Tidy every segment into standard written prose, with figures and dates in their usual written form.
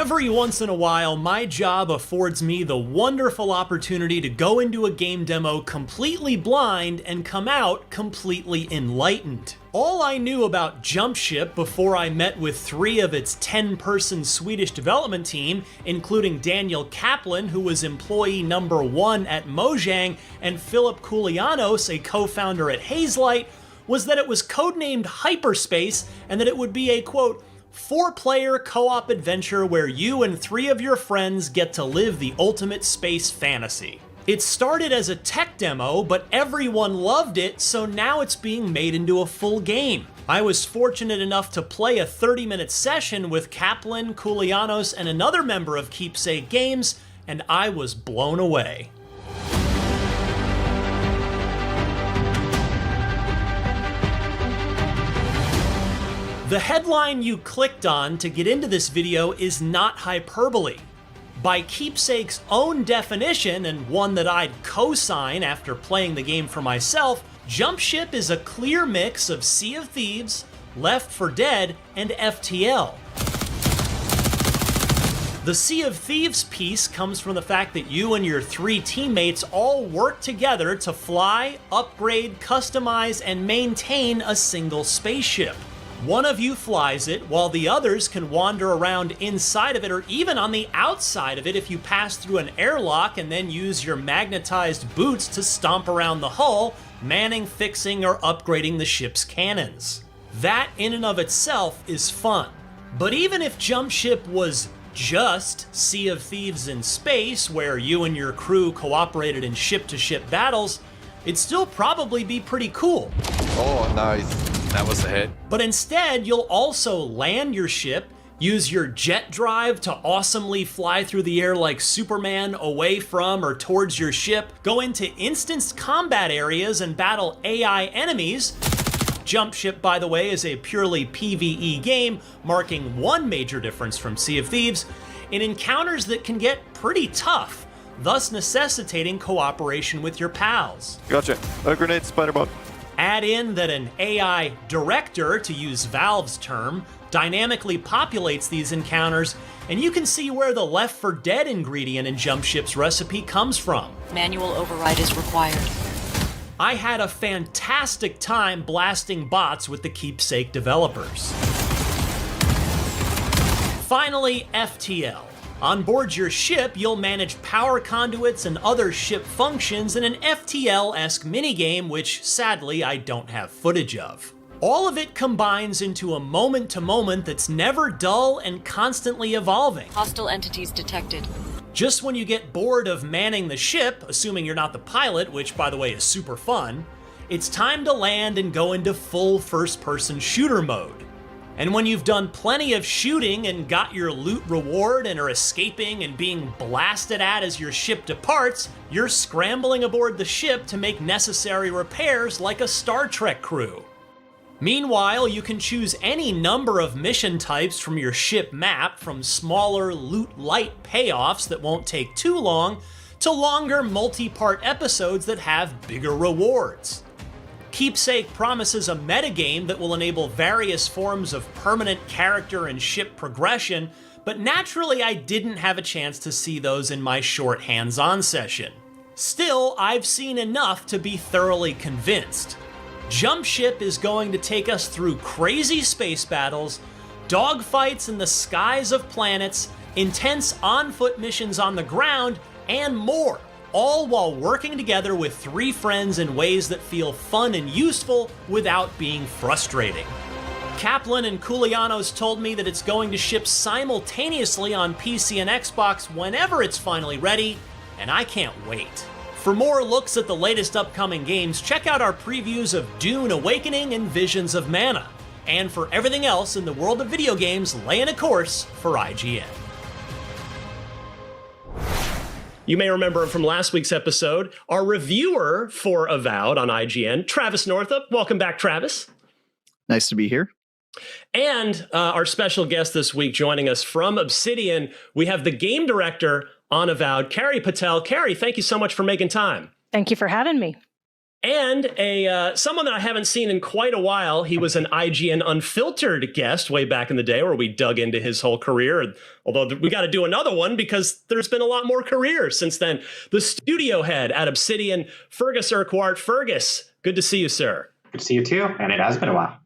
Every once in a while, my job affords me the wonderful opportunity to go into a game demo completely blind and come out completely enlightened. All I knew about Jumpship before I met with 3 of its 10-person Swedish development team, including Daniel Kaplan, who was employee number 1 at Mojang, and Philip Koulianos, a co-founder at Hazelight, was that it was codenamed Hyperspace and that it would be a, quote, 4-player co-op adventure where you and 3 of your friends get to live the ultimate space fantasy. It started as a tech demo, but everyone loved it, so now it's being made into a full game. I was fortunate enough to play a 30-minute session with Kaplan, Koulianos, and another member of Keepsake Games, and I was blown away. The headline you clicked on to get into this video is not hyperbole. By Keepsake's own definition, and one that I'd co-sign after playing the game for myself, Jumpship is a clear mix of Sea of Thieves, Left 4 Dead, and FTL. The Sea of Thieves piece comes from the fact that you and your 3 teammates all work together to fly, upgrade, customize, and maintain a single spaceship. One of you flies it, while the others can wander around inside of it or even on the outside of it if you pass through an airlock and then use your magnetized boots to stomp around the hull, manning, fixing, or upgrading the ship's cannons. That in and of itself is fun. But even if Jumpship was just Sea of Thieves in space, where you and your crew cooperated in ship-to-ship battles, it'd still probably be pretty cool. Oh, nice. That was the hit. But instead, you'll also land your ship, use your jet drive to awesomely fly through the air like Superman away from or towards your ship, go into instanced combat areas and battle AI enemies. Jumpship, by the way, is a purely PvE game, marking one major difference from Sea of Thieves, in encounters that can get pretty tough, thus necessitating cooperation with your pals. Gotcha. A grenade, Spider-Bot. Add in that an AI director, to use Valve's term, dynamically populates these encounters, and you can see where the Left 4 Dead ingredient in Jumpship's recipe comes from. Manual override is required. I had a fantastic time blasting bots with the Keepsake developers. Finally, FTL. On board your ship, you'll manage power conduits and other ship functions in an FTL-esque minigame, which sadly I don't have footage of. All of it combines into a moment-to-moment that's never dull and constantly evolving. Hostile entities detected. Just when you get bored of manning the ship, assuming you're not the pilot, which by the way is super fun, it's time to land and go into full first-person shooter mode. And when you've done plenty of shooting and got your loot reward and are escaping and being blasted at as your ship departs, you're scrambling aboard the ship to make necessary repairs like a Star Trek crew. Meanwhile, you can choose any number of mission types from your ship map, from smaller loot-light payoffs that won't take too long, to longer multi-part episodes that have bigger rewards. Keepsake promises a metagame that will enable various forms of permanent character and ship progression, but naturally I didn't have a chance to see those in my short hands-on session. Still, I've seen enough to be thoroughly convinced. Jumpship is going to take us through crazy space battles, dogfights in the skies of planets, intense on-foot missions on the ground, and more. All while working together with 3 friends in ways that feel fun and useful without being frustrating. Kaplan and Koulianos told me that it's going to ship simultaneously on PC and Xbox whenever it's finally ready, and I can't wait. For more looks at the latest upcoming games, check out our previews of Dune Awakening and Visions of Mana. And for everything else in the world of video games, lay in a course for IGN. You may remember from last week's episode, our reviewer for Avowed on IGN, Travis Northup. Welcome back, Travis. Nice to be here. And our special guest this week joining us from Obsidian, we have the game director on Avowed, Carrie Patel. Carrie, thank you so much for making time. Thank you for having me. And a someone that I haven't seen in quite a while. He was an IGN Unfiltered guest way back in the day where we dug into his whole career. Although we got to do another one because there's been a lot more careers since then. The studio head at Obsidian, Fergus Urquhart. Fergus, good to see you, sir. Good to see you too, and it has been a while.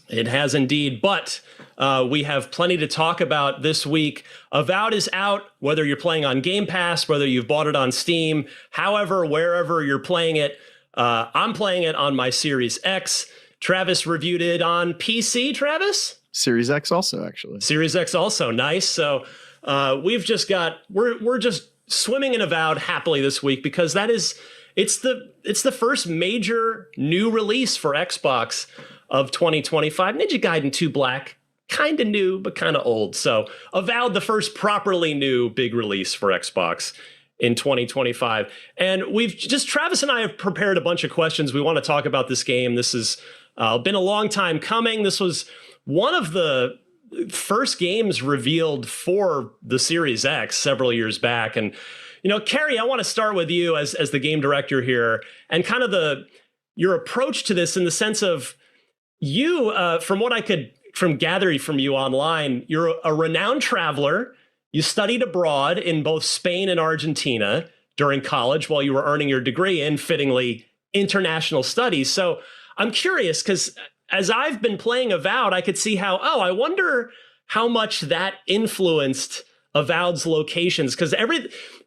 It has indeed, but we have plenty to talk about this week. Avowed is out, whether you're playing on Game Pass, whether you've bought it on Steam, however, wherever you're playing it. I'm playing it on my Series X. Travis reviewed it on PC, Travis? Series X also, actually. Series X also, nice. So we've just got, we're just swimming in Avowed happily this week because it's the first major new release for Xbox of 2025. Ninja Gaiden 2 Black, kind of new, but kind of old. So Avowed, the first properly new big release for Xbox in 2025. And Travis and I have prepared a bunch of questions. We want to talk about this game. This has been a long time coming. This was one of the first games revealed for the Series X several years back. And, Carrie, I want to start with you as the game director here and kind of your approach to this in the sense of you, from what I could gather from you online, you're a renowned traveler. You studied abroad in both Spain and Argentina during college while you were earning your degree in, fittingly, international studies. So I'm curious because as I've been playing Avowed, I could see I wonder how much that influenced Avowed's locations. Because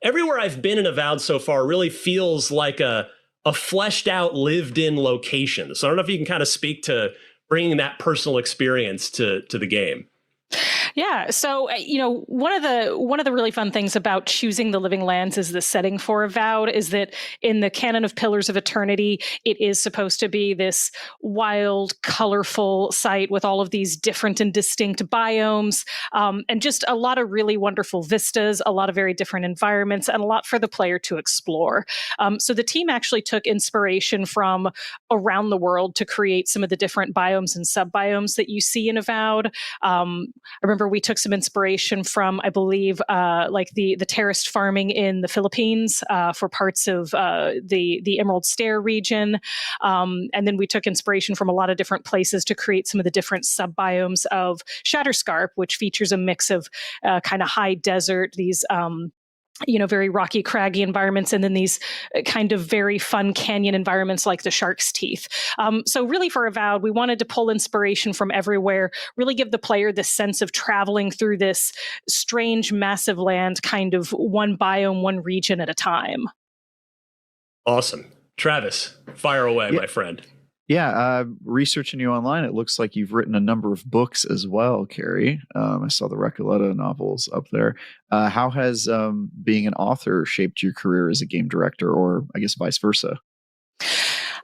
everywhere I've been in Avowed so far really feels like a fleshed out, lived in location. So I don't know if you can kind of speak to bringing that personal experience to the game. Yeah. So, one of the really fun things about choosing the Living Lands as the setting for Avowed is that in the canon of Pillars of Eternity, it is supposed to be this wild, colorful site with all of these different and distinct biomes, and just a lot of really wonderful vistas, a lot of very different environments, and a lot for the player to explore. So the team actually took inspiration from around the world to create some of the different biomes and sub-biomes that you see in Avowed. I remember we took some inspiration from, I believe, like the terraced farming in the Philippines for parts of the Emerald Stair region. And then we took inspiration from a lot of different places to create some of the different sub-biomes of Shatterscarp, which features a mix of kind of high desert, these very rocky, craggy environments, and then these kind of very fun canyon environments like the Shark's Teeth. So really for Avowed, we wanted to pull inspiration from everywhere, really give the player this sense of traveling through this strange, massive land, kind of one biome, one region at a time. Awesome. Travis, fire away, my friend. Yeah, researching you online, it looks like you've written a number of books as well, Carrie. I saw the Recoleta novels up there. How has being an author shaped your career as a game director, or I guess vice versa?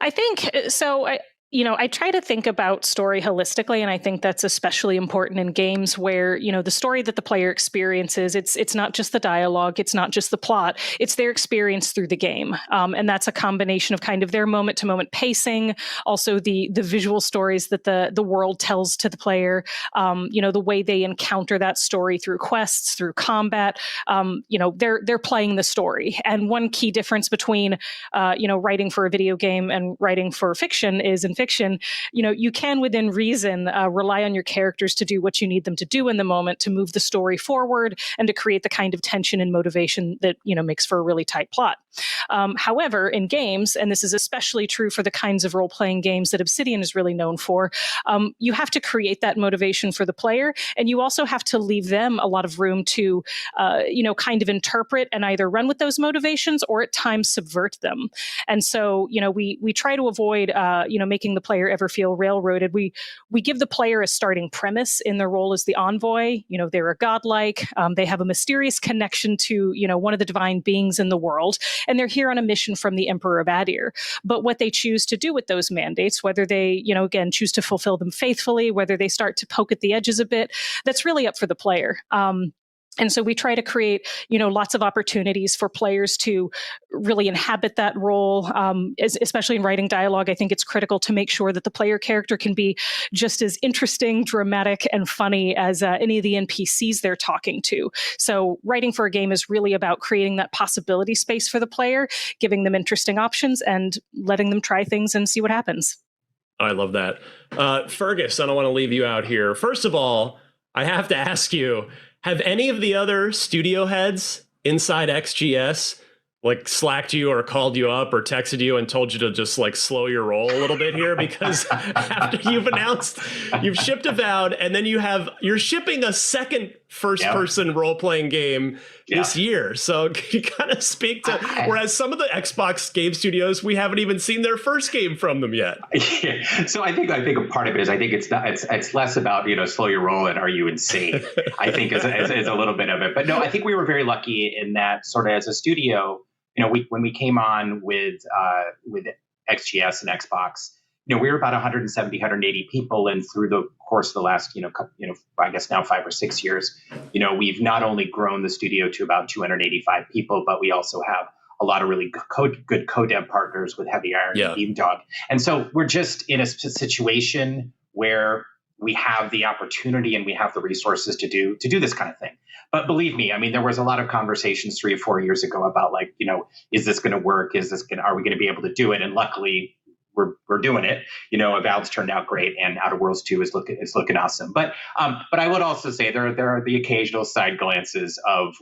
I think so. I try to think about story holistically, and I think that's especially important in games where, the story that the player experiences, it's not just the dialogue, it's not just the plot, it's their experience through the game. And that's a combination of kind of their moment-to-moment pacing, also the visual stories that the world tells to the player, the way they encounter that story through quests, through combat, they're playing the story. And one key difference between, writing for a video game and writing for fiction is in fiction, you can within reason rely on your characters to do what you need them to do in the moment to move the story forward and to create the kind of tension and motivation that makes for a really tight plot. However, in games, and this is especially true for the kinds of role-playing games that Obsidian is really known for, you have to create that motivation for the player, and you also have to leave them a lot of room to kind of interpret and either run with those motivations or at times subvert them. And so we try to avoid making the player ever feel railroaded. We give the player a starting premise in their role as the envoy. They're a godlike. They have a mysterious connection to one of the divine beings in the world, and they're here on a mission from the Emperor of Adir. But what they choose to do with those mandates, whether they again choose to fulfill them faithfully, whether they start to poke at the edges a bit, that's really up for the player. And so we try to create, lots of opportunities for players to really inhabit that role, especially in writing dialogue. I think it's critical to make sure that the player character can be just as interesting, dramatic, and funny as any of the NPCs they're talking to. So writing for a game is really about creating that possibility space for the player, giving them interesting options, and letting them try things and see what happens. I love that. Fergus, I don't want to leave you out here. First of all, I have to ask you, have any of the other studio heads inside XGS slacked you or called you up or texted you and told you to just slow your roll a little bit here? Because after you've announced you've shipped Avowed, and then you're shipping a second first-person role-playing game this year. So can you kind of speak to, whereas some of the Xbox game studios, we haven't even seen their first game from them yet. Yeah. So I think a part of it is, I think it's less about, slow your roll and are you insane? I think is a little bit of it. But no, I think we were very lucky in that sort of as a studio, when we came on with XGS and Xbox, we were about 170, 180 people, and through the course of the last, I guess now 5 or 6 years, we've not only grown the studio to about 285 people, but we also have a lot of really good co-dev partners with Heavy Iron and Beamdog. And so we're just in a situation where we have the opportunity and we have the resources to do this kind of thing. But believe me, there was a lot of conversations 3 or 4 years ago about is this going to work? Are we going to be able to do it? And luckily we're doing it. Avowed's turned out great, and Outer Worlds 2 is looking awesome. But I would also say there are the occasional side glances of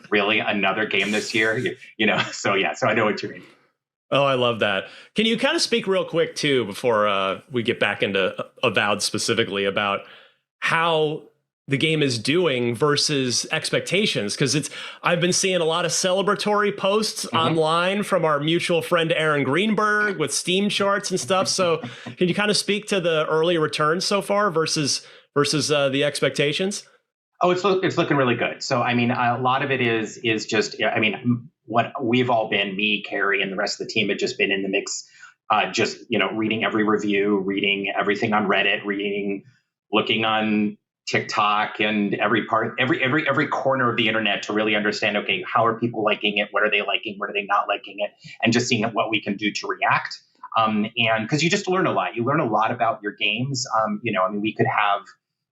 really another game this year, So I know what you mean. Oh, I love that. Can you kind of speak real quick too, before we get back into Avowed specifically, about how the game is doing versus expectations? Because I've been seeing a lot of celebratory posts online from our mutual friend Aaron Greenberg with Steam charts and stuff. So can you kind of speak to the early returns so far versus the expectations? Oh, it's looking really good. So a lot of it is just what we've all been, me, Carrie, and the rest of the team had just been in the mix, reading every review, reading everything on Reddit, looking on TikTok and every corner of the internet to really understand, okay, how are people liking it? What are they liking? What are they not liking it? And just seeing what we can do to react. And because you just learn a lot. You learn a lot about your games. We could have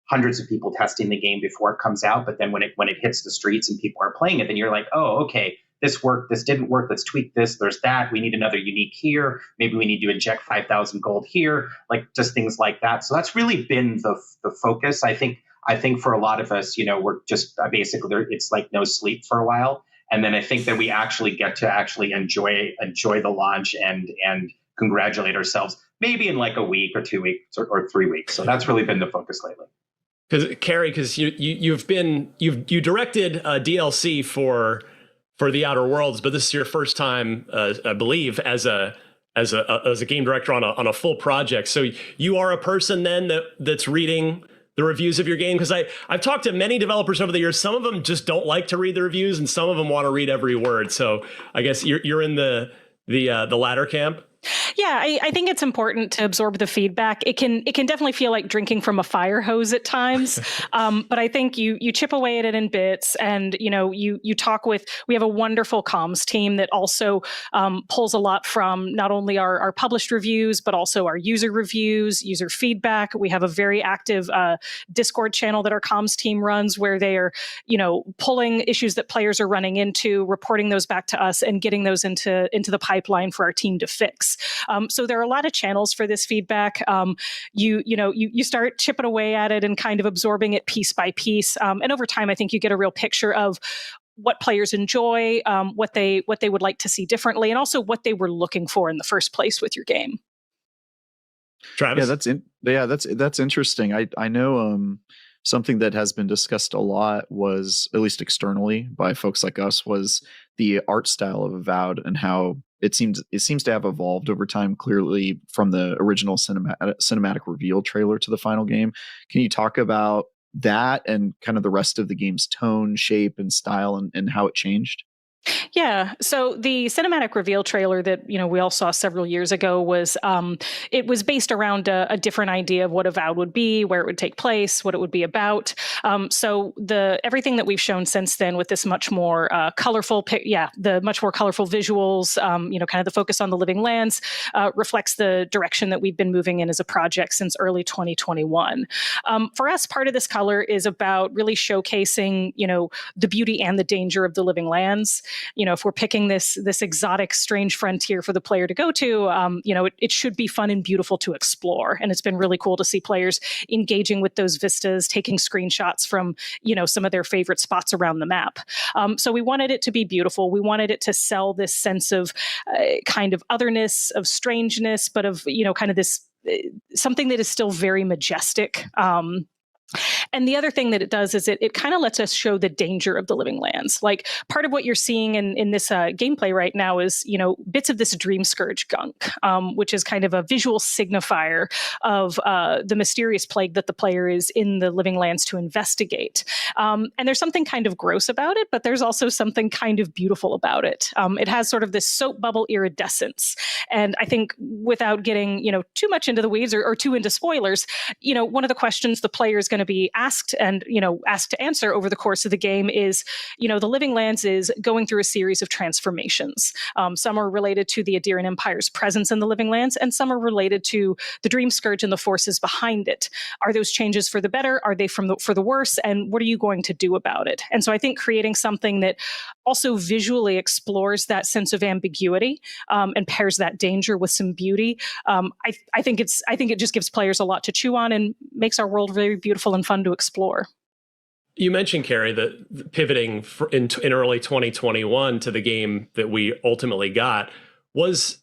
hundreds of people testing the game before it comes out, but then when it hits the streets and people are playing it, then you're like, oh, okay, this worked, this didn't work, let's tweak this, there's that, we need another unique here, maybe we need to inject 5,000 gold here, just things like that. So that's really been the focus. I think for a lot of us, we're just basically it's like no sleep for a while, and then I think that we actually get to enjoy the launch and congratulate ourselves maybe in a week or 2 weeks or 3 weeks. So that's really been the focus lately. Because Carrie, you directed a DLC for the Outer Worlds, but this is your first time, I believe, as a game director on a full project. So you are a person then that's reading the reviews of your game? Because I've talked to many developers over the years. Some of them just don't like to read the reviews, and some of them want to read every word. So I guess you're in the latter camp. Yeah, I think it's important to absorb the feedback. It can definitely feel like drinking from a fire hose at times, but I think you chip away at it in bits, and you talk with. We have a wonderful comms team that also pulls a lot from not only our published reviews but also our user reviews, user feedback. We have a very active Discord channel that our comms team runs, where they are pulling issues that players are running into, reporting those back to us, and getting those into the pipeline for our team to fix. So there are a lot of channels for this feedback. You start chipping away at it and kind of absorbing it piece by piece. And over time, I think you get a real picture of what players enjoy, what they would like to see differently, and also what they were looking for in the first place with your game. Travis? That's interesting. I know something that has been discussed a lot was, at least externally by folks like us, was the art style of Avowed and how it seems to have evolved over time, clearly from the original cinematic reveal trailer to the final game. Can you talk about that and kind of the rest of the game's tone, shape, and style, and how it changed? Yeah. So the cinematic reveal trailer that we all saw several years ago was it was based around a different idea of what Avowed would be, where it would take place, what it would be about. So the everything that we've shown since then with this much more colorful, the much more colorful visuals, kind of the focus on the living lands reflects the direction that we've been moving in as a project since early 2021. For us, part of this color is about really showcasing, the beauty and the danger of the living lands. If we're picking this exotic, strange frontier for the player to go to, it should be fun and beautiful to explore. And it's been really cool to see players engaging with those vistas, taking screenshots from, some of their favorite spots around the map. So we wanted it to be beautiful. We wanted it to sell this sense of kind of otherness, of strangeness, but of, kind of this something that is still very majestic. And the other thing that it does is it kind of lets us show the danger of the living lands. Like part of what you're seeing in this gameplay right now is, bits of this dream scourge gunk, which is kind of a visual signifier of the mysterious plague that the player is in the living lands to investigate. And there's something kind of gross about it, but there's also something kind of beautiful about it. It has sort of this soap bubble iridescence. And I think without getting, too much into the weeds or too into spoilers, one of the questions the player is going to be asked to answer over the course of the game is, the living lands is going through a series of transformations. Some are related to the Adirian Empire's presence in the living lands, and some are related to the Dream Scourge and the forces behind it. Are those changes for the better? Are they for the worse? And what are you going to do about it? And so I think creating something that also visually explores that sense of ambiguity and pairs that danger with some beauty, I think it just gives players a lot to chew on and makes our world very beautiful and fun to explore. You mentioned, Carrie, the pivoting in early 2021 to the game that we ultimately got. Was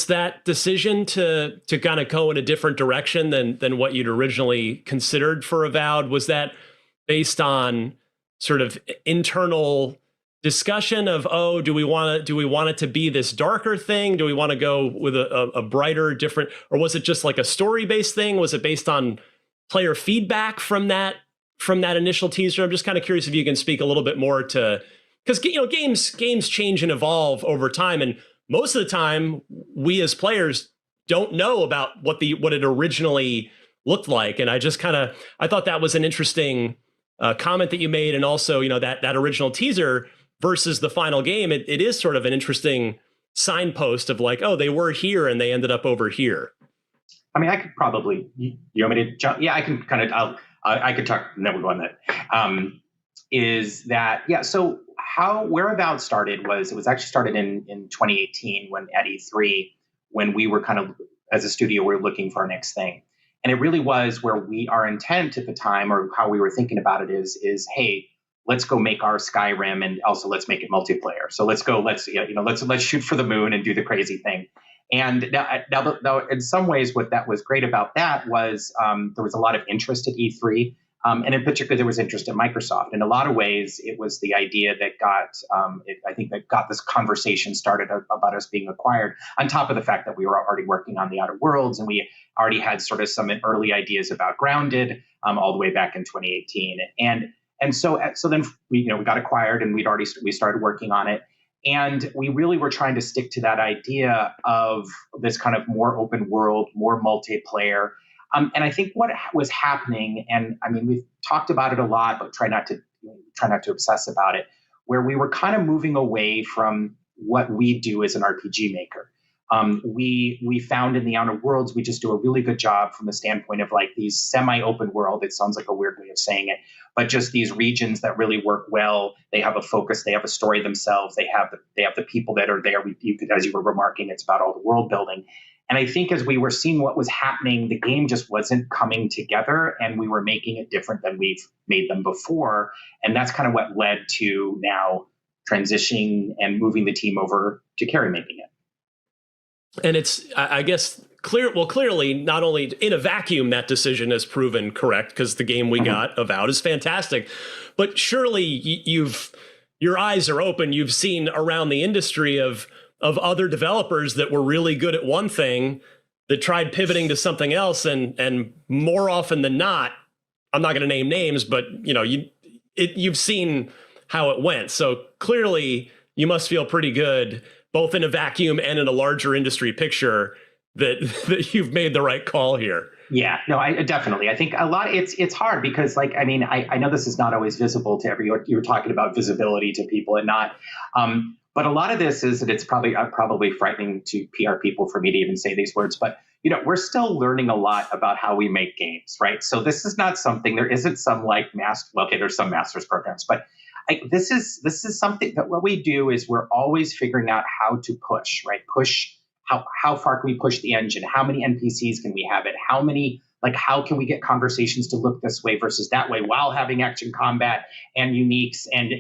that decision to kind of go in a different direction than what you'd originally considered for Avowed? Was that based on sort of internal discussion of, do we want it to be this darker thing? Do we want to go with a brighter, different, or was it just like a story-based thing? Was it based on player feedback from that initial teaser? I'm just kind of curious if you can speak a little bit more to, because games change and evolve over time, and most of the time we as players don't know about what it originally looked like. And I thought that was an interesting comment that you made, and also that original teaser versus the final game. It is sort of an interesting signpost of like, they were here and they ended up over here. I mean, I could probably, you want me to jump? Yeah, I can kind of, I could talk, and then we'll go on that. Is that, so where Avowed started was, it was actually started in 2018 at E3, when we were kind of, as a studio, we were looking for our next thing. And it really was where our intent at the time, or how we were thinking about it is, hey, let's go make our Skyrim, and also let's make it multiplayer. So let's shoot for the moon and do the crazy thing. And now, in some ways, what that was great about that was there was a lot of interest at E3, and in particular, there was interest at Microsoft. In a lot of ways, it was the idea that got this conversation started about us being acquired. On top of the fact that we were already working on the Outer Worlds, and we already had sort of some early ideas about Grounded all the way back in 2018, and so then we got acquired, and we started working on it. And we really were trying to stick to that idea of this kind of more open world, more multiplayer. And I think what was happening, and I mean, we've talked about it a lot, but try not to obsess about it, where we were kind of moving away from what we do as an RPG maker. We found in the Outer Worlds, we just do a really good job from the standpoint of like these semi-open world. It sounds like a weird way of saying it, but just these regions that really work well. They have a focus. They have a story themselves. They have the people that are there. As you were remarking, it's about all the world building. And I think as we were seeing what was happening, the game just wasn't coming together, and we were making it different than we've made them before. And that's kind of what led to now transitioning and moving the team over to Carrie making it. And it's, I guess, clearly, not only in a vacuum, that decision has proven correct, because the game we got, Avowed, is fantastic. But surely your eyes are open. You've seen around the industry of other developers that were really good at one thing that tried pivoting to something else. And more often than not, I'm not going to name names, but you've seen how it went. So clearly you must feel pretty good, both in a vacuum and in a larger industry picture, that you've made the right call here. Yeah, no, I definitely. I think a lot. It's hard because, like, I mean, I know this is not always visible to everyone. You were talking about visibility to people and not. But a lot of this is that it's probably frightening to PR people for me to even say these words. But we're still learning a lot about how we make games, right? So this is not something. There isn't some like there's some master's programs, but this is something that what we do is we're always figuring out how to push, right? How far can we push the engine? How many NPCs can we have it? How can we get conversations to look this way versus that way while having action combat and uniques, and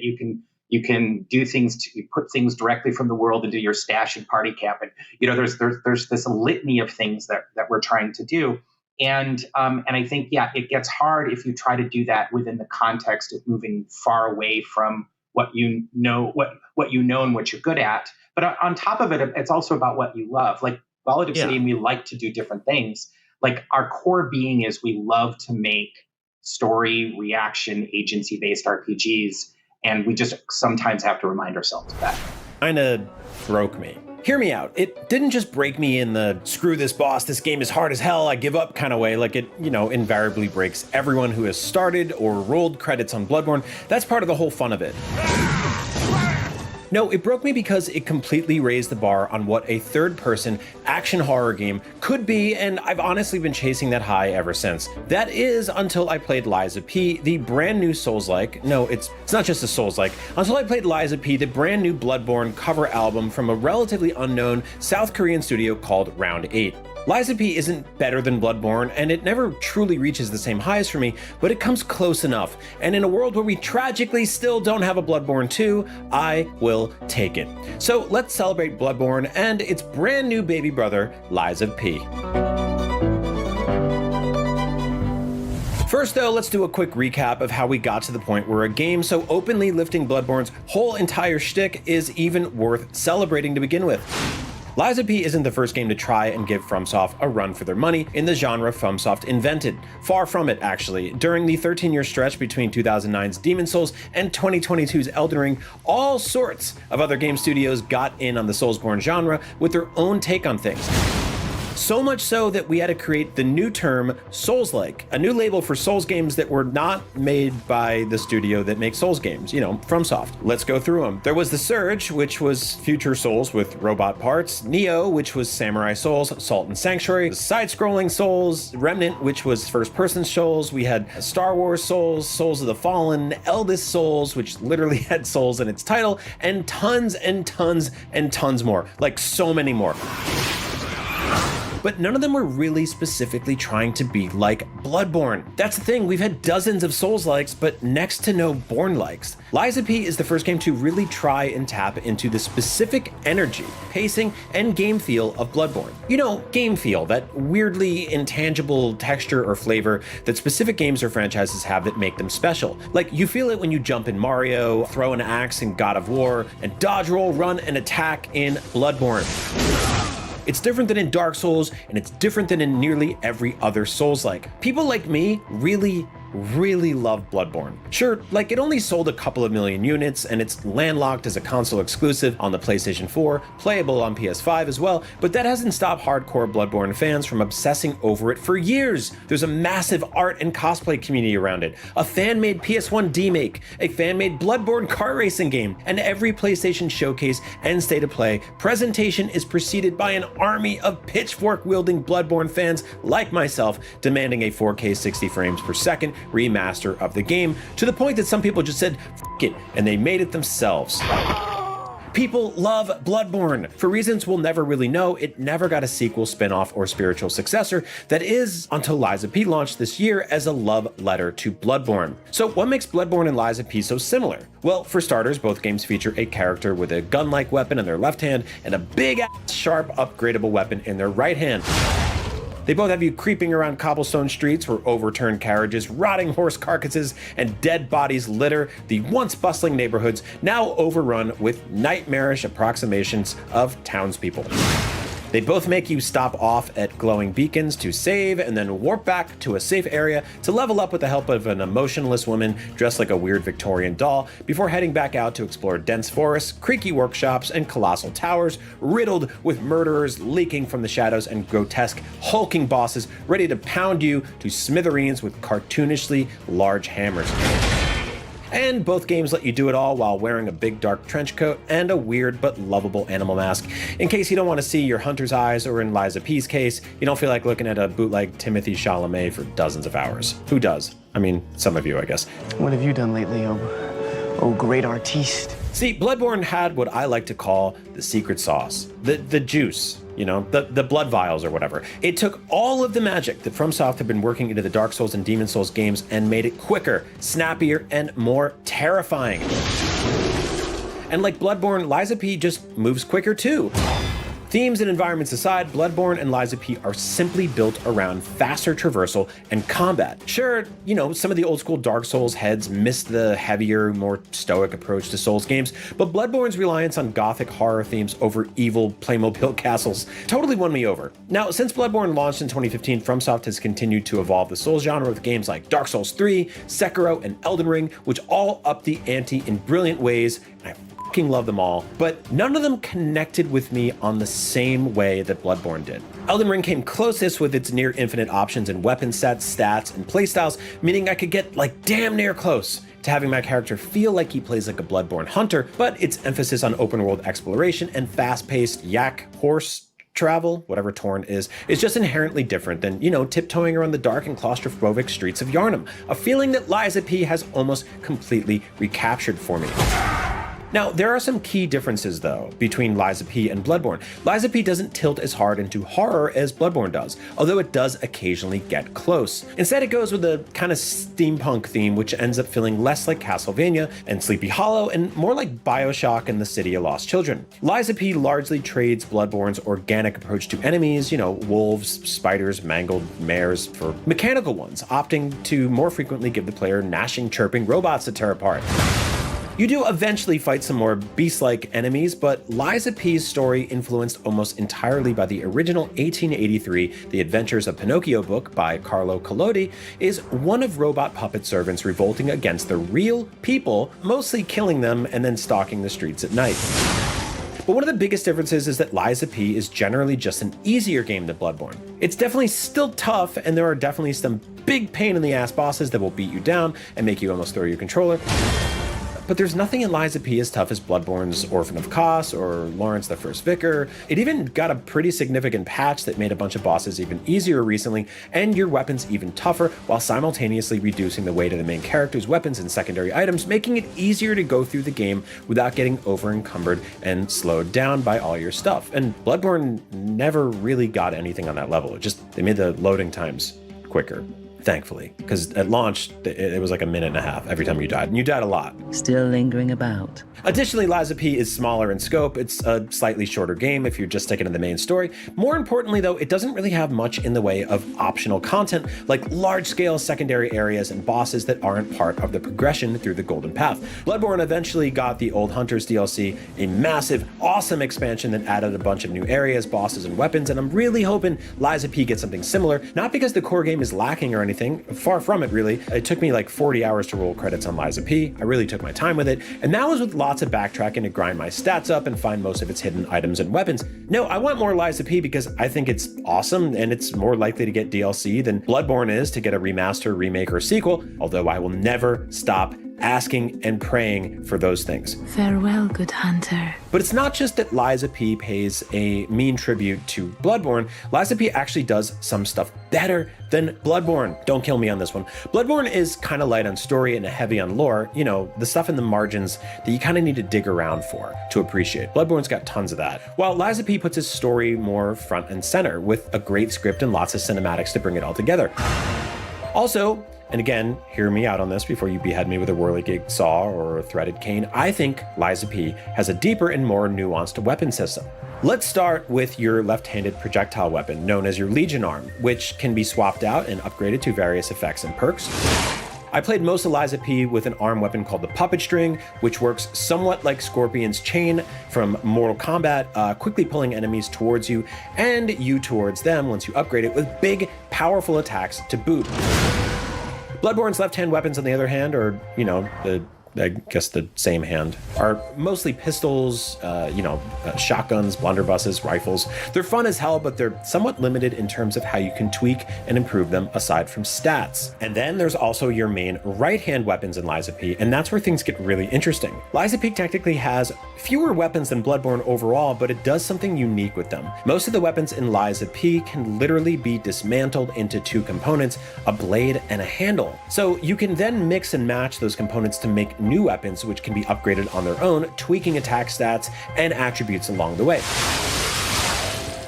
you can do things to put things directly from the world into your stash and party cap. And there's this litany of things that we're trying to do. And I think, it gets hard if you try to do that within the context of moving far away from what you know and what you're good at. But on top of it, it's also about what you love. Like Ballad of City, and we like to do different things. Like our core being is we love to make story, reaction, agency-based RPGs. And we just sometimes have to remind ourselves of that. Kinda broke me. Hear me out. It didn't just break me in the screw this boss, this game is hard as hell, I give up kind of way. Like it, invariably breaks everyone who has started or rolled credits on Bloodborne. That's part of the whole fun of it. No, it broke me because it completely raised the bar on what a third-person action horror game could be, and I've honestly been chasing that high ever since. That is until I played Liza P, the brand new Souls-like. No, it's not just a Souls-like. Until I played Liza P, the brand new Bloodborne cover album from a relatively unknown South Korean studio called Round 8. Liza P isn't better than Bloodborne, and it never truly reaches the same highs for me, but it comes close enough. And in a world where we tragically still don't have a Bloodborne 2, I will take it. So let's celebrate Bloodborne and its brand new baby brother, Liza P. First though, let's do a quick recap of how we got to the point where a game so openly lifting Bloodborne's whole entire shtick is even worth celebrating to begin with. Liza P isn't the first game to try and give FromSoft a run for their money in the genre FromSoft invented. Far from it, actually. During the 13-year stretch between 2009's Demon's Souls and 2022's Elden Ring, all sorts of other game studios got in on the Soulsborne genre with their own take on things. So much so that we had to create the new term Souls-like, a new label for Souls games that were not made by the studio that makes Souls games, FromSoft. Let's go through them. There was The Surge, which was future Souls with robot parts, Neo, which was Samurai Souls, Salt and Sanctuary, side-scrolling Souls, Remnant, which was first-person Souls, we had Star Wars Souls, Souls of the Fallen, Eldest Souls, which literally had Souls in its title, and tons and tons and tons more, like so many more. But none of them were really specifically trying to be like Bloodborne. That's the thing, we've had dozens of Souls-likes, but next to no Born-likes. Liza P is the first game to really try and tap into the specific energy, pacing, and game feel of Bloodborne. Game feel, that weirdly intangible texture or flavor that specific games or franchises have that make them special. Like, you feel it when you jump in Mario, throw an axe in God of War, and dodge roll, run, and attack in Bloodborne. It's different than in Dark Souls, and it's different than in nearly every other Souls-like. People like me really love Bloodborne. Sure, it only sold a couple of million units, and it's landlocked as a console exclusive on the PlayStation 4, playable on PS5 as well, but that hasn't stopped hardcore Bloodborne fans from obsessing over it for years. There's a massive art and cosplay community around it, a fan-made PS1 demake, a fan-made Bloodborne car racing game, and every PlayStation showcase and state of play presentation is preceded by an army of pitchfork-wielding Bloodborne fans like myself demanding a 4K 60 frames per second remaster of the game, to the point that some people just said, F it, and they made it themselves. People love Bloodborne. For reasons we'll never really know, it never got a sequel, spin-off, or spiritual successor, that is, until Liza P launched this year as a love letter to Bloodborne. So what makes Bloodborne and Liza P so similar? Well, for starters, both games feature a character with a gun-like weapon in their left hand and a big-ass, sharp, upgradable weapon in their right hand. They both have you creeping around cobblestone streets where overturned carriages, rotting horse carcasses, and dead bodies litter the once bustling neighborhoods, now overrun with nightmarish approximations of townspeople. They both make you stop off at glowing beacons to save and then warp back to a safe area to level up with the help of an emotionless woman dressed like a weird Victorian doll before heading back out to explore dense forests, creaky workshops, and colossal towers riddled with murderers leaking from the shadows and grotesque hulking bosses ready to pound you to smithereens with cartoonishly large hammers. And both games let you do it all while wearing a big dark trench coat and a weird but lovable animal mask, in case you don't want to see your hunter's eyes, or in Liza P's case, you don't feel like looking at a bootleg Timothy Chalamet for dozens of hours. Who does? I mean, some of you, I guess. What have you done lately, oh great artiste? See, Bloodborne had what I like to call the secret sauce, the juice. You know, the blood vials or whatever. It took all of the magic that FromSoft had been working into the Dark Souls and Demon Souls games and made it quicker, snappier, and more terrifying. And like Bloodborne, Liza P just moves quicker too. Themes and environments aside, Bloodborne and Liza P are simply built around faster traversal and combat. Sure, you know, some of the old school Dark Souls heads miss the heavier, more stoic approach to Souls games, but Bloodborne's reliance on gothic horror themes over evil Playmobil castles totally won me over. Now, since Bloodborne launched in 2015, FromSoft has continued to evolve the Souls genre with games like Dark Souls 3, Sekiro, and Elden Ring, which all up the ante in brilliant ways, and I love them all, but none of them connected with me on the same way that Bloodborne did. Elden Ring came closest with its near infinite options in weapon sets, stats, and playstyles, meaning I could get like damn near close to having my character feel like he plays like a Bloodborne hunter, but its emphasis on open world exploration and fast-paced yak horse travel, whatever Torn is just inherently different than, you know, tiptoeing around the dark and claustrophobic streets of Yharnam, a feeling that Liza P has almost completely recaptured for me. Now, there are some key differences, though, between Liza P and Bloodborne. Liza P doesn't tilt as hard into horror as Bloodborne does, although it does occasionally get close. Instead, it goes with a kind of steampunk theme, which ends up feeling less like Castlevania and Sleepy Hollow and more like BioShock and the City of Lost Children. Liza P largely trades Bloodborne's organic approach to enemies, you know, wolves, spiders, mangled mares, for mechanical ones, opting to more frequently give the player gnashing, chirping robots to tear apart. You do eventually fight some more beast-like enemies, but Liza P's story, influenced almost entirely by the original 1883 The Adventures of Pinocchio book by Carlo Collodi, is one of robot puppet servants revolting against the real people, mostly killing them and then stalking the streets at night. But one of the biggest differences is that Liza P is generally just an easier game than Bloodborne. It's definitely still tough, and there are definitely some big pain in the ass bosses that will beat you down and make you almost throw your controller. But there's nothing in Liza P as tough as Bloodborne's Orphan of Kos or Lawrence the First Vicar. It even got a pretty significant patch that made a bunch of bosses even easier recently, and your weapons even tougher, while simultaneously reducing the weight of the main character's weapons and secondary items, making it easier to go through the game without getting over-encumbered and slowed down by all your stuff. And Bloodborne never really got anything on that level. They made the loading times quicker. Thankfully, because at launch, it was like a minute and a half every time you died, and you died a lot. Still lingering about. Additionally, Liza P is smaller in scope. It's a slightly shorter game if you're just sticking to the main story. More importantly, though, it doesn't really have much in the way of optional content, like large-scale secondary areas and bosses that aren't part of the progression through the Golden Path. Bloodborne eventually got the Old Hunters DLC, a massive, awesome expansion that added a bunch of new areas, bosses, and weapons, and I'm really hoping Liza P gets something similar, not because the core game is lacking or anything, far from it really. It took me like 40 hours to roll credits on Liza P. I really took my time with it, and that was with lots of backtracking to grind my stats up and find most of its hidden items and weapons. No, I want more Liza P because I think it's awesome, and it's more likely to get DLC than Bloodborne is to get a remaster, remake, or sequel, although I will never stop asking and praying for those things. Farewell, good hunter. But it's not just that Liza P pays a mean tribute to Bloodborne. Liza P actually does some stuff better than Bloodborne. Don't kill me on this one. Bloodborne is kind of light on story and heavy on lore, you know, the stuff in the margins that you kind of need to dig around for to appreciate. Bloodborne's got tons of that. While Liza P puts his story more front and center with a great script and lots of cinematics to bring it all together. Also, and again, hear me out on this before you behead me with a whirligig saw or a threaded cane, I think Liza P has a deeper and more nuanced weapon system. Let's start with your left-handed projectile weapon, known as your Legion Arm, which can be swapped out and upgraded to various effects and perks. I played most of Lies of P with an arm weapon called the Puppet String, which works somewhat like Scorpion's Chain from Mortal Kombat, quickly pulling enemies towards you and you towards them once you upgrade it with big, powerful attacks to boot. Bloodborne's left-hand weapons, on the other hand, are, I guess the same hand, are mostly pistols, shotguns, blunderbusses, rifles. They're fun as hell, but they're somewhat limited in terms of how you can tweak and improve them aside from stats. And then there's also your main right-hand weapons in Lies of P, and that's where things get really interesting. Lies of P technically has fewer weapons than Bloodborne overall, but it does something unique with them. Most of the weapons in Lies of P can literally be dismantled into two components, a blade and a handle. So you can then mix and match those components to make new weapons, which can be upgraded on their own, tweaking attack stats and attributes along the way.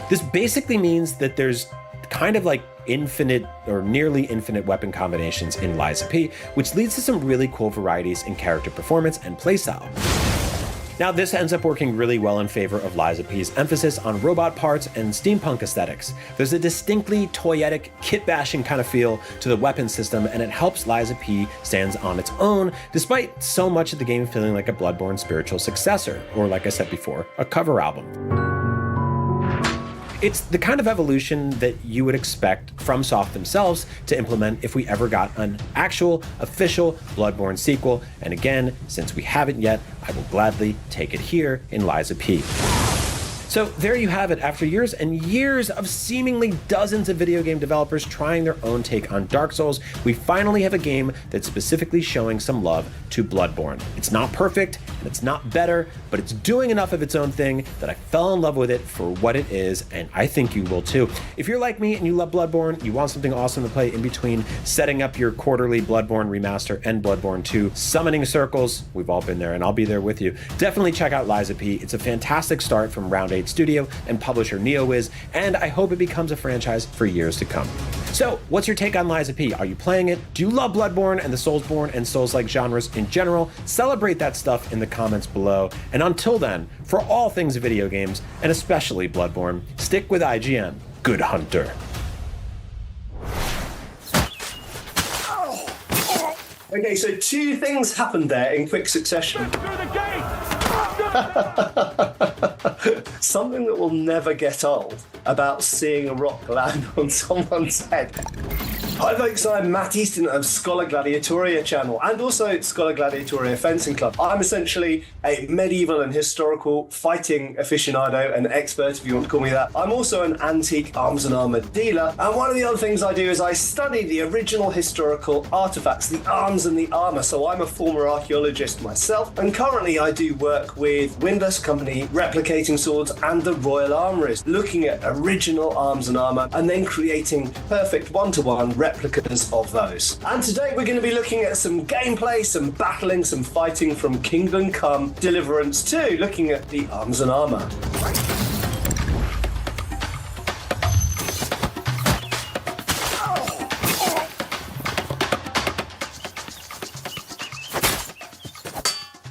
This basically means that there's kind of like infinite or nearly infinite weapon combinations in Lies of P, which leads to some really cool varieties in character performance and playstyle. Now, this ends up working really well in favor of Lies of P's emphasis on robot parts and steampunk aesthetics. There's a distinctly toyetic, kit-bashing kind of feel to the weapon system, and it helps Lies of P stands on its own, despite so much of the game feeling like a Bloodborne spiritual successor, or like I said before, a cover album. It's the kind of evolution that you would expect FromSoft themselves to implement if we ever got an actual, official Bloodborne sequel, and again, since we haven't yet, I will gladly take it here in Lies of P. So there you have it. After years and years of seemingly dozens of video game developers trying their own take on Dark Souls, we finally have a game that's specifically showing some love to Bloodborne. It's not perfect, and it's not better, but it's doing enough of its own thing that I fell in love with it for what it is, and I think you will too. If you're like me and you love Bloodborne, you want something awesome to play in between setting up your quarterly Bloodborne remaster and Bloodborne 2 summoning circles, we've all been there and I'll be there with you. Definitely check out Lies of P. It's a fantastic start from Round 8 Studio and publisher NeoWiz, and I hope it becomes a franchise for years to come. So, what's your take on Lies of P? Are you playing it? Do you love Bloodborne and the Soulsborne and Souls-like genres in general? Celebrate that stuff in the comments below. And until then, for all things video games, and especially Bloodborne, stick with IGN. Good hunter. Okay, so two things happened there in quick succession. Something that will never get old about seeing a rock land on someone's head. Hi folks, I'm Matt Easton of Scholar Gladiatoria channel and also Scholar Gladiatoria Fencing Club. I'm essentially a medieval and historical fighting aficionado and expert, if you want to call me that. I'm also an antique arms and armor dealer, and one of the other things I do is I study the original historical artifacts, the arms and the armor. So I'm a former archaeologist myself, and currently I do work with Windlass Company replicating swords and the Royal Armouries, looking at original arms and armor and then creating perfect one-to-one replicas of those. And today we're going to be looking at some gameplay, some battling, some fighting from Kingdom Come Deliverance 2, looking at the arms and armor.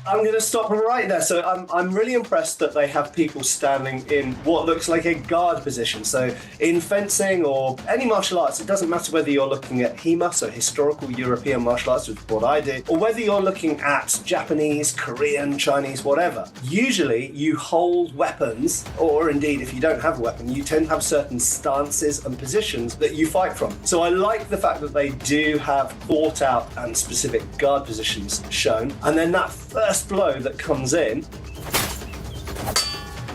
I'm going to stop right there. So I'm really impressed that they have people standing in what looks like a guard position. So in fencing or any martial arts, it doesn't matter whether you're looking at HEMA, so historical European martial arts, which is what I do, or whether you're looking at Japanese, Korean, Chinese, whatever. Usually you hold weapons, or indeed if you don't have a weapon, you tend to have certain stances and positions that you fight from. So I like the fact that they do have thought out and specific guard positions shown. And then that first blow that comes in,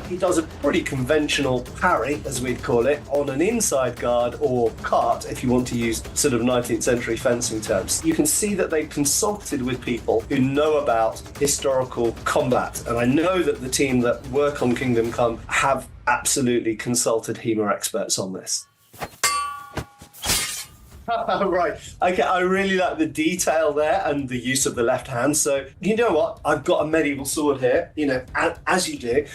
he does a pretty conventional parry, as we'd call it, on an inside guard or cart, if you want to use sort of 19th century fencing terms. You can see that they consulted with people who know about historical combat, and I know that the team that work on Kingdom Come have absolutely consulted HEMA experts on this. Right. Okay, I really like the detail there and the use of the left hand. So, you know what? I've got a medieval sword here, as you do.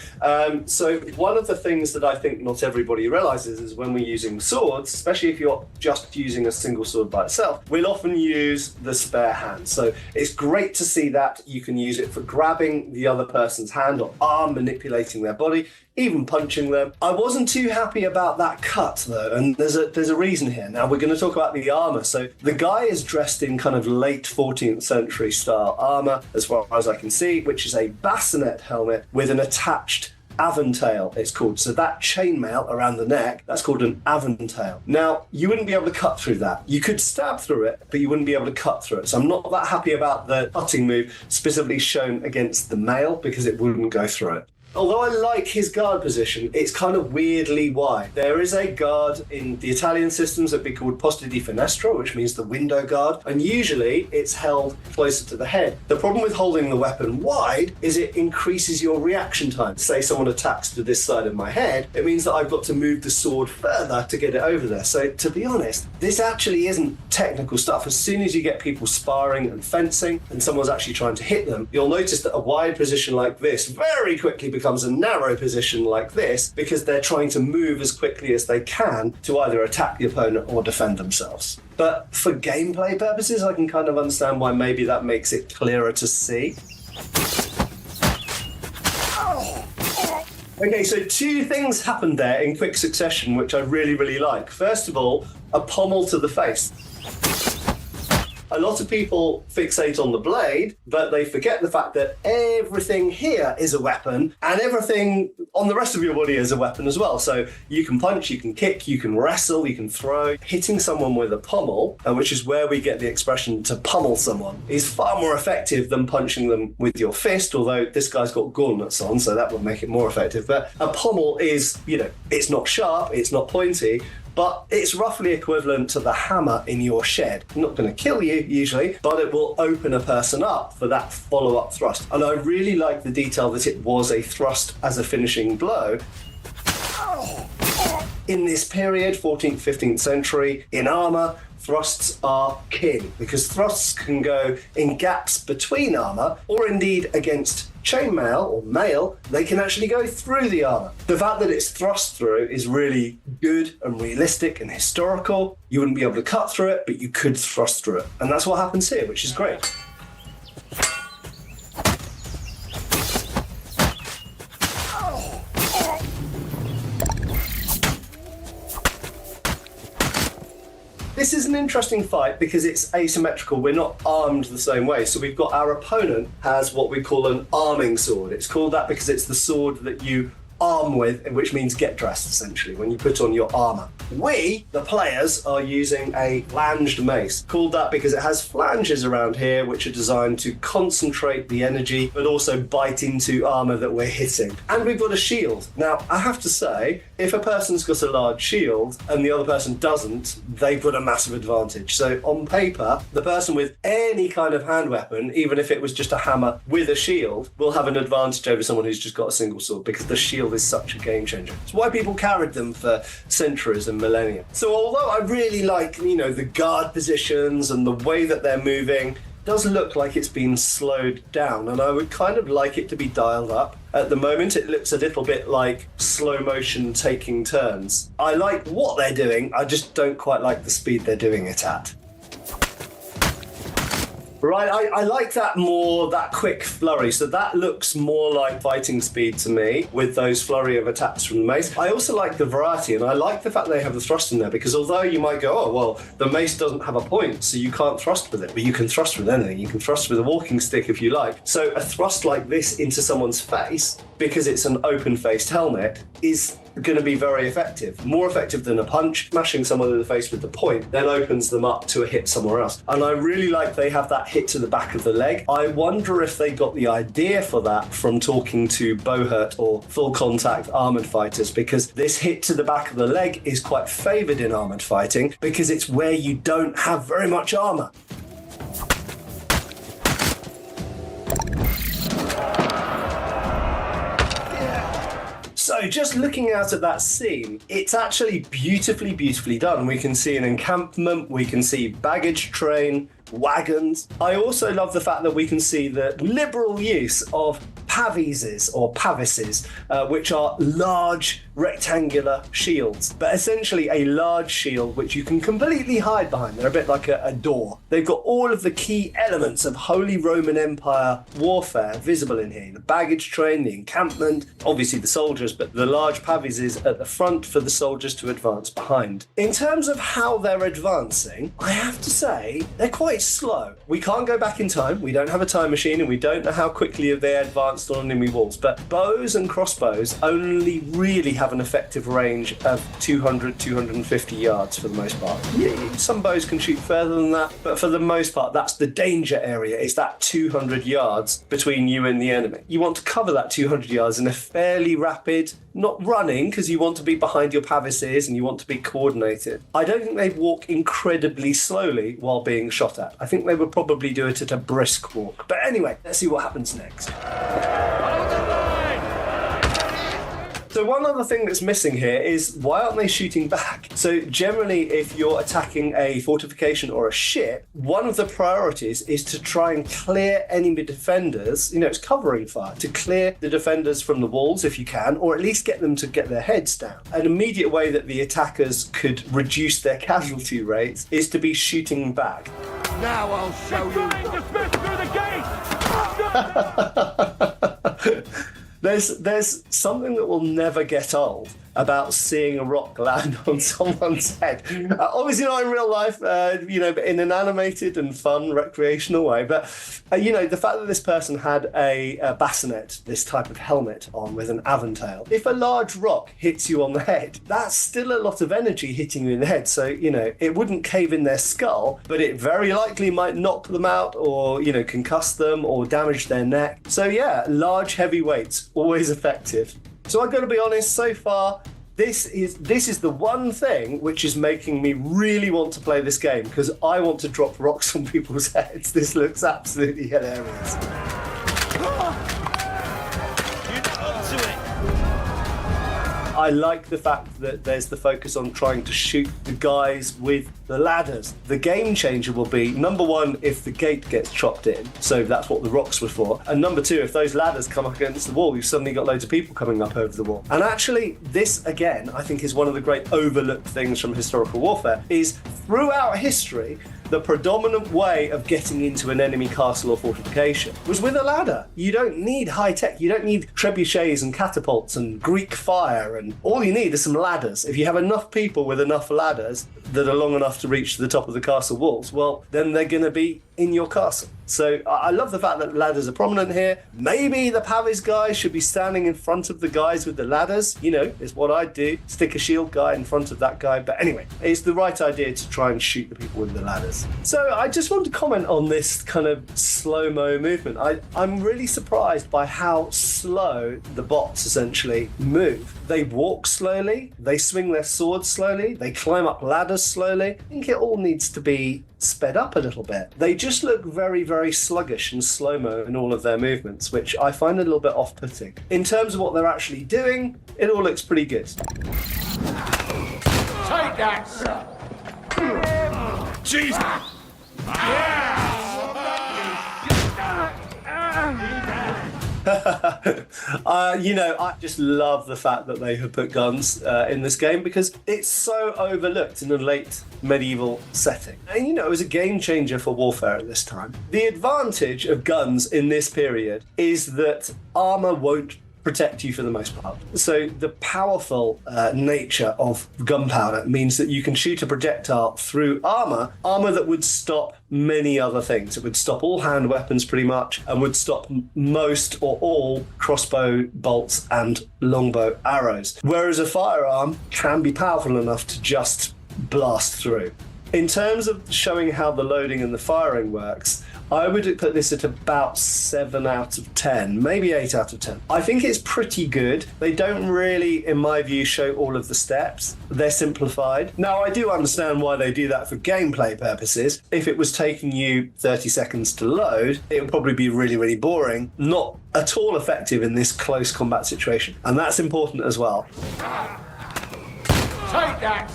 So one of the things that I think not everybody realizes is when we're using swords, especially if you're just using a single sword by itself, we'll often use the spare hand. So it's great to see that you can use it for grabbing the other person's hand or arm, manipulating their body. even punching them. I wasn't too happy about that cut though, and there's a reason here. Now we're going to talk about the armor. So the guy is dressed in kind of late 14th century style armor, as far as I can see, which is a bassinet helmet with an attached aventail, it's called. So that chainmail around the neck, that's called an aventail. Now, you wouldn't be able to cut through that. You could stab through it, but you wouldn't be able to cut through it. So I'm not that happy about the cutting move specifically shown against the mail, because it wouldn't go through it. Although I like his guard position, it's kind of weirdly wide. There is a guard in the Italian systems that'd be called posto di finestra, which means the window guard, and usually it's held closer to the head. The problem with holding the weapon wide is it increases your reaction time. Say someone attacks to this side of my head, it means that I've got to move the sword further to get it over there. So to be honest, this actually isn't technical stuff. As soon as you get people sparring and fencing and someone's actually trying to hit them, you'll notice that a wide position like this very quickly becomes a narrow position like this, because they're trying to move as quickly as they can to either attack the opponent or defend themselves. But for gameplay purposes, I can kind of understand why maybe that makes it clearer to see. Okay, so two things happened there in quick succession, which I really, really like. First of all, a pommel to the face. A lot of people fixate on the blade, but they forget the fact that everything here is a weapon, and everything on the rest of your body is a weapon as well. So you can punch, you can kick, you can wrestle, you can throw. Hitting someone with a pommel, which is where we get the expression to pummel someone, is far more effective than punching them with your fist, although this guy's got gauntlets on, so that would make it more effective. But a pommel is, it's not sharp, it's not pointy, but it's roughly equivalent to the hammer in your shed. Not going to kill you, usually, but it will open a person up for that follow-up thrust. And I really like the detail that it was a thrust as a finishing blow. In this period, 14th, 15th century, in armour, thrusts are king, because thrusts can go in gaps between armour, or indeed against chainmail or mail, they can actually go through the armour. The fact that it's thrust through is really good and realistic and historical. You wouldn't be able to cut through it, but you could thrust through it. And that's what happens here, which is great. This is an interesting fight because it's asymmetrical. We're not armed the same way. So we've got our opponent has what we call an arming sword. It's called that because it's the sword that you arm with, which means get dressed, essentially, when you put on your armor. We, the players, are using a flanged mace, called that because it has flanges around here which are designed to concentrate the energy but also bite into armor that we're hitting. And we've got a shield. Now, I have to say, if a person's got a large shield and the other person doesn't, they've got a massive advantage. So on paper, the person with any kind of hand weapon, even if it was just a hammer with a shield, will have an advantage over someone who's just got a single sword, because the shield is such a game changer. It's why people carried them for centuries and millennia. So although I really like, the guard positions and the way that they're moving, it does look like it's been slowed down, and I would kind of like it to be dialed up. At the moment, it looks a little bit like slow motion taking turns. I like what they're doing, I just don't quite like the speed they're doing it at. Right, I like that more, that quick flurry. So that looks more like fighting speed to me, with those flurry of attacks from the mace. I also like the variety, and I like the fact they have the thrust in there, because although you might go, oh, well, the mace doesn't have a point, so you can't thrust with it, but you can thrust with anything. You can thrust with a walking stick if you like. So a thrust like this into someone's face, because it's an open-faced helmet, is going to be very effective. More effective than a punch. Smashing someone in the face with the point then opens them up to a hit somewhere else. And I really like they have that hit to the back of the leg. I wonder if they got the idea for that from talking to bowhurt or full contact armored fighters, because this hit to the back of the leg is quite favored in armored fighting because it's where you don't have very much armor. So just looking out at that scene, it's actually beautifully, beautifully done. We can see an encampment, we can see baggage train, wagons. I also love the fact that we can see the liberal use of pavises or pavises, which are large rectangular shields, but essentially a large shield which you can completely hide behind. They're a bit like a door. They've got all of the key elements of Holy Roman Empire warfare visible in here. The baggage train, the encampment, obviously the soldiers, but the large pavises at the front for the soldiers to advance behind. In terms of how they're advancing, I have to say they're quite slow. We can't go back in time. We don't have a time machine, and we don't know how quickly they advanced on enemy walls, but bows and crossbows only really have an effective range of 200, 250 yards for the most part. Some bows can shoot further than that, but for the most part, that's the danger area, is that 200 yards between you and the enemy. You want to cover that 200 yards in a fairly rapid, not running, because you want to be behind your pavises and you want to be coordinated. I don't think they'd walk incredibly slowly while being shot at. I think they would probably do it at a brisk walk. But anyway, let's see what happens next. So one other thing that's missing here is, why aren't they shooting back? So generally, if you're attacking a fortification or a ship, one of the priorities is to try and clear enemy defenders. It's covering fire, to clear the defenders from the walls if you can, or at least get them to get their heads down. An immediate way that the attackers could reduce their casualty rates is to be shooting back. Now I'll show you. Dismiss through the gate! There's something that will never get old about seeing a rock land on someone's head. Obviously not in real life, but in an animated and fun recreational way. But, the fact that this person had a bassinet, this type of helmet on with an aventail, if a large rock hits you on the head, that's still a lot of energy hitting you in the head. So, it wouldn't cave in their skull, but it very likely might knock them out or, concuss them or damage their neck. So yeah, large heavy weights, always effective. So I've got to be honest, so far, this is the one thing which is making me really want to play this game, because I want to drop rocks on people's heads. This looks absolutely hilarious. I like the fact that there's the focus on trying to shoot the guys with the ladders. The game changer will be, number one, if the gate gets chopped in, so that's what the rocks were for, and number two, if those ladders come up against the wall, you've suddenly got loads of people coming up over the wall. And actually, this, again, I think is one of the great overlooked things from historical warfare, is throughout history, the predominant way of getting into an enemy castle or fortification was with a ladder. You don't need high tech. You don't need trebuchets and catapults and Greek fire, and all you need is some ladders. If you have enough people with enough ladders that are long enough to reach to the top of the castle walls, well, then they're going to be in your castle. So I love the fact that ladders are prominent here. Maybe the Pavis guys should be standing in front of the guys with the ladders. Is what I'd do. Stick a shield guy in front of that guy. But anyway, it's the right idea to try and shoot the people with the ladders. So I just want to comment on this kind of slow-mo movement. I'm really surprised by how slow the bots essentially move. They walk slowly, they swing their swords slowly, they climb up ladders slowly. I think it all needs to be sped up a little bit. They just look very, very sluggish and slow-mo in all of their movements, which I find a little bit off-putting. In terms of what they're actually doing, it all looks pretty good. Take that! Jesus! I just love the fact that they have put guns in this game, because it's so overlooked in a late medieval setting. And it was a game changer for warfare at this time. The advantage of guns in this period is that armor won't protect you for the most part. So the powerful nature of gunpowder means that you can shoot a projectile through armor that would stop many other things. It would stop all hand weapons pretty much, and would stop most or all crossbow bolts and longbow arrows. Whereas a firearm can be powerful enough to just blast through. In terms of showing how the loading and the firing works, I would put this at about 7 out of 10, maybe 8 out of 10. I think it's pretty good. They don't really, in my view, show all of the steps. They're simplified. Now, I do understand why they do that for gameplay purposes. If it was taking you 30 seconds to load, it would probably be really, really boring. Not at all effective in this close combat situation. And that's important as well. Take that!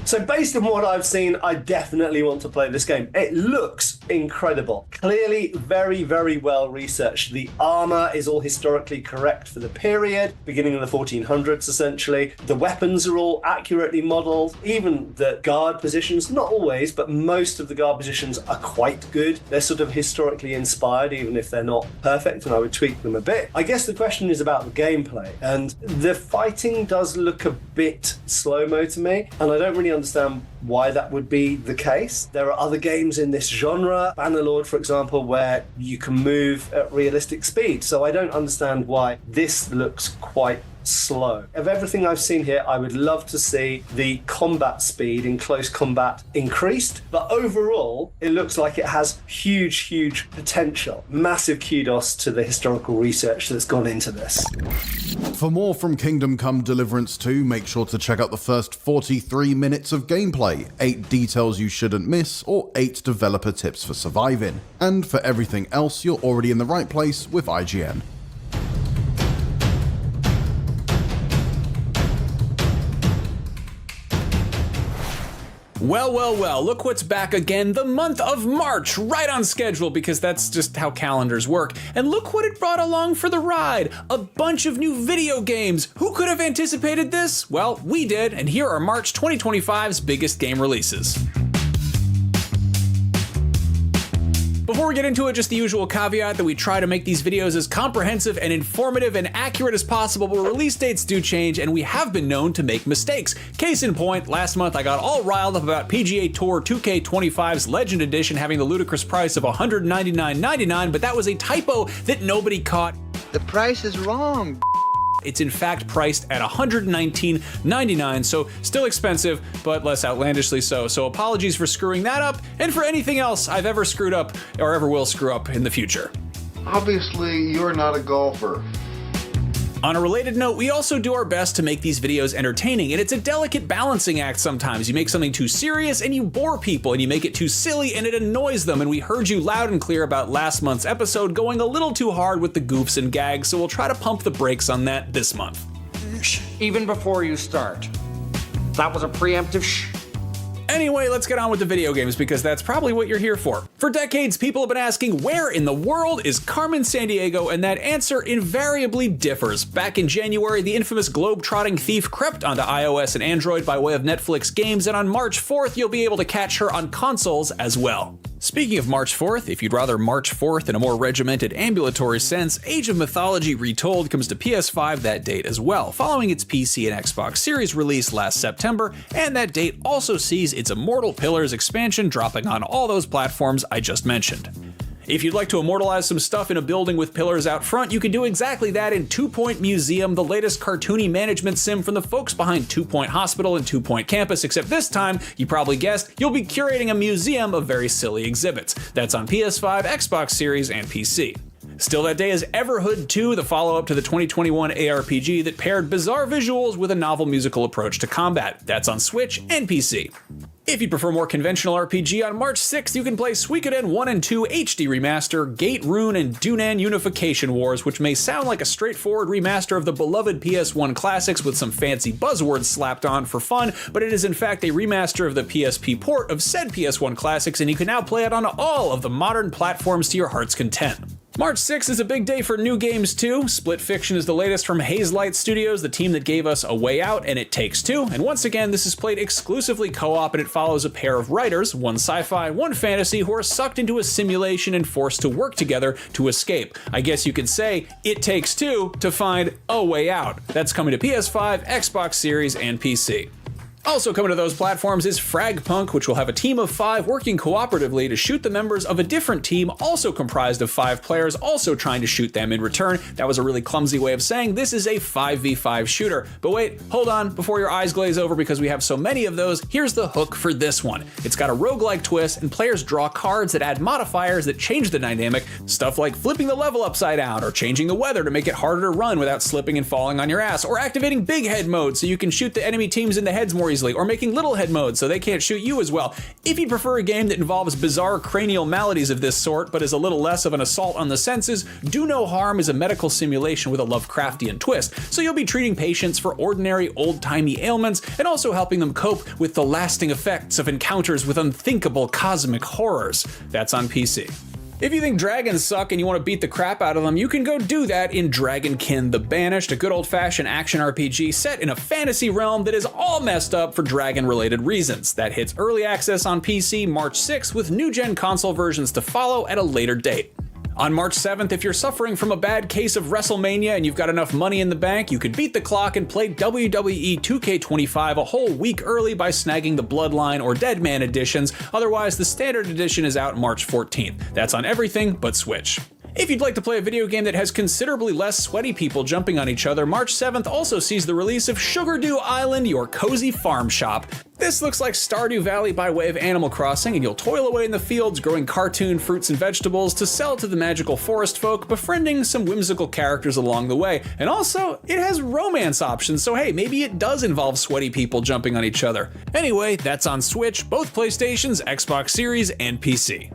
So based on what I've seen, I definitely want to play this game. It looks incredible. Clearly very, very well researched. The armor is all historically correct for the period, beginning in the 1400s essentially. The weapons are all accurately modeled. Even the guard positions, not always, but most of the guard positions are quite good. They're sort of historically inspired, even if they're not perfect, and I would tweak them a bit. I guess the question is about the gameplay, and the fighting does look a bit slow-mo to me, and I don't really understand why that would be the case. There are other games in this genre, Bannerlord for example, where you can move at realistic speed, so I don't understand why this looks quite slow. Of everything I've seen here, I would love to see the combat speed in close combat increased, but overall it looks like it has huge potential. Massive kudos to the historical research that's gone into this. For more from Kingdom Come Deliverance 2, make sure to check out the first 43 minutes of gameplay, 8 details you shouldn't miss, or 8 developer tips for surviving. And for everything else, you're already in the right place with IGN. Well, look what's back again, the month of March, right on schedule, because that's just how calendars work. And look what it brought along for the ride, a bunch of new video games. Who could have anticipated this? Well, we did, and here are March 2025's biggest game releases. Before we get into it, just the usual caveat that we try to make these videos as comprehensive and informative and accurate as possible, but release dates do change and we have been known to make mistakes. Case in point, last month I got all riled up about PGA Tour 2K25's Legend Edition having the ludicrous price of $199.99, but that was a typo that nobody caught. The price is wrong. It's in fact priced at $119.99, so still expensive, but less outlandishly so. So apologies for screwing that up, and for anything else I've ever screwed up or ever will screw up in the future. Obviously, you're not a golfer. On a related note, we also do our best to make these videos entertaining, and it's a delicate balancing act sometimes. You make something too serious and you bore people, and you make it too silly and it annoys them, and we heard you loud and clear about last month's episode going a little too hard with the goofs and gags, so we'll try to pump the brakes on that this month. Even before you start. That was a preemptive shh. Anyway, let's get on with the video games because that's probably what you're here for. For decades, people have been asking where in the world is Carmen Sandiego, and that answer invariably differs. Back in January, the infamous globe-trotting thief crept onto iOS and Android by way of Netflix games, and on March 4th, you'll be able to catch her on consoles as well. Speaking of March 4th, if you'd rather March 4th in a more regimented ambulatory sense, Age of Mythology Retold comes to PS5 that date as well, following its PC and Xbox Series release last September, and that date also sees its Immortal Pillars expansion dropping on all those platforms I just mentioned. If you'd like to immortalize some stuff in a building with pillars out front, you can do exactly that in 2 Point Museum, the latest cartoony management sim from the folks behind 2 Point Hospital and 2 Point Campus, except this time, you probably guessed, you'll be curating a museum of very silly exhibits. That's on PS5, Xbox Series, and PC. Still that day is Everhood 2, the follow-up to the 2021 ARPG that paired bizarre visuals with a novel musical approach to combat. That's on Switch and PC. If you prefer more conventional RPG, on March 6th you can play Suikoden 1 and 2 HD Remaster, Gate Rune, and Dunan Unification Wars, which may sound like a straightforward remaster of the beloved PS1 classics with some fancy buzzwords slapped on for fun, but it is in fact a remaster of the PSP port of said PS1 classics, and you can now play it on all of the modern platforms to your heart's content. March 6th is a big day for new games too. Split Fiction is the latest from Hazelight Studios, the team that gave us A Way Out and It Takes Two, and once again this is played exclusively co-op, and it follows a pair of writers, one sci-fi, one fantasy, who are sucked into a simulation and forced to work together to escape. I guess you could say it takes two to find a way out. That's coming to PS5, Xbox Series, and PC. Also coming to those platforms is Fragpunk, which will have a team of 5 working cooperatively to shoot the members of a different team, also comprised of 5 players, also trying to shoot them in return. That was a really clumsy way of saying this is a 5v5 shooter. But wait, hold on, before your eyes glaze over because we have so many of those, here's the hook for this one. It's got a roguelike twist, and players draw cards that add modifiers that change the dynamic, stuff like flipping the level upside down, or changing the weather to make it harder to run without slipping and falling on your ass, or activating big head mode so you can shoot the enemy teams in the heads more easily, or making little head mode so they can't shoot you as well. If you prefer a game that involves bizarre cranial maladies of this sort, but is a little less of an assault on the senses, Do No Harm is a medical simulation with a Lovecraftian twist, so you'll be treating patients for ordinary old-timey ailments and also helping them cope with the lasting effects of encounters with unthinkable cosmic horrors. That's on PC. If you think dragons suck and you want to beat the crap out of them, you can go do that in Dragonkin the Banished, a good old-fashioned action RPG set in a fantasy realm that is all messed up for dragon-related reasons. That hits early access on PC March 6th with new-gen console versions to follow at a later date. On March 7th, if you're suffering from a bad case of WrestleMania and you've got enough money in the bank, you could beat the clock and play WWE 2K25 a whole week early by snagging the Bloodline or Deadman editions. Otherwise, the standard edition is out March 14th. That's on everything but Switch. If you'd like to play a video game that has considerably less sweaty people jumping on each other, March 7th also sees the release of Sugardew Island, your cozy farm shop. This looks like Stardew Valley by way of Animal Crossing, and you'll toil away in the fields growing cartoon fruits and vegetables to sell to the magical forest folk, befriending some whimsical characters along the way. And also, it has romance options, so hey, maybe it does involve sweaty people jumping on each other. Anyway, that's on Switch, both PlayStations, Xbox Series, and PC.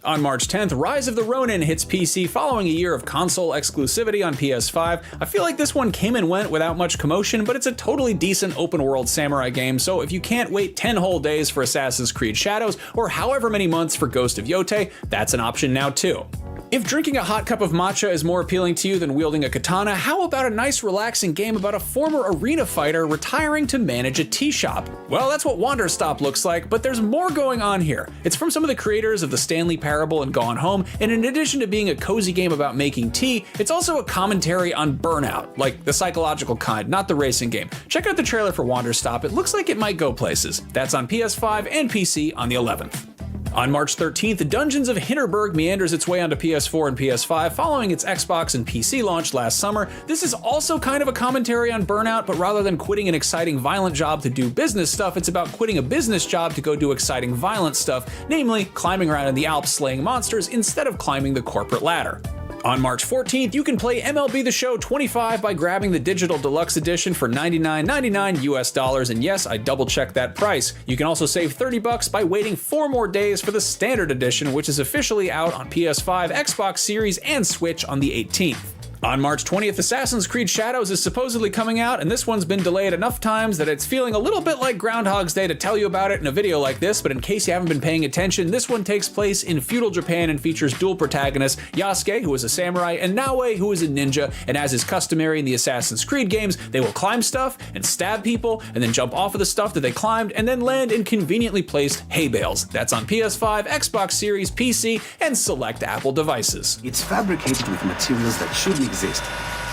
On March 10th, Rise of the Ronin hits PC following a year of console exclusivity on PS5. I feel like this one came and went without much commotion, but it's a totally decent open-world samurai game, so if you can't wait 10 whole days for Assassin's Creed Shadows, or however many months for Ghost of Yotei, that's an option now too. If drinking a hot cup of matcha is more appealing to you than wielding a katana, how about a nice relaxing game about a former arena fighter retiring to manage a tea shop? Well, that's what Wanderstop looks like, but there's more going on here. It's from some of the creators of the Stanley Parable and Gone Home, and in addition to being a cozy game about making tea, it's also a commentary on burnout, like the psychological kind, not the racing game. Check out the trailer for Wanderstop, it looks like it might go places. That's on PS5 and PC on the 11th. On March 13th, Dungeons of Hinterberg meanders its way onto PS4 and PS5 following its Xbox and PC launch last summer. This is also kind of a commentary on burnout, but rather than quitting an exciting violent job to do business stuff, it's about quitting a business job to go do exciting violent stuff, namely climbing around in the Alps slaying monsters instead of climbing the corporate ladder. On March 14th, you can play MLB The Show 25 by grabbing the digital deluxe edition for $99.99 US, and yes, I double-checked that price. You can also save $30 by waiting 4 more days for the standard edition, which is officially out on PS5, Xbox Series, and Switch on the 18th. On March 20th, Assassin's Creed Shadows is supposedly coming out, and this one's been delayed enough times that it's feeling a little bit like Groundhog's Day to tell you about it in a video like this, but in case you haven't been paying attention, this one takes place in feudal Japan and features dual protagonists, Yasuke, who is a samurai, and Naoe, who is a ninja, and as is customary in the Assassin's Creed games, they will climb stuff and stab people, and then jump off of the stuff that they climbed, and then land in conveniently placed hay bales. That's on PS5, Xbox Series, PC, and select Apple devices. It's fabricated with materials that shouldn't exist,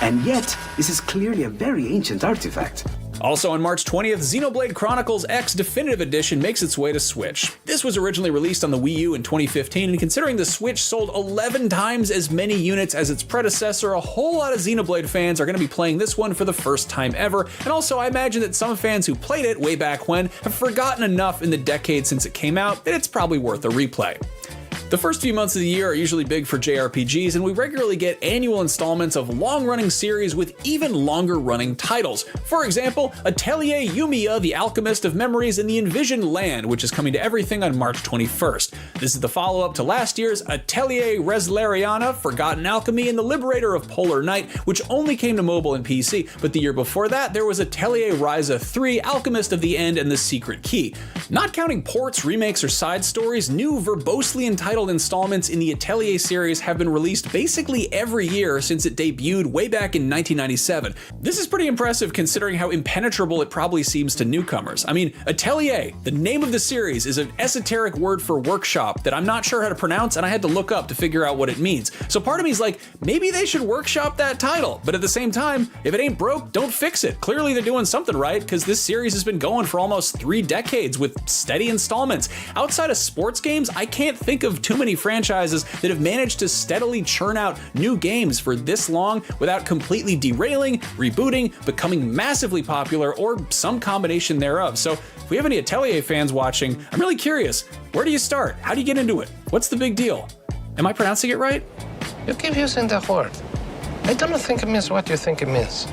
and yet this is clearly a very ancient artifact. Also on March 20th, Xenoblade Chronicles X Definitive Edition makes its way to Switch. This was originally released on the Wii U in 2015, and considering the Switch sold 11 times as many units as its predecessor, a whole lot of Xenoblade fans are going to be playing this one for the first time ever, and also I imagine that some fans who played it way back when have forgotten enough in the decade since it came out that it's probably worth a replay. The first few months of the year are usually big for JRPGs, and we regularly get annual installments of long-running series with even longer-running titles. For example, Atelier Yumiya, The Alchemist of Memories in the Envisioned Land, which is coming to everything on March 21st. This is the follow-up to last year's Atelier Reslariana, Forgotten Alchemy, and The Liberator of Polar Night, which only came to mobile and PC, but the year before that, there was Atelier Ryza 3, Alchemist of the End, and The Secret Key. Not counting ports, remakes, or side stories, new verbosely entitled installments in the Atelier series have been released basically every year since it debuted way back in 1997. This is pretty impressive considering how impenetrable it probably seems to newcomers. I mean, Atelier, the name of the series, is an esoteric word for workshop that I'm not sure how to pronounce, and I had to look up to figure out what it means. So part of me is like, maybe they should workshop that title, but at the same time, if it ain't broke, don't fix it. Clearly they're doing something right, because this series has been going for almost 3 decades with steady installments. Outside of sports games, I can't think of too many franchises that have managed to steadily churn out new games for this long without completely derailing, rebooting, becoming massively popular, or some combination thereof. So if we have any Atelier fans watching, I'm really curious, where do you start? How do you get into it? What's the big deal? Am I pronouncing it right? You keep using that word. I don't think it means what you think it means.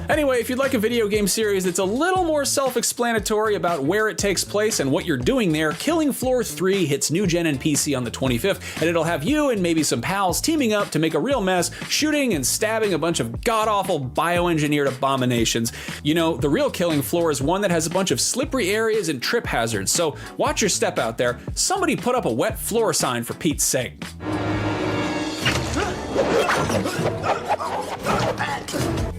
Anyway, if you'd like a video game series that's a little more self-explanatory about where it takes place and what you're doing there, Killing Floor 3 hits new gen and PC on the 25th, and it'll have you and maybe some pals teaming up to make a real mess, shooting and stabbing a bunch of god-awful bioengineered abominations. You know, the real Killing Floor is one that has a bunch of slippery areas and trip hazards, so watch your step out there. Somebody put up a wet floor sign for Pete's sake.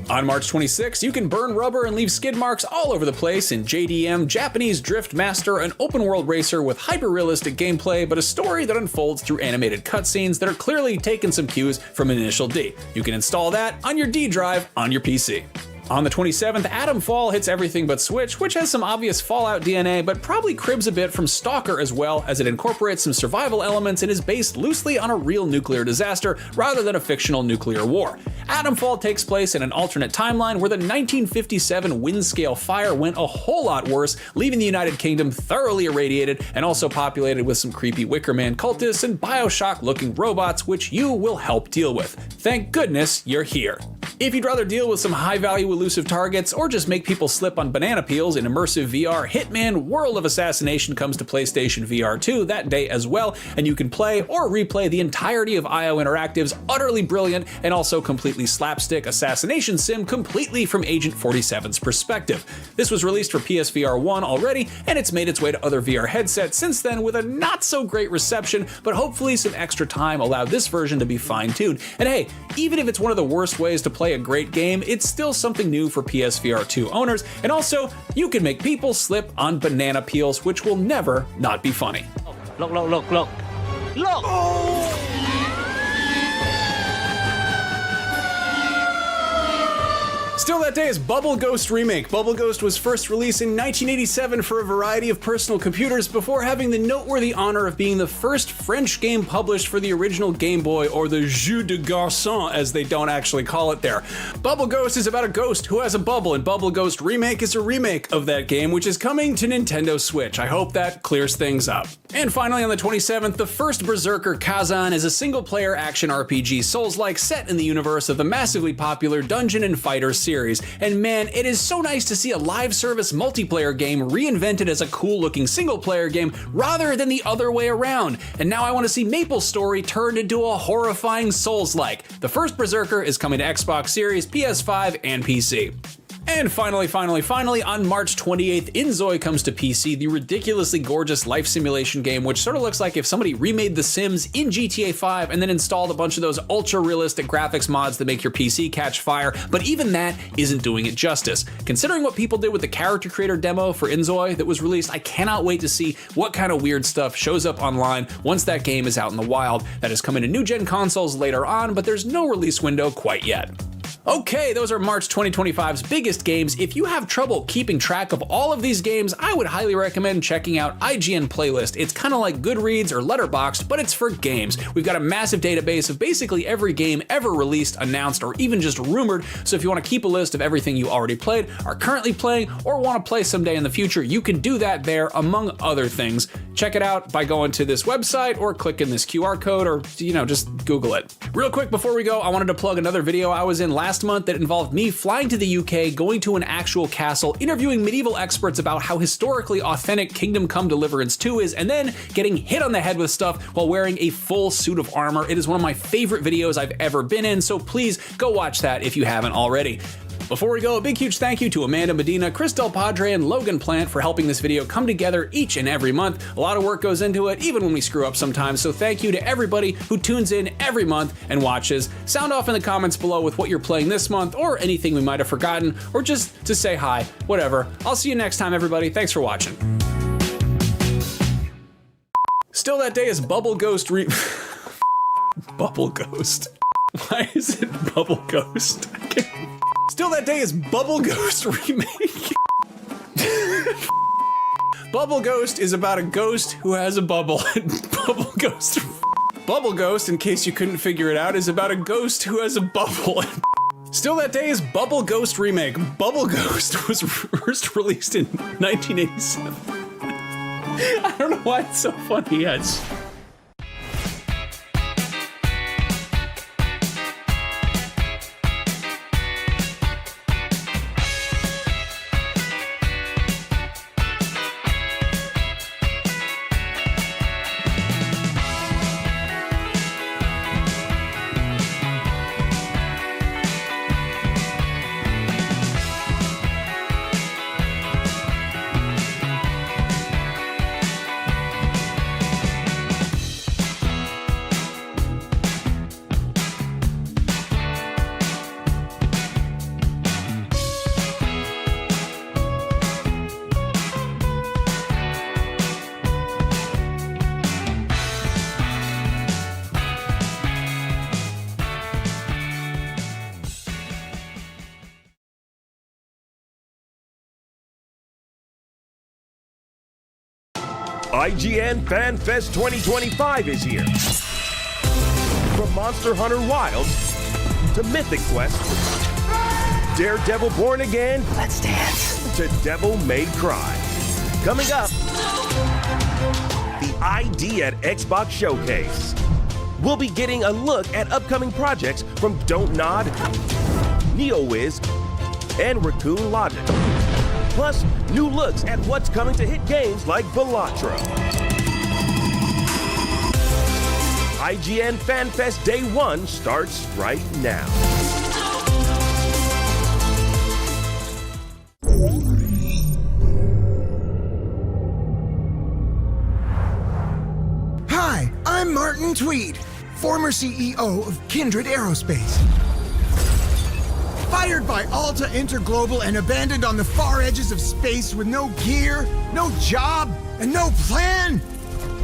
On March 26, you can burn rubber and leave skid marks all over the place in JDM Japanese Drift Master, an open world racer with hyper-realistic gameplay, but a story that unfolds through animated cutscenes that are clearly taking some cues from Initial D. You can install that on your D drive on your PC. On the 27th, Atomfall hits everything but Switch, which has some obvious Fallout DNA, but probably cribs a bit from Stalker as well, as it incorporates some survival elements and is based loosely on a real nuclear disaster rather than a fictional nuclear war. Atomfall takes place in an alternate timeline where the 1957 wind-scale fire went a whole lot worse, leaving the United Kingdom thoroughly irradiated and also populated with some creepy Wicker Man cultists and Bioshock-looking robots, which you will help deal with. Thank goodness you're here. If you'd rather deal with some high-value elusive targets or just make people slip on banana peels in immersive VR, Hitman World of Assassination comes to PlayStation VR 2 that day as well, and you can play or replay the entirety of IO Interactive's utterly brilliant and also completely slapstick assassination sim completely from Agent 47's perspective. This was released for PSVR 1 already, and it's made its way to other VR headsets since then with a not so great reception, but hopefully some extra time allowed this version to be fine-tuned. And hey, even if it's one of the worst ways to play a great game, it's still something new for PSVR 2 owners, and also, you can make people slip on banana peels, which will never not be funny. Look, look, look, look. Look! Oh! Still that day is Bubble Ghost Remake. Bubble Ghost was first released in 1987 for a variety of personal computers before having the noteworthy honor of being the first French game published for the original Game Boy, or the Jeu de Garçon as they don't actually call it there. Bubble Ghost is about a ghost who has a bubble, and Bubble Ghost Remake is a remake of that game, which is coming to Nintendo Switch. I hope that clears things up. And finally on the 27th, the first Berserker Kazan is a single-player action RPG Souls-like set in the universe of the massively popular Dungeon and Fighter series. And man, it is so nice to see a live service multiplayer game reinvented as a cool looking single player game rather than the other way around. And now I want to see Maple Story turned into a horrifying Souls-like. The first Berserker is coming to Xbox Series, PS5, and PC. And finally, on March 28th, Inzoi comes to PC, the ridiculously gorgeous life simulation game, which sort of looks like if somebody remade The Sims in GTA 5 and then installed a bunch of those ultra-realistic graphics mods that make your PC catch fire, but even that isn't doing it justice. Considering what people did with the character creator demo for Inzoi that was released, I cannot wait to see what kind of weird stuff shows up online once that game is out in the wild. That is coming to new-gen consoles later on, but there's no release window quite yet. Okay, those are March 2025's biggest games. If you have trouble keeping track of all of these games, I would highly recommend checking out IGN Playlist. It's kind of like Goodreads or Letterboxd, but it's for games. We've got a massive database of basically every game ever released, announced, or even just rumored, so if you want to keep a list of everything you already played, are currently playing, or want to play someday in the future, you can do that there, among other things. Check it out by going to this website or clicking this QR code, or just Google it. Real quick before we go, I wanted to plug another video I was in last month that involved me flying to the UK, going to an actual castle, interviewing medieval experts about how historically authentic Kingdom Come Deliverance 2 is, and then getting hit on the head with stuff while wearing a full suit of armor. It is one of my favorite videos I've ever been in, so please go watch that if you haven't already. Before we go, a big huge thank you to Amanda Medina, Chris Del Padre, and Logan Plant for helping this video come together each and every month. A lot of work goes into it, even when we screw up sometimes, so thank you to everybody who tunes in every month and watches. Sound off in the comments below with what you're playing this month, or anything we might have forgotten, or just to say hi, whatever. I'll see you next time, everybody. Thanks for watching. Still that day is Bubble Ghost Bubble Ghost. Why is it Bubble Ghost? Still that day is Bubble Ghost Remake. Bubble Ghost is about a ghost who has a bubble, and Bubble Ghost, in case you couldn't figure it out, is about a ghost who has a bubble. Still that day is Bubble Ghost Remake. Bubble Ghost was first released in 1987. I don't know why it's so funny. Yes. IGN FanFest 2025 is here. From Monster Hunter Wilds to Mythic Quest, Daredevil Born Again, Let's dance, to Devil May Cry. Coming up, the ID at Xbox Showcase. We'll be getting a look at upcoming projects from Don't Nod, NeoWiz, and Raccoon Logic. Plus, new looks at what's coming to hit games like Balatro. IGN FanFest Day 1 starts right now. Hi, I'm Martin Tweed, former CEO of Kindred Aerospace. Fired by Alta Interglobal and abandoned on the far edges of space with no gear, no job, and no plan.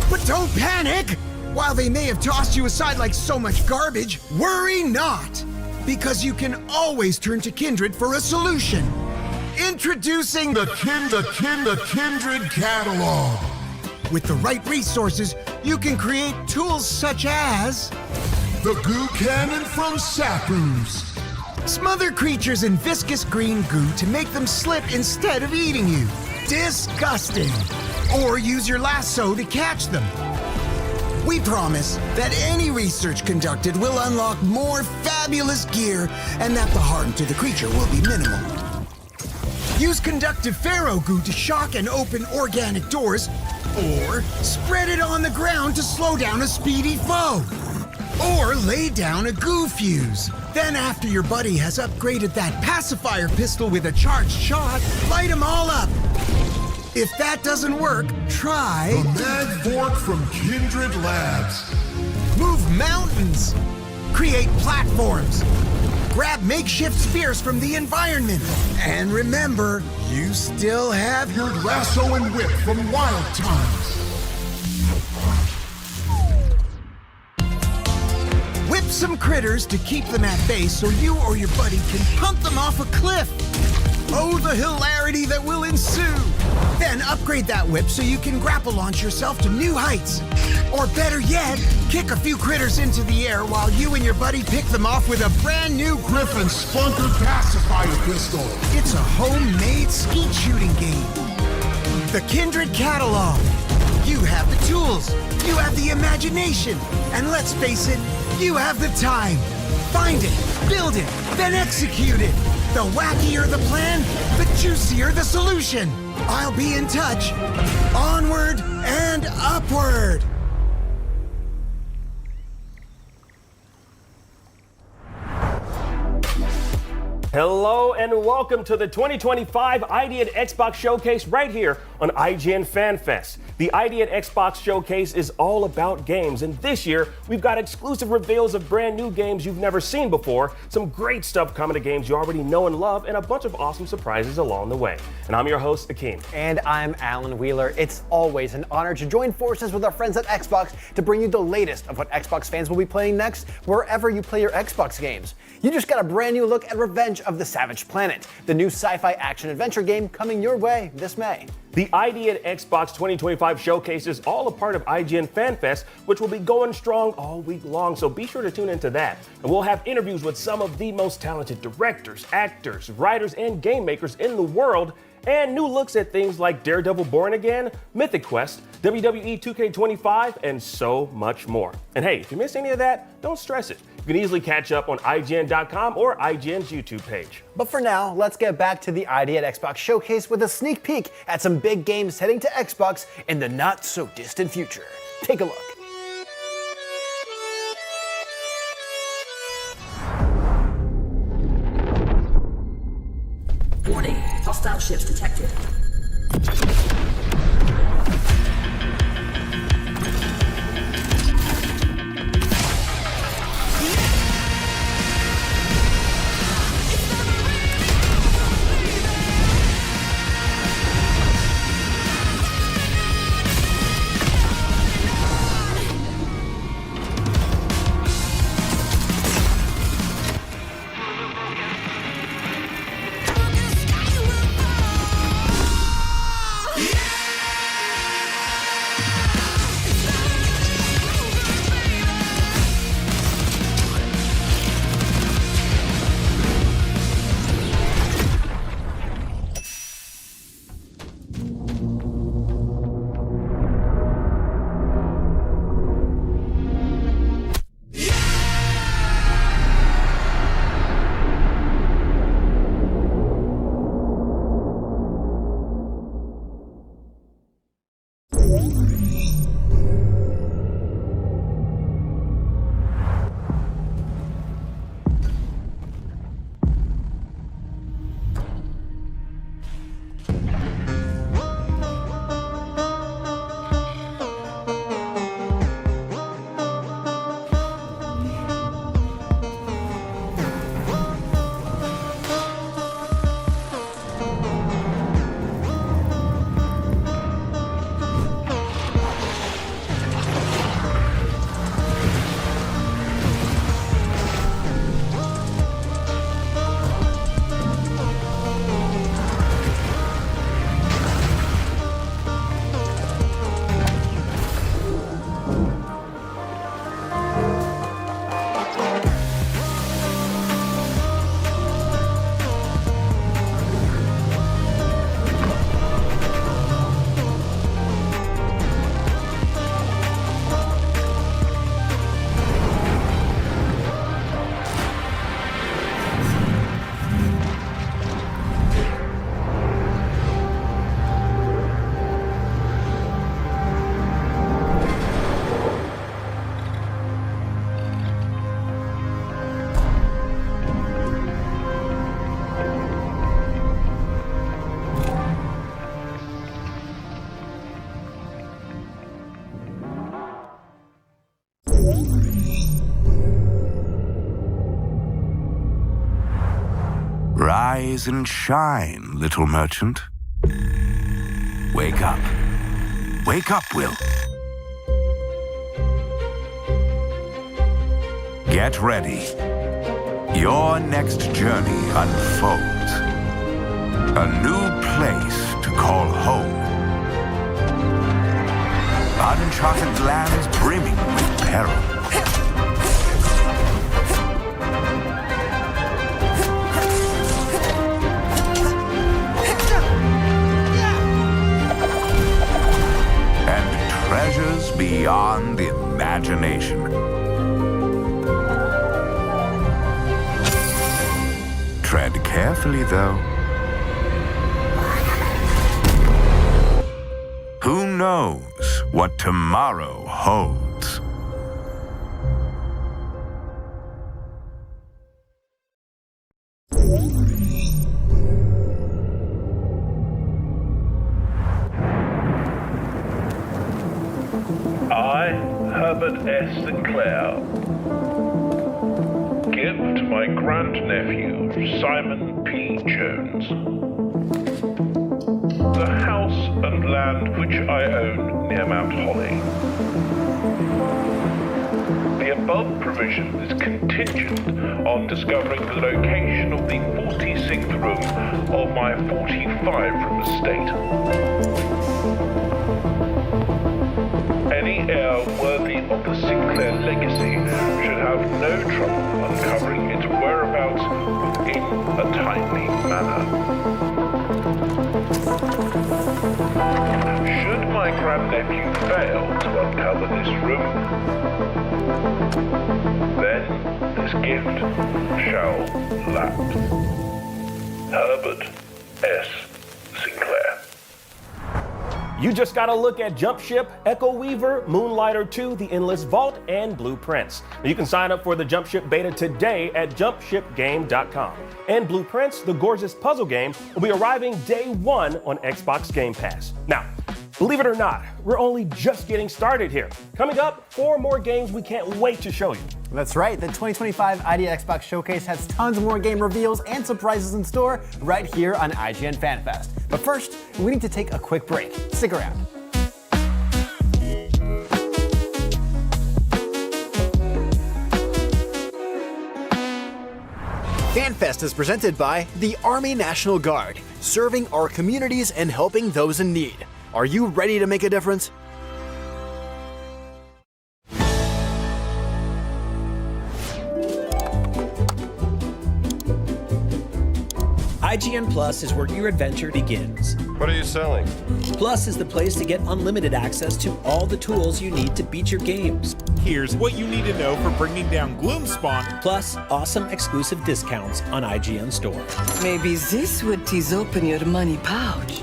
But don't panic! While they may have tossed you aside like so much garbage, worry not! Because you can always turn to Kindred for a solution. Introducing the Kindred Catalog. With the right resources, you can create tools such as the Goo Cannon from Sapoos. Smother creatures in viscous green goo to make them slip instead of eating you. Disgusting. Or use your lasso to catch them. We promise that any research conducted will unlock more fabulous gear and that the harm to the creature will be minimal. Use conductive pharaoh goo to shock and open organic doors, or spread it on the ground to slow down a speedy foe. Or lay down a goo fuse. Then after your buddy has upgraded that pacifier pistol with a charged shot, light them all up. If that doesn't work, try the Mad Fork from Kindred Labs. Move mountains. Create platforms. Grab makeshift spears from the environment. And remember, you still have your lasso and whip from Wild Times. Whip some critters to keep them at bay so you or your buddy can punt them off a cliff. Oh, the hilarity that will ensue. Then upgrade that whip so you can grapple launch yourself to new heights. Or better yet, kick a few critters into the air while you and your buddy pick them off with a brand new Griffin Splunker pacifier pistol. It's a homemade skeet shooting game. The Kindred Catalog. You have the tools, you have the imagination, and let's face it, you have the time. Find it, build it, then execute it. The wackier the plan, the juicier the solution. I'll be in touch. Onward and upward. Hello and welcome to the 2025 ID at Xbox Showcase right here on IGN FanFest. The ID at Xbox Showcase is all about games, and this year we've got exclusive reveals of brand new games you've never seen before, some great stuff coming to games you already know and love, and a bunch of awesome surprises along the way. And I'm your host, Akeem. And I'm Alan Wheeler. It's always an honor to join forces with our friends at Xbox to bring you the latest of what Xbox fans will be playing next wherever you play your Xbox games. You just got a brand new look at Revenge of the Savage Planet, the new sci-fi action-adventure game coming your way this May. The ID at Xbox 2025 Showcase is all a part of IGN FanFest, which will be going strong all week long, so be sure to tune into that. And we'll have interviews with some of the most talented directors, actors, writers, and game makers in the world, and new looks at things like Daredevil Born Again, Mythic Quest, WWE 2K25, and so much more. And hey, if you missed any of that, don't stress it. You can easily catch up on IGN.com or IGN's YouTube page. But for now, let's get back to the ID at Xbox Showcase with a sneak peek at some big games heading to Xbox in the not-so-distant future. Take a look. Warning, hostile ships detected. Rise and shine, little merchant. Wake up. Wake up, Will. Get ready. Your next journey unfolds. A new place to call home. Uncharted lands brimming with peril. And treasures beyond imagination. Tread carefully, though. Who knows what tomorrow holds? I, Herbert S. Sinclair, give to my grandnephew, Simon P. Jones, the house and land which I own near Mount Holly. The above provision is contingent on discovering the location of the 46th room of my 45-room estate. Any heir worthy of the Sinclair legacy should have no trouble uncovering its whereabouts within a timely manner. Should my grandnephew fail to uncover this room, then this gift shall lapse. Herbert S. Sinclair. You just gotta look at Jump Ship, Echo Weaver, Moonlighter 2, The Endless Vault, and Blueprints. You can sign up for the Jump Ship beta today at jumpshipgame.com. And Blueprints, the gorgeous puzzle game, will be arriving day one on Xbox Game Pass. Now, believe it or not, we're only just getting started here. Coming up, 4 more games we can't wait to show you. That's right, the 2025 ID Xbox Showcase has tons more game reveals and surprises in store right here on IGN FanFest. But first, we need to take a quick break. Stick around. FanFest is presented by the Army National Guard, serving our communities and helping those in need. Are you ready to make a difference? IGN Plus is where your adventure begins. What are you selling? Plus is the place to get unlimited access to all the tools you need to beat your games. Here's what you need to know for bringing down Gloomspawn. Plus, awesome exclusive discounts on IGN Store. Maybe this would tease open your money pouch.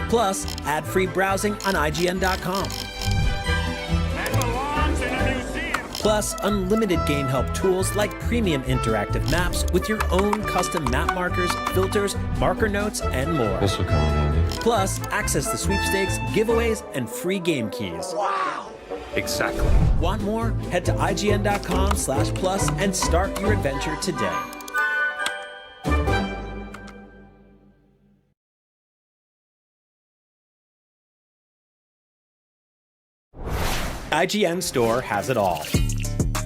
Plus, ad-free browsing on IGN.com. Plus, unlimited game help tools like premium interactive maps with your own custom map markers, filters, marker notes, and more. This will come in handy. Plus, access to sweepstakes, giveaways, and free game keys. Wow! Exactly. Want more? Head to IGN.com/plus and start your adventure today. IGN Store has it all.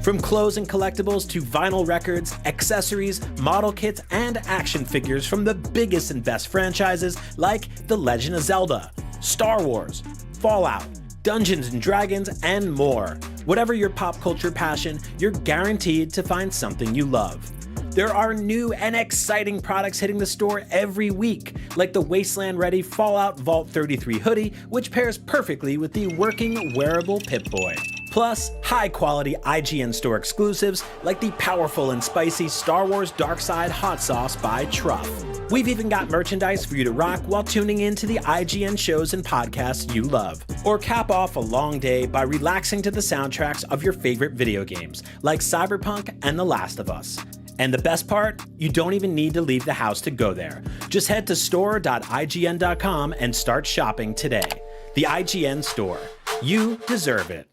From clothes and collectibles to vinyl records, accessories, model kits, and action figures from the biggest and best franchises like The Legend of Zelda, Star Wars, Fallout, Dungeons & Dragons, and more. Whatever your pop culture passion, you're guaranteed to find something you love. There are new and exciting products hitting the store every week, like the Wasteland-ready Fallout Vault 33 hoodie, which pairs perfectly with the working wearable Pip-Boy. Plus, high-quality IGN Store exclusives like the powerful and spicy Star Wars Darkside Hot Sauce by Truff. We've even got merchandise for you to rock while tuning in to the IGN shows and podcasts you love. Or cap off a long day by relaxing to the soundtracks of your favorite video games, like Cyberpunk and The Last of Us. And the best part? You don't even need to leave the house to go there. Just head to store.ign.com and start shopping today. The IGN Store. You deserve it.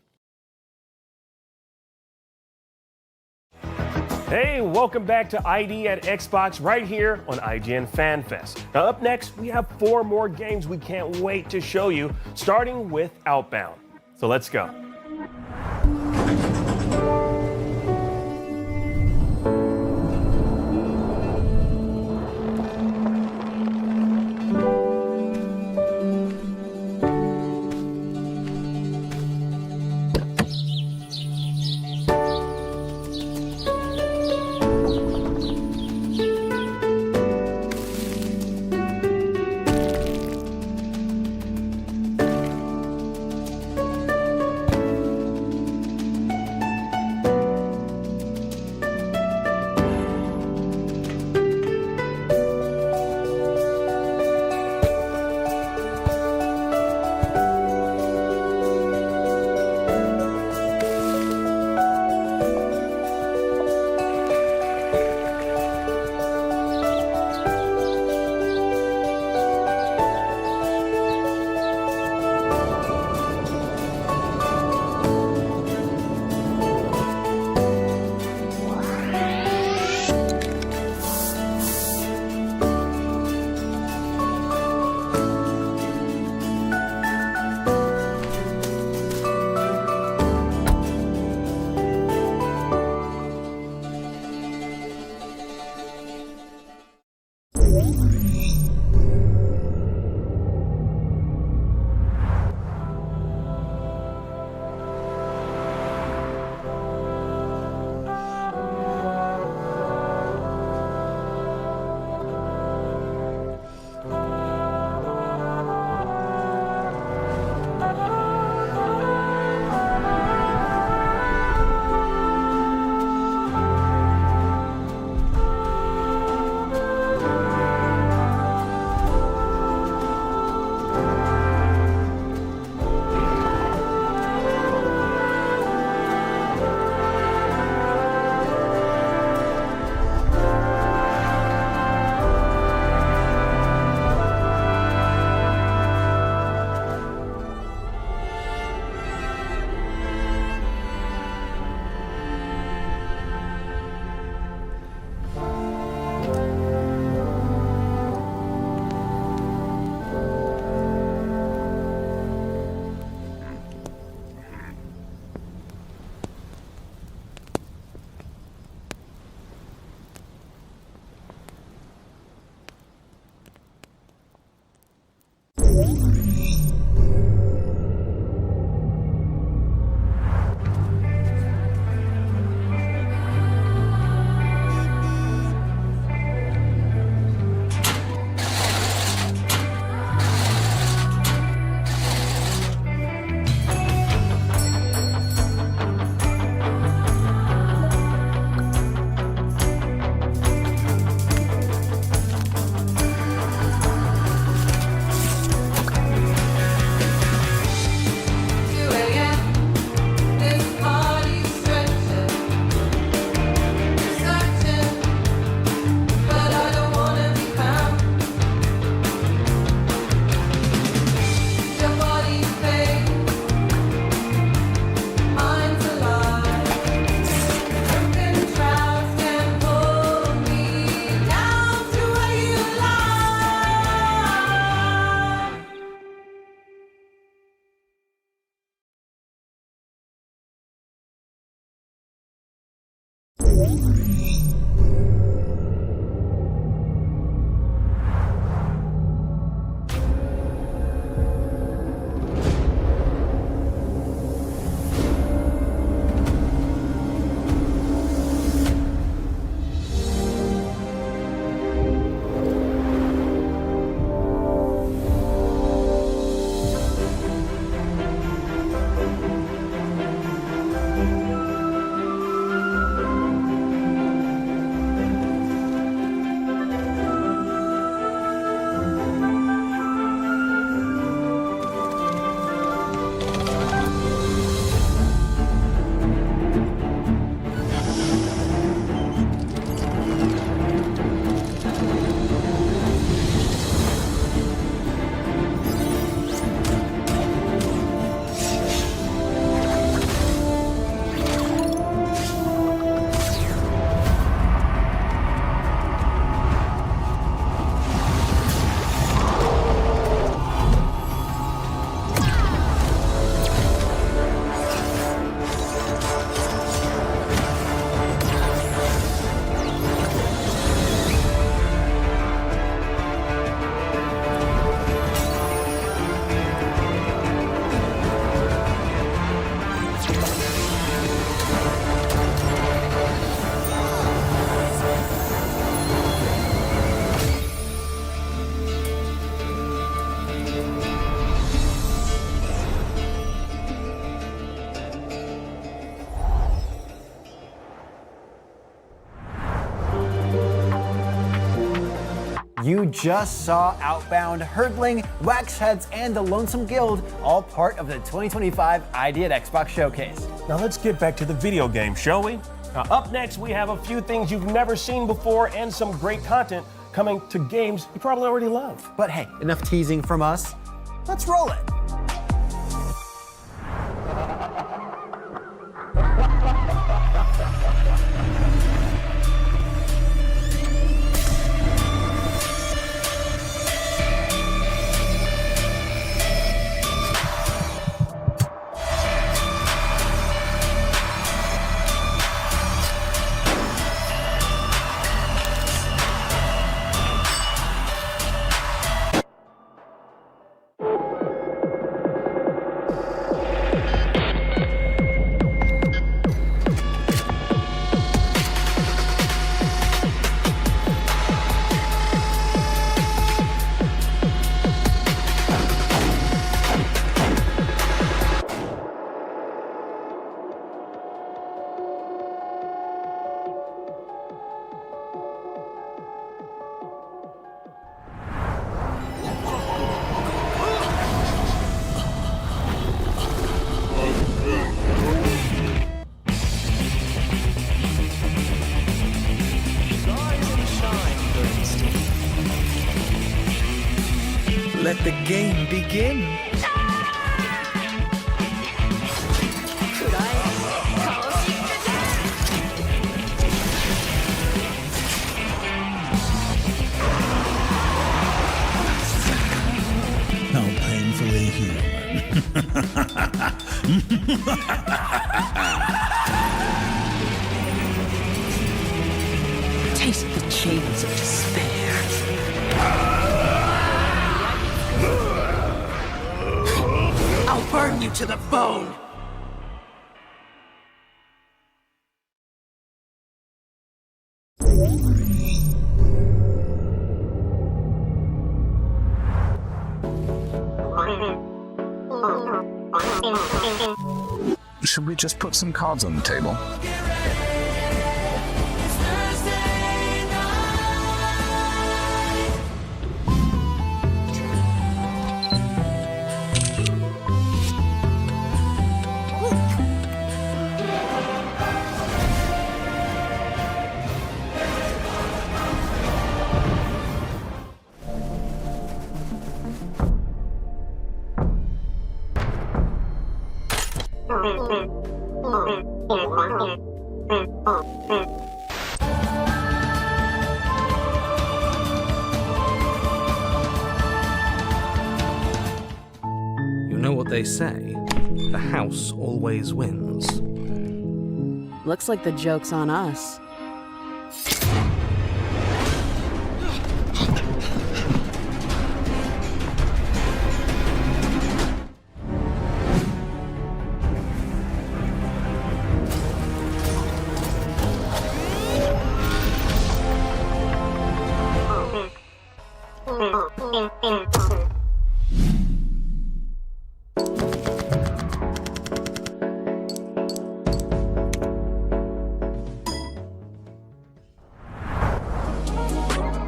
Hey, welcome back to ID at Xbox right here on IGN FanFest. Now up next, we have 4 more games we can't wait to show you, starting with Outbound. So let's go. just saw Outbound, Hurdling, Wax Heads, and the Lonesome Guild, all part of the 2025 ID at Xbox Showcase. Now let's get back to the video game, shall we? Now up next, we have a few things you've never seen before and some great content coming to games you probably already love. But hey, enough teasing from us. Let's roll it. Let the game begin. How painfully human. Taste the chains of despair. I'll burn you to the bone. Should we just put some cards on the table? You know what they say, the house always wins. Looks like the joke's on us.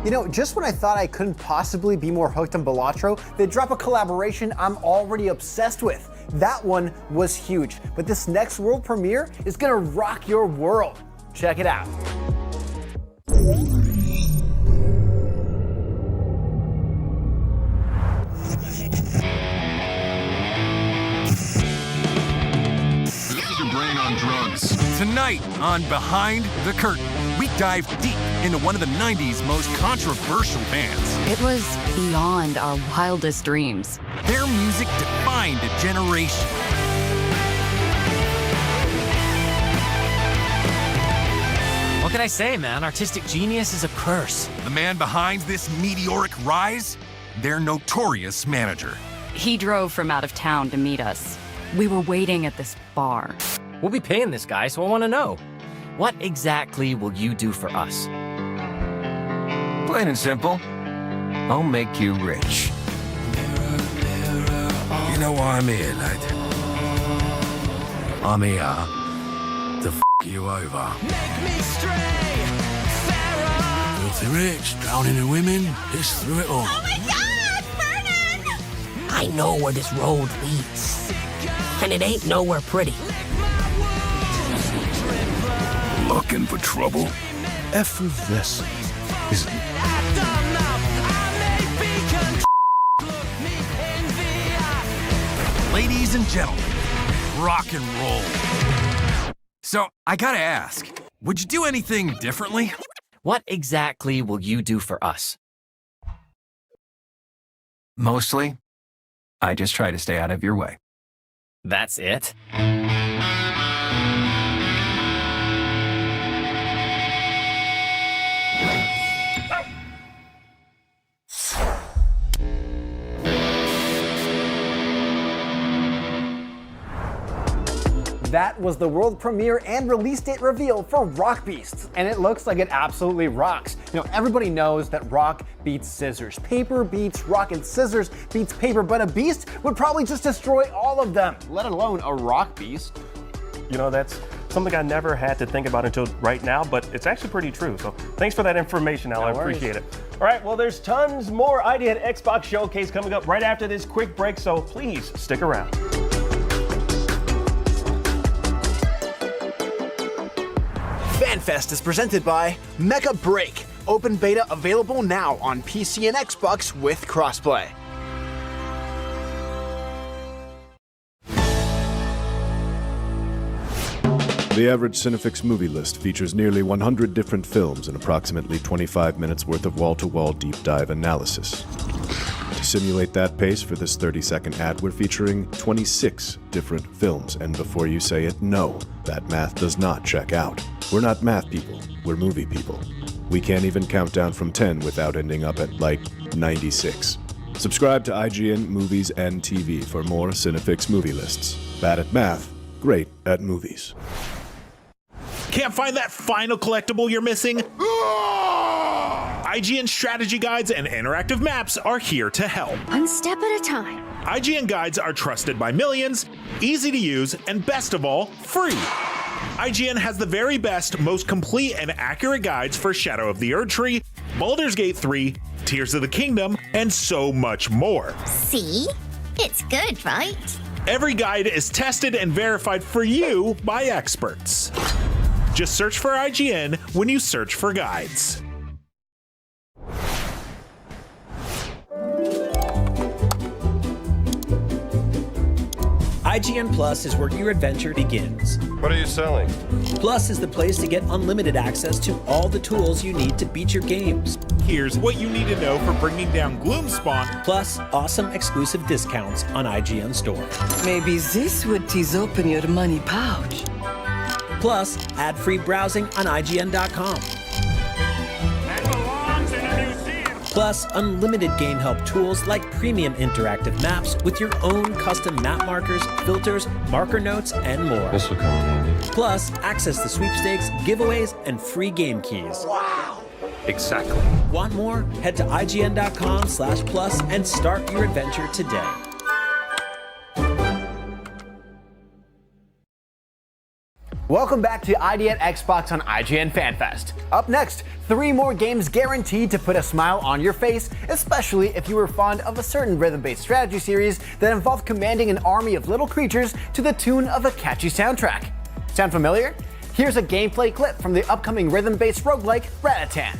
You know, just when I thought I couldn't possibly be more hooked on Balatro, they drop a collaboration I'm already obsessed with. That one was huge, but this next world premiere is gonna rock your world. Check it out. Your brain on drugs. Tonight on Behind the Curtain, we dive deep into one of the 90s most controversial bands. It was beyond our wildest dreams. Their music defined a generation. What can I say, man? Artistic genius is a curse. The man behind this meteoric rise, their notorious manager. He drove from out of town to meet us. We were waiting at this bar. We'll be paying this guy, so I want to know. What exactly will you do for us? Plain and simple. I'll make you rich. You know why I'm here, lad? I'm here to f*** you over. Make me stray, Pharaoh. To Filthy rich, drowning in women, piss through it all. Oh my God, Vernon! I know where this road leads, and it ain't nowhere pretty. Looking for trouble? Effervescent, isn't it? Ladies and gentlemen, rock and roll. So, I gotta ask, would you do anything differently? What exactly will you do for us? Mostly, I just try to stay out of your way. That's it? That was the world premiere and release date reveal for Rock Beasts, and it looks like it absolutely rocks. You know, everybody knows that rock beats scissors, paper beats rock, and scissors beats paper, but a beast would probably just destroy all of them, let alone a rock beast. You know, that's something I never had to think about until right now, but it's actually pretty true. So thanks for that information, Al. I appreciate it. All right, well, there's tons more IGN Xbox Showcase coming up right after this quick break, so please stick around. FanFest is presented by Mega Break. Open beta available now on PC and Xbox with crossplay. The average Cinefix movie list features nearly 100 different films and approximately 25 minutes worth of wall-to-wall deep dive analysis. To simulate that pace for this 30-second ad, we're featuring 26 different films, and before you say it, no, that math does not check out. We're not math people, we're movie people. We can't even count down from 10 without ending up at, like, 96. Subscribe to IGN Movies and TV for more Cinefix movie lists. Bad at math, great at movies. Can't find that final collectible you're missing? IGN strategy guides and interactive maps are here to help. One step at a time. IGN guides are trusted by millions, easy to use, and best of all, free. IGN has the very best, most complete and accurate guides for Shadow of the Erdtree, Baldur's Gate 3, Tears of the Kingdom, and so much more. See? It's good, right? Every guide is tested and verified for you by experts. Just search for IGN when you search for guides. IGN Plus is where your adventure begins. What are you selling? Plus is the place to get unlimited access to all the tools you need to beat your games. Here's what you need to know for bringing down Gloomspawn. Plus, awesome exclusive discounts on IGN Store. Maybe this would tease open your money pouch. Plus, ad-free browsing on IGN.com. Plus, unlimited game help tools like premium interactive maps with your own custom map markers, filters, marker notes, and more. This will come in handy. Plus, access to sweepstakes, giveaways, and free game keys. Wow! Exactly. Want more? Head to IGN.com/plus and start your adventure today. Welcome back to IGN Xbox on IGN FanFest. Up next, 3 more games guaranteed to put a smile on your face, especially if you were fond of a certain rhythm-based strategy series that involved commanding an army of little creatures to the tune of a catchy soundtrack. Sound familiar? Here's a gameplay clip from the upcoming rhythm-based roguelike Ratatan.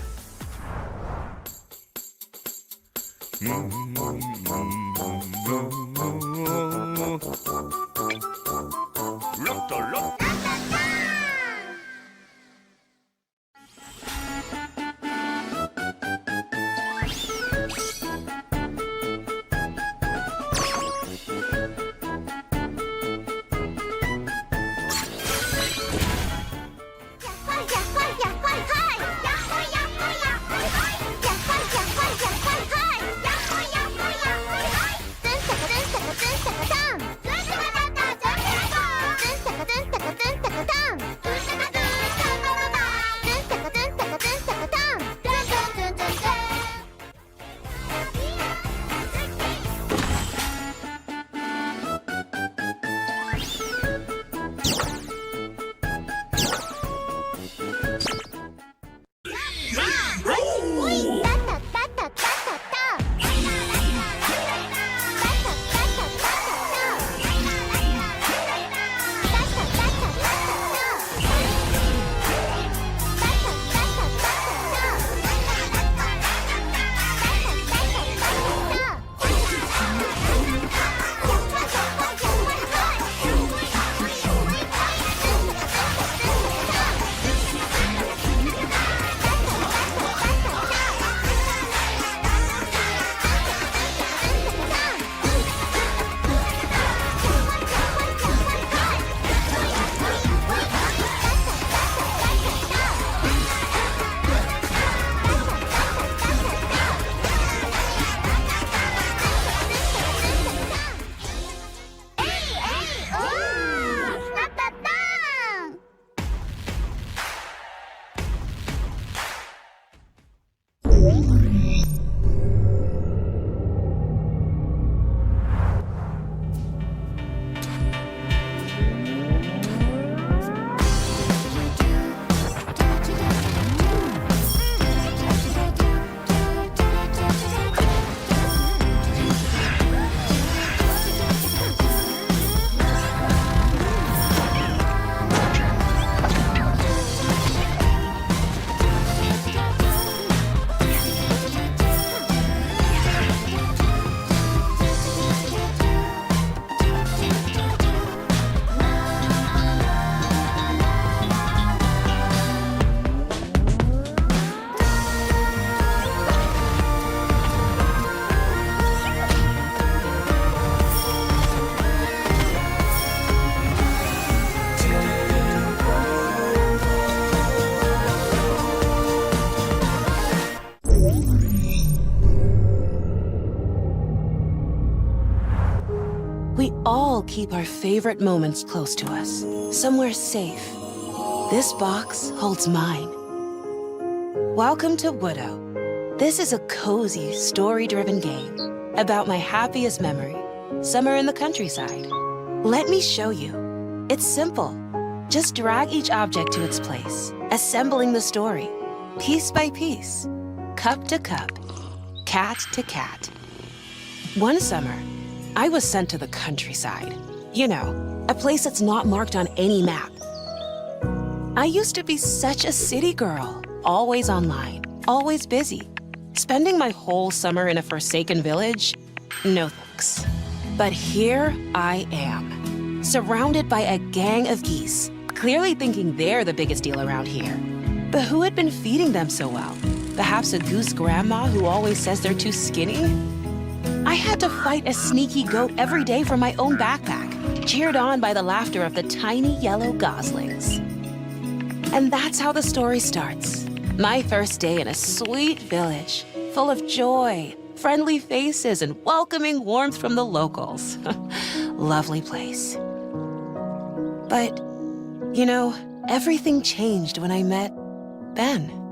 all keep our favorite moments close to us, somewhere safe. This box holds mine. Welcome to Widow. This is a cozy, story-driven game about my happiest memory, summer in the countryside. Let me show you. It's simple. Just drag each object to its place, assembling the story, piece by piece, cup to cup, cat to cat. One summer, I was sent to the countryside. You know, a place that's not marked on any map. I used to be such a city girl, always online, always busy. Spending my whole summer in a forsaken village? No thanks. But here I am, surrounded by a gang of geese, clearly thinking they're the biggest deal around here. But who had been feeding them so well? Perhaps a goose grandma who always says they're too skinny? I had to fight a sneaky goat every day from my own backpack, cheered on by the laughter of the tiny yellow goslings. And that's how the story starts. My first day in a sweet village, full of joy, friendly faces, and welcoming warmth from the locals. Lovely place. But, you know, everything changed when I met Ben.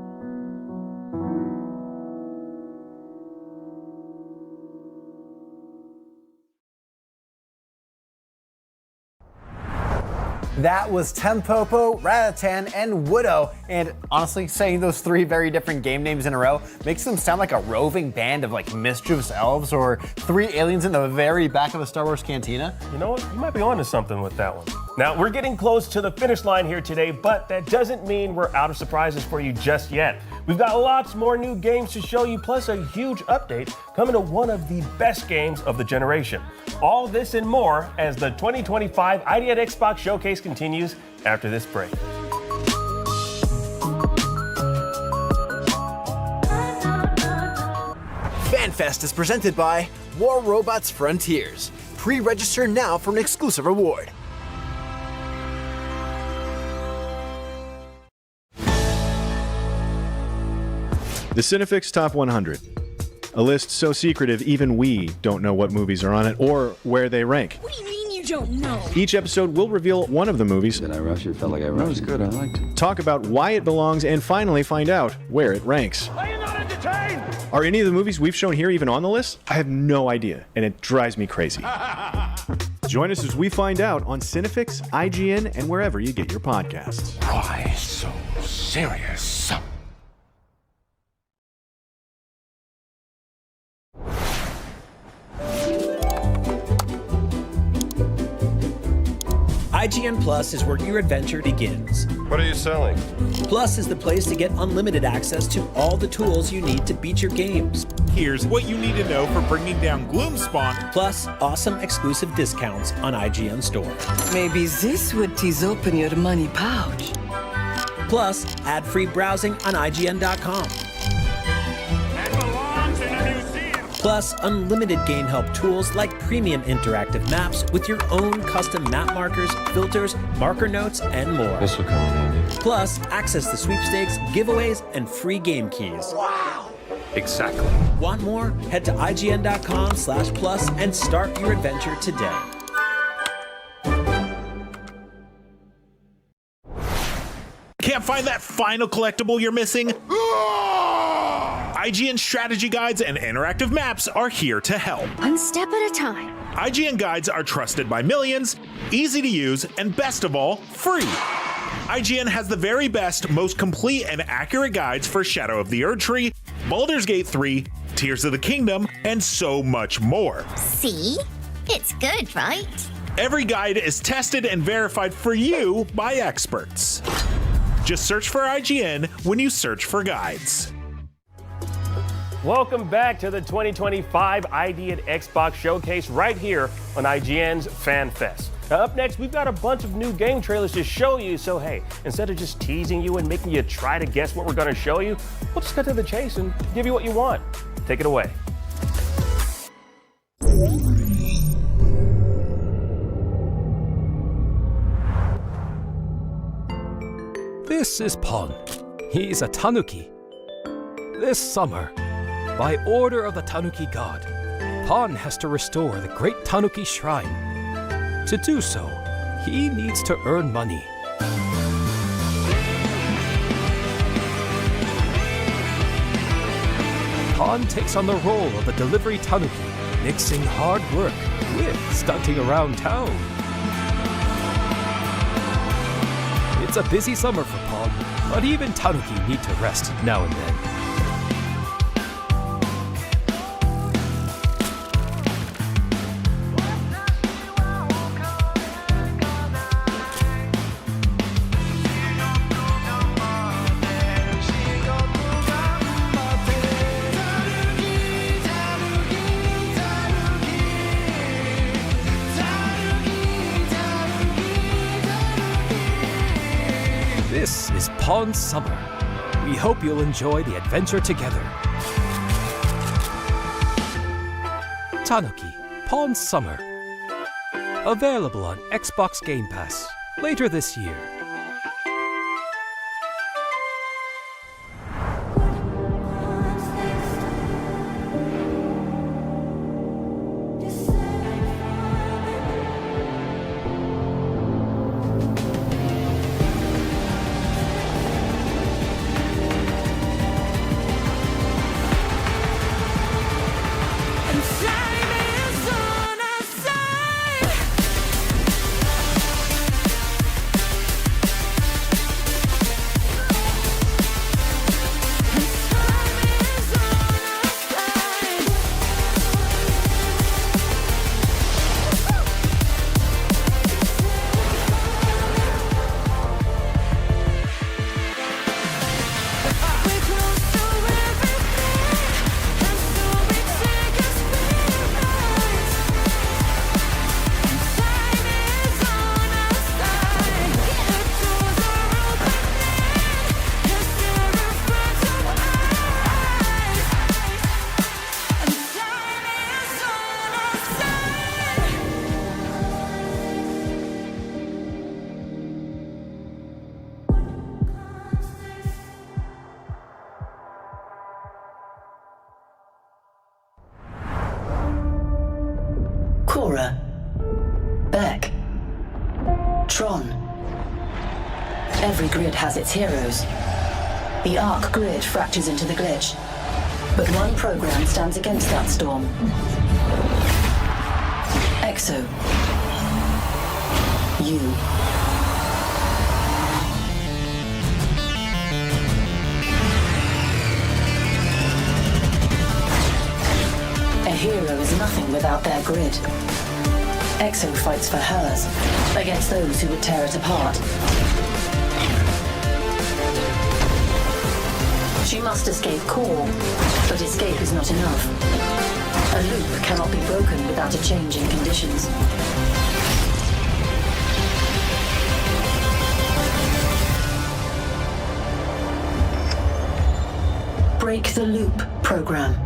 That was Tempopo, Ratatan, and Widow. And honestly, saying those three very different game names in a row makes them sound like a roving band of like mischievous elves or three aliens in the very back of a Star Wars cantina. You know what? You might be onto something with that one. Now, we're getting close to the finish line here today, but that doesn't mean we're out of surprises for you just yet. We've got lots more new games to show you, plus a huge update coming to one of the best games of the generation. All this and more as the 2025 IGN Xbox Showcase continues after this break. FanFest is presented by War Robots Frontiers. Pre-register now for an exclusive reward. The Cinefix Top 100. A list so secretive even we don't know what movies are on it or where they rank. What do you mean you don't know? Each episode will reveal one of the movies. Did I rush it? Felt like I rushed. That was good. I liked it. Talk about why it belongs and finally find out where it ranks. Are you not entertained? Are any of the movies we've shown here even on the list? I have no idea, and it drives me crazy. Join us as we find out on Cinefix, IGN, and wherever you get your podcasts. Why so serious? IGN Plus is where your adventure begins. What are you selling? Plus is the place to get unlimited access to all the tools you need to beat your games. Here's what you need to know for bringing down Gloomspawn. Plus, awesome exclusive discounts on IGN Store. Maybe this would tease open your money pouch. Plus, ad-free browsing on IGN.com. Plus, unlimited game help tools like premium interactive maps with your own custom map markers, filters, marker notes, and more. This will come in handy. Plus, access to sweepstakes, giveaways, and free game keys. Wow! Exactly. Want more? Head to IGN.com/plus and start your adventure today. Can't find that final collectible you're missing? IGN strategy guides and interactive maps are here to help. One step at a time. IGN guides are trusted by millions, easy to use, and best of all, free. IGN has the very best, most complete and accurate guides for Shadow of the Erdtree, Baldur's Gate 3, Tears of the Kingdom, and so much more. See? It's good, right? Every guide is tested and verified for you by experts. Just search for IGN when you search for guides. Welcome back to the 2025 IGN Xbox Showcase right here on IGN's FanFest. Now up next, we've got a bunch of new game trailers to show you, so hey, instead of just teasing you and making you try to guess what we're going to show you, we'll just cut to the chase and give you what you want. Take it away. This is Pon. He's a tanuki. This summer, by order of the Tanuki god, Pon has to restore the great Tanuki shrine. To do so, he needs to earn money. Pon takes on the role of a delivery tanuki, mixing hard work with stunting around town. It's a busy summer for Pon, but even tanuki need to rest now and then. This is Pon's summer. We hope you'll enjoy the adventure together. Tanuki, Pon's summer. Available on Xbox Game Pass later this year. Cora, Beck, Tron. Every grid has its heroes. The Arc grid fractures into the glitch, but one program stands against that storm. Exo. You. A hero is nothing without their grid. Exo fights for hers, against those who would tear it apart. She must escape core, but escape is not enough. A loop cannot be broken without a change in conditions. Break the loop program.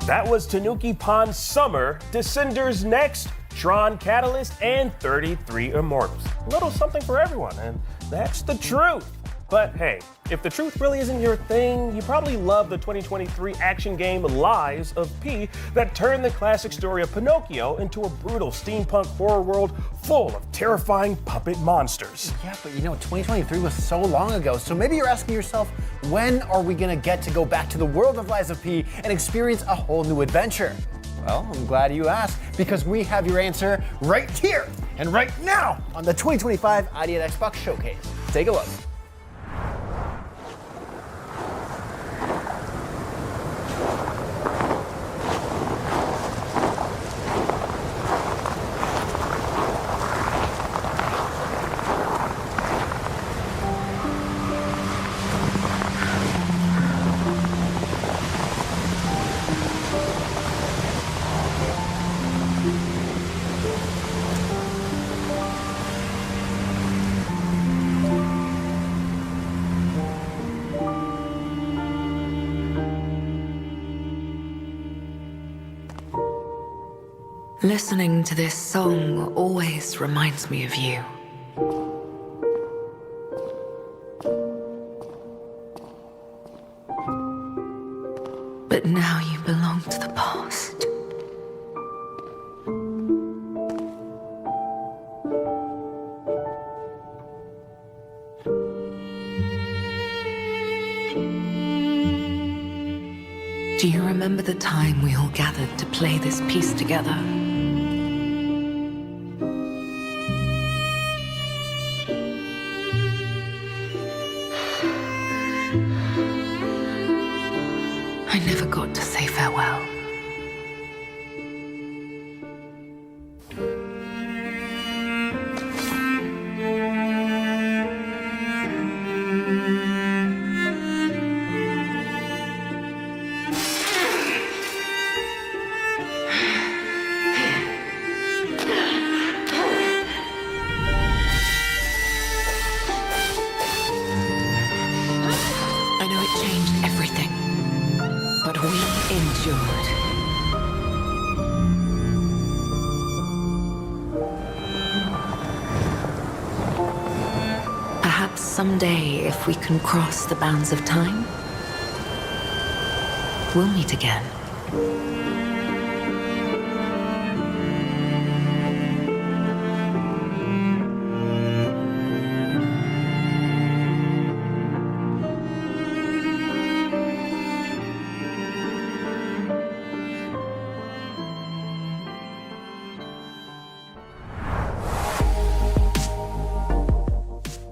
That was Tanuki Pon's Summer, Descenders Next, Tron Catalyst, and 33 Immortals. A little something for everyone, and that's the truth. But hey, if the truth really isn't your thing, you probably love the 2023 action game Lies of P that turned the classic story of Pinocchio into a brutal steampunk horror world full of terrifying puppet monsters. Yeah, but 2023 was so long ago, so maybe you're asking yourself, when are we gonna get to go back to the world of Lies of P and experience a whole new adventure? Well, I'm glad you asked, because we have your answer right here and right now on the 2025 IGN Xbox Showcase. Take a look. Listening to this song always reminds me of you. But now you belong to the past. Do you remember the time we all gathered to play this piece together? I never got to say farewell. I know it changed everything. But we endured. Perhaps someday, if we can cross the bounds of time, we'll meet again.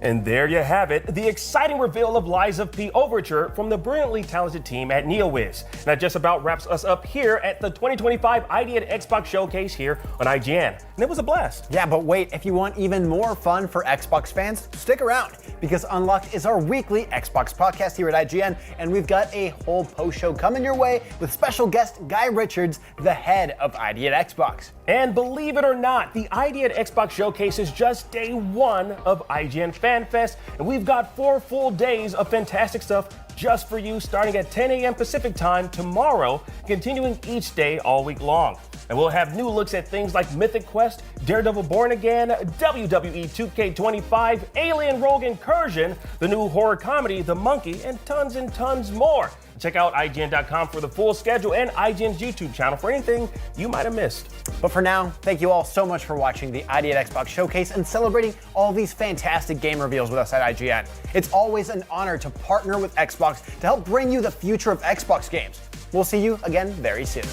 And there you have it, the exciting reveal of Lies of P Overture from the brilliantly talented team at NeoWiz. And that just about wraps us up here at the 2025 ID at Xbox Showcase here on IGN. And it was a blast. Yeah, but wait, if you want even more fun for Xbox fans, stick around, because Unlocked is our weekly Xbox podcast here at IGN, and we've got a whole post-show coming your way with special guest Guy Richards, the head of ID at Xbox. And believe it or not, the ID at Xbox Showcase is just day one of IGN Fan Fest, and we've got 4 full days of fantastic stuff just for you, starting at 10 a.m. Pacific time tomorrow, continuing each day all week long. And we'll have new looks at things like Mythic Quest, Daredevil Born Again, WWE 2K25, Alien Rogue Incursion, the new horror comedy The Monkey, and tons more. Check out IGN.com for the full schedule and IGN's YouTube channel for anything you might have missed. But for now, thank you all so much for watching the ID at Xbox Showcase and celebrating all these fantastic game reveals with us at IGN. It's always an honor to partner with Xbox to help bring you the future of Xbox games. We'll see you again very soon.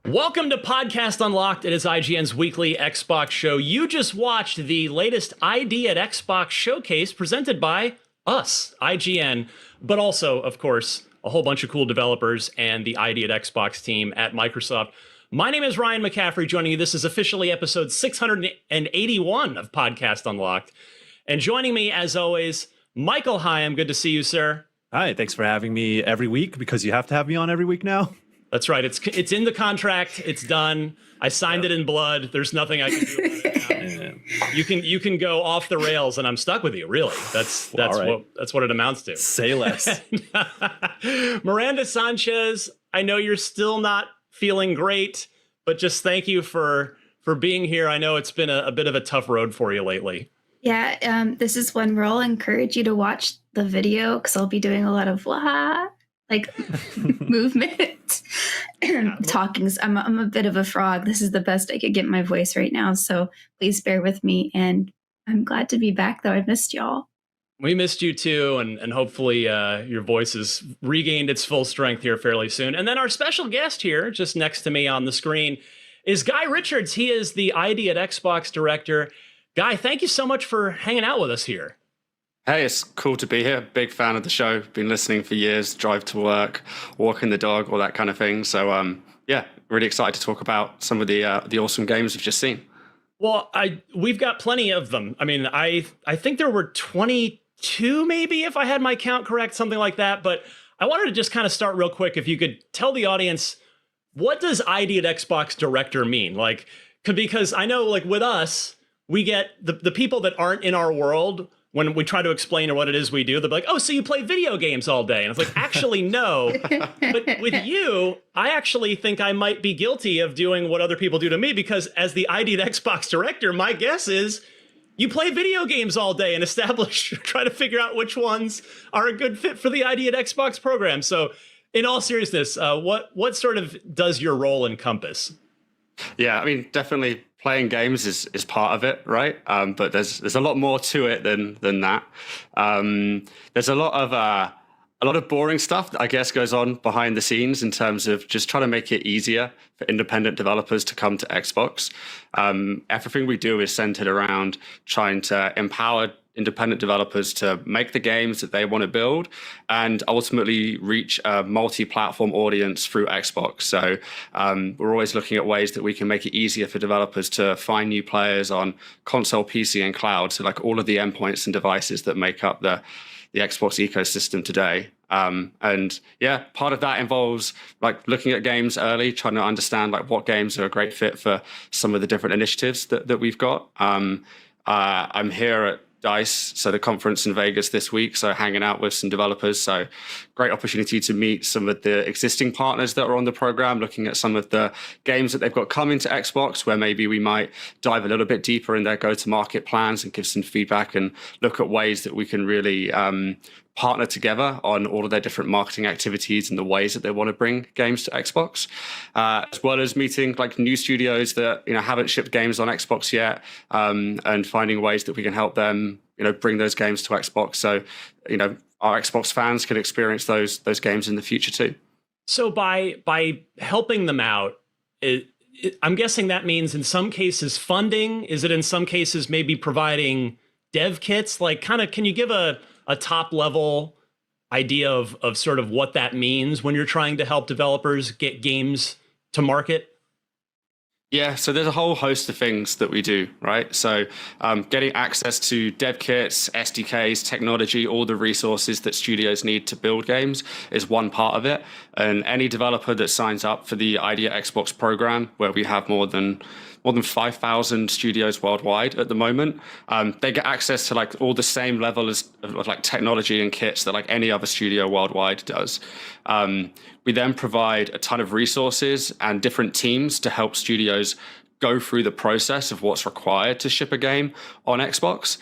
Welcome to Podcast Unlocked. It is IGN's weekly Xbox show. You just watched the latest ID at Xbox showcase presented by us, IGN, but also, of course, a whole bunch of cool developers and the ID at Xbox team at Microsoft. My name is Ryan McCaffrey joining you. This is officially episode 681 of Podcast Unlocked. And joining me, as always, Michael Hyam. Good to see you, sir. Hi, thanks for having me every week, because you have to have me on every week now. That's right. It's in the contract. It's done. I signed it in blood. There's nothing I can do about it now. You can go off the rails, and I'm stuck with you. Really, that's right. That's what it amounts to. Say less. Miranda Sanchez, I know you're still not feeling great, but just thank you for being here. I know it's been a bit of a tough road for you lately. Yeah, this is when we'll encourage you to watch the video, because I'll be doing a lot of movement, talking. I'm a bit of a frog. This is the best I could get my voice right now, so please bear with me. And I'm glad to be back, though. I missed y'all. We missed you too, and hopefully your voice has regained its full strength here fairly soon. And then our special guest here, just next to me on the screen, is Guy Richards. He is the ID at Xbox director. Guy, thank you so much for hanging out with us here. Hey, it's cool to be here. Big fan of the show. Been listening for years, drive to work, walking the dog, all that kind of thing. So, yeah, really excited to talk about some of the awesome games we've just seen. Well, we've got plenty of them. I mean, I think there were 22, maybe, if I had my count correct, something like that. But I wanted to just kind of start real quick. If you could tell the audience, what does ID at Xbox director mean? Because I know, with us, we get the people that aren't in our world. when we try to explain what it is we do, they'll be like, oh, so you play video games all day. And it's like, actually, no. But with you, I actually think I might be guilty of doing what other people do to me, because as the ID at Xbox director, my guess is you play video games all day and try to figure out which ones are a good fit for the ID at Xbox program. So in all seriousness, what sort of does your role encompass? Yeah, I mean, definitely playing games is part of it, right? But there's a lot more to it than that. There's a lot of boring stuff that I guess goes on behind the scenes in terms of just trying to make it easier for independent developers to come to Xbox. Everything we do is centered around trying to empower independent developers to make the games that they want to build and ultimately reach a multi-platform audience through Xbox. So we're always looking at ways that we can make it easier for developers to find new players on console, PC, and cloud. So like all of the endpoints and devices that make up the Xbox ecosystem today. And yeah, part of that involves like looking at games early, trying to understand like what games are a great fit for some of the different initiatives that we've got. I'm here at DICE, so the conference in Vegas this week, so hanging out with some developers. So great opportunity to meet some of the existing partners that are on the program, looking at some of the games that they've got coming to Xbox, where maybe we might dive a little bit deeper in their go-to-market plans and give some feedback and look at ways that we can really partner together on all of their different marketing activities and the ways that they want to bring games to Xbox, as well as meeting like new studios that haven't shipped games on Xbox yet, and finding ways that we can help them bring those games to Xbox, so our Xbox fans can experience those games in the future too. So by helping them out, I'm guessing that means in some cases funding. Is it in some cases maybe providing dev kits? Like, can you give a top level idea of sort of what that means when you're trying to help developers get games to market? Yeah, so there's a whole host of things that we do, right? So getting access to dev kits, SDKs, technology, all the resources that studios need to build games is one part of it. And any developer that signs up for the ID at Xbox program, where we have more than 5,000 studios worldwide at the moment, they get access to like all the same level of like technology and kits that like any other studio worldwide does. We then provide a ton of resources and different teams to help studios go through the process of what's required to ship a game on Xbox.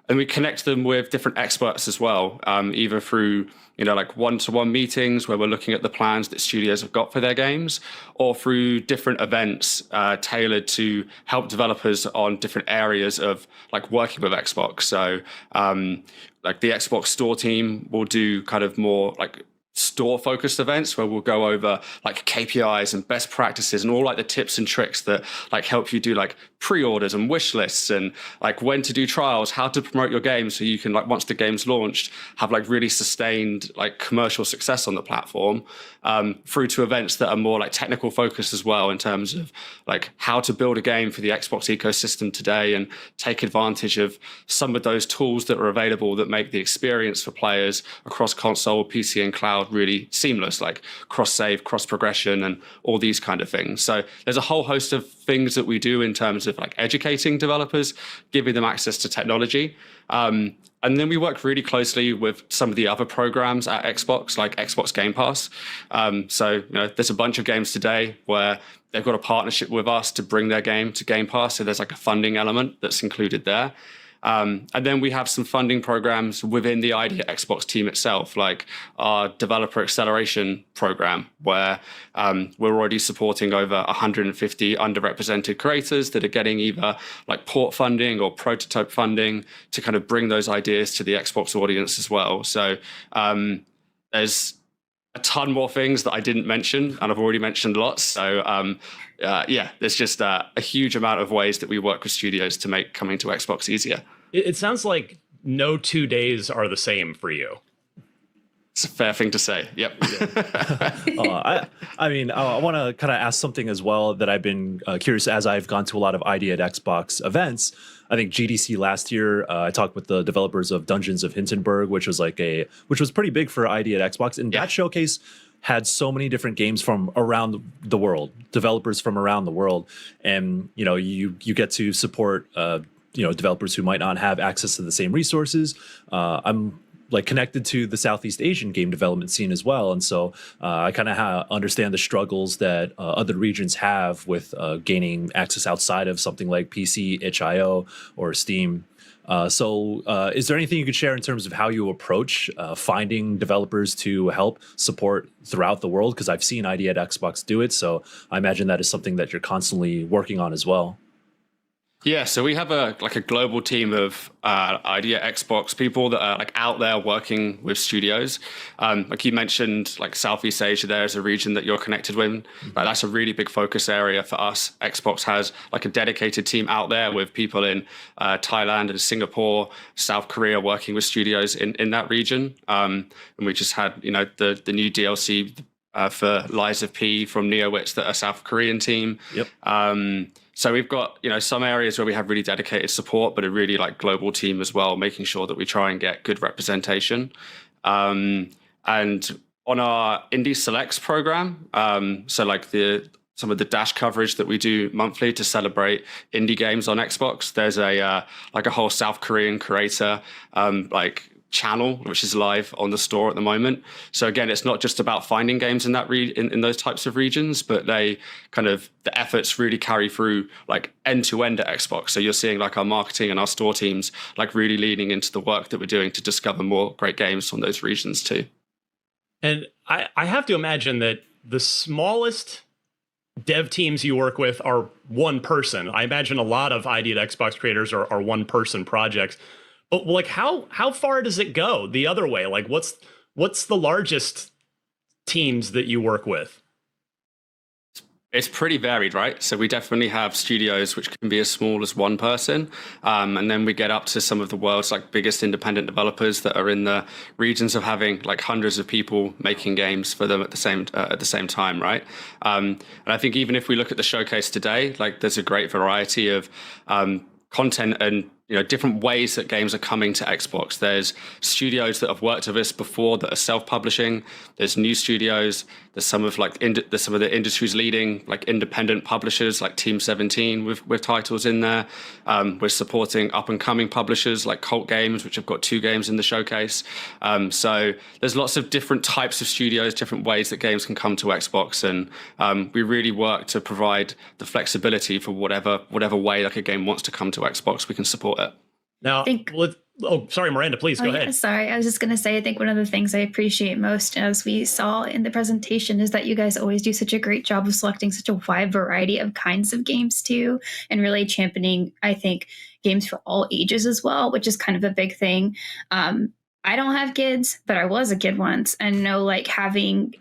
And we connect them with different experts as well, either through like one-to-one meetings where we're looking at the plans that studios have got for their games, or through different events tailored to help developers on different areas of like working with Xbox. So like the Xbox Store team will do kind of more like store-focused events where we'll go over like KPIs and best practices and all like the tips and tricks that like help you do like pre-orders and wish lists and like when to do trials, how to promote your game so you can like once the game's launched have like really sustained like commercial success on the platform, through to events that are more like technical focused as well in terms of like how to build a game for the Xbox ecosystem today and take advantage of some of those tools that are available that make the experience for players across console, PC, and cloud really seamless, like cross-save, cross-progression, and all these kind of things. So there's a whole host of things that we do in terms of like educating developers, giving them access to technology. And then we work really closely with some of the other programs at Xbox, like Xbox Game Pass. So there's a bunch of games today where they've got a partnership with us to bring their game to Game Pass. So there's like a funding element that's included there. And then we have some funding programs within the ID at Xbox team itself, like our developer acceleration program, where we're already supporting over 150 underrepresented creators that are getting either like port funding or prototype funding to kind of bring those ideas to the Xbox audience as well. So there's a ton more things that I didn't mention, and I've already mentioned lots. So there's just a huge amount of ways that we work with studios to make coming to Xbox easier. It sounds like no 2 days are the same for you. It's a fair thing to say. Yep. I want to kind of ask something as well that I've been curious as I've gone to a lot of ID at Xbox events. I think GDC last year, I talked with the developers of Dungeons of Hinterberg, which was pretty big for ID at Xbox, and that showcase had so many different games from around the world, developers from around the world, and you get to support developers who might not have access to the same resources. I'm like connected to the Southeast Asian game development scene as well, and so I kind of understand the struggles that other regions have with gaining access outside of something like PC, itch.io, or Steam. So is there anything you could share in terms of how you approach finding developers to help support throughout the world? Because I've seen ID at Xbox do it, so I imagine that is something that you're constantly working on as well. Yeah, so we have a global team of ID at Xbox people that are like out there working with studios. Like you mentioned, like Southeast Asia, there is a region that you're connected with. Like that's a really big focus area for us. Xbox has like a dedicated team out there with people in Thailand and Singapore, South Korea, working with studios in that region. And we just had the new DLC for Lies of P from NeoWitz, that are South Korean team. Yep. So we've got, some areas where we have really dedicated support, but a really like global team as well, making sure that we try and get good representation. And on our Indie Selects program, so like some of the dash coverage that we do monthly to celebrate indie games on Xbox, there's a whole South Korean creator channel which is live on the store at the moment. So again, it's not just about finding games in that in those types of regions, but the efforts really carry through like end to end at Xbox. So you're seeing like our marketing and our store teams like really leaning into the work that we're doing to discover more great games from those regions too. And I have to imagine that the smallest dev teams you work with are one person. I imagine a lot of ID at Xbox creators are one person projects. But like how far does it go the other way? Like what's the largest teams that you work with? It's pretty varied, right? So we definitely have studios which can be as small as one person, and then we get up to some of the world's like biggest independent developers that are in the regions of having like hundreds of people making games for them at the same time, right? And I think even if we look at the showcase today, like there's a great variety of content and different ways that games are coming to Xbox. There's studios that have worked with us before that are self-publishing. There's new studios. There's some of some of the industry's leading like independent publishers like Team 17 with titles in there. We're supporting up and coming publishers like Cult Games, which have got 2 games in the showcase. So there's lots of different types of studios, different ways that games can come to Xbox, and we really work to provide the flexibility for whatever way like a game wants to come to Xbox. We can support it. Now, sorry, Miranda, please go ahead. Sorry, I was just going to say, I think one of the things I appreciate most, as we saw in the presentation, is that you guys always do such a great job of selecting such a wide variety of kinds of games too, and really championing, I think, games for all ages as well, which is kind of a big thing. I don't have kids, but I was a kid once, and know like having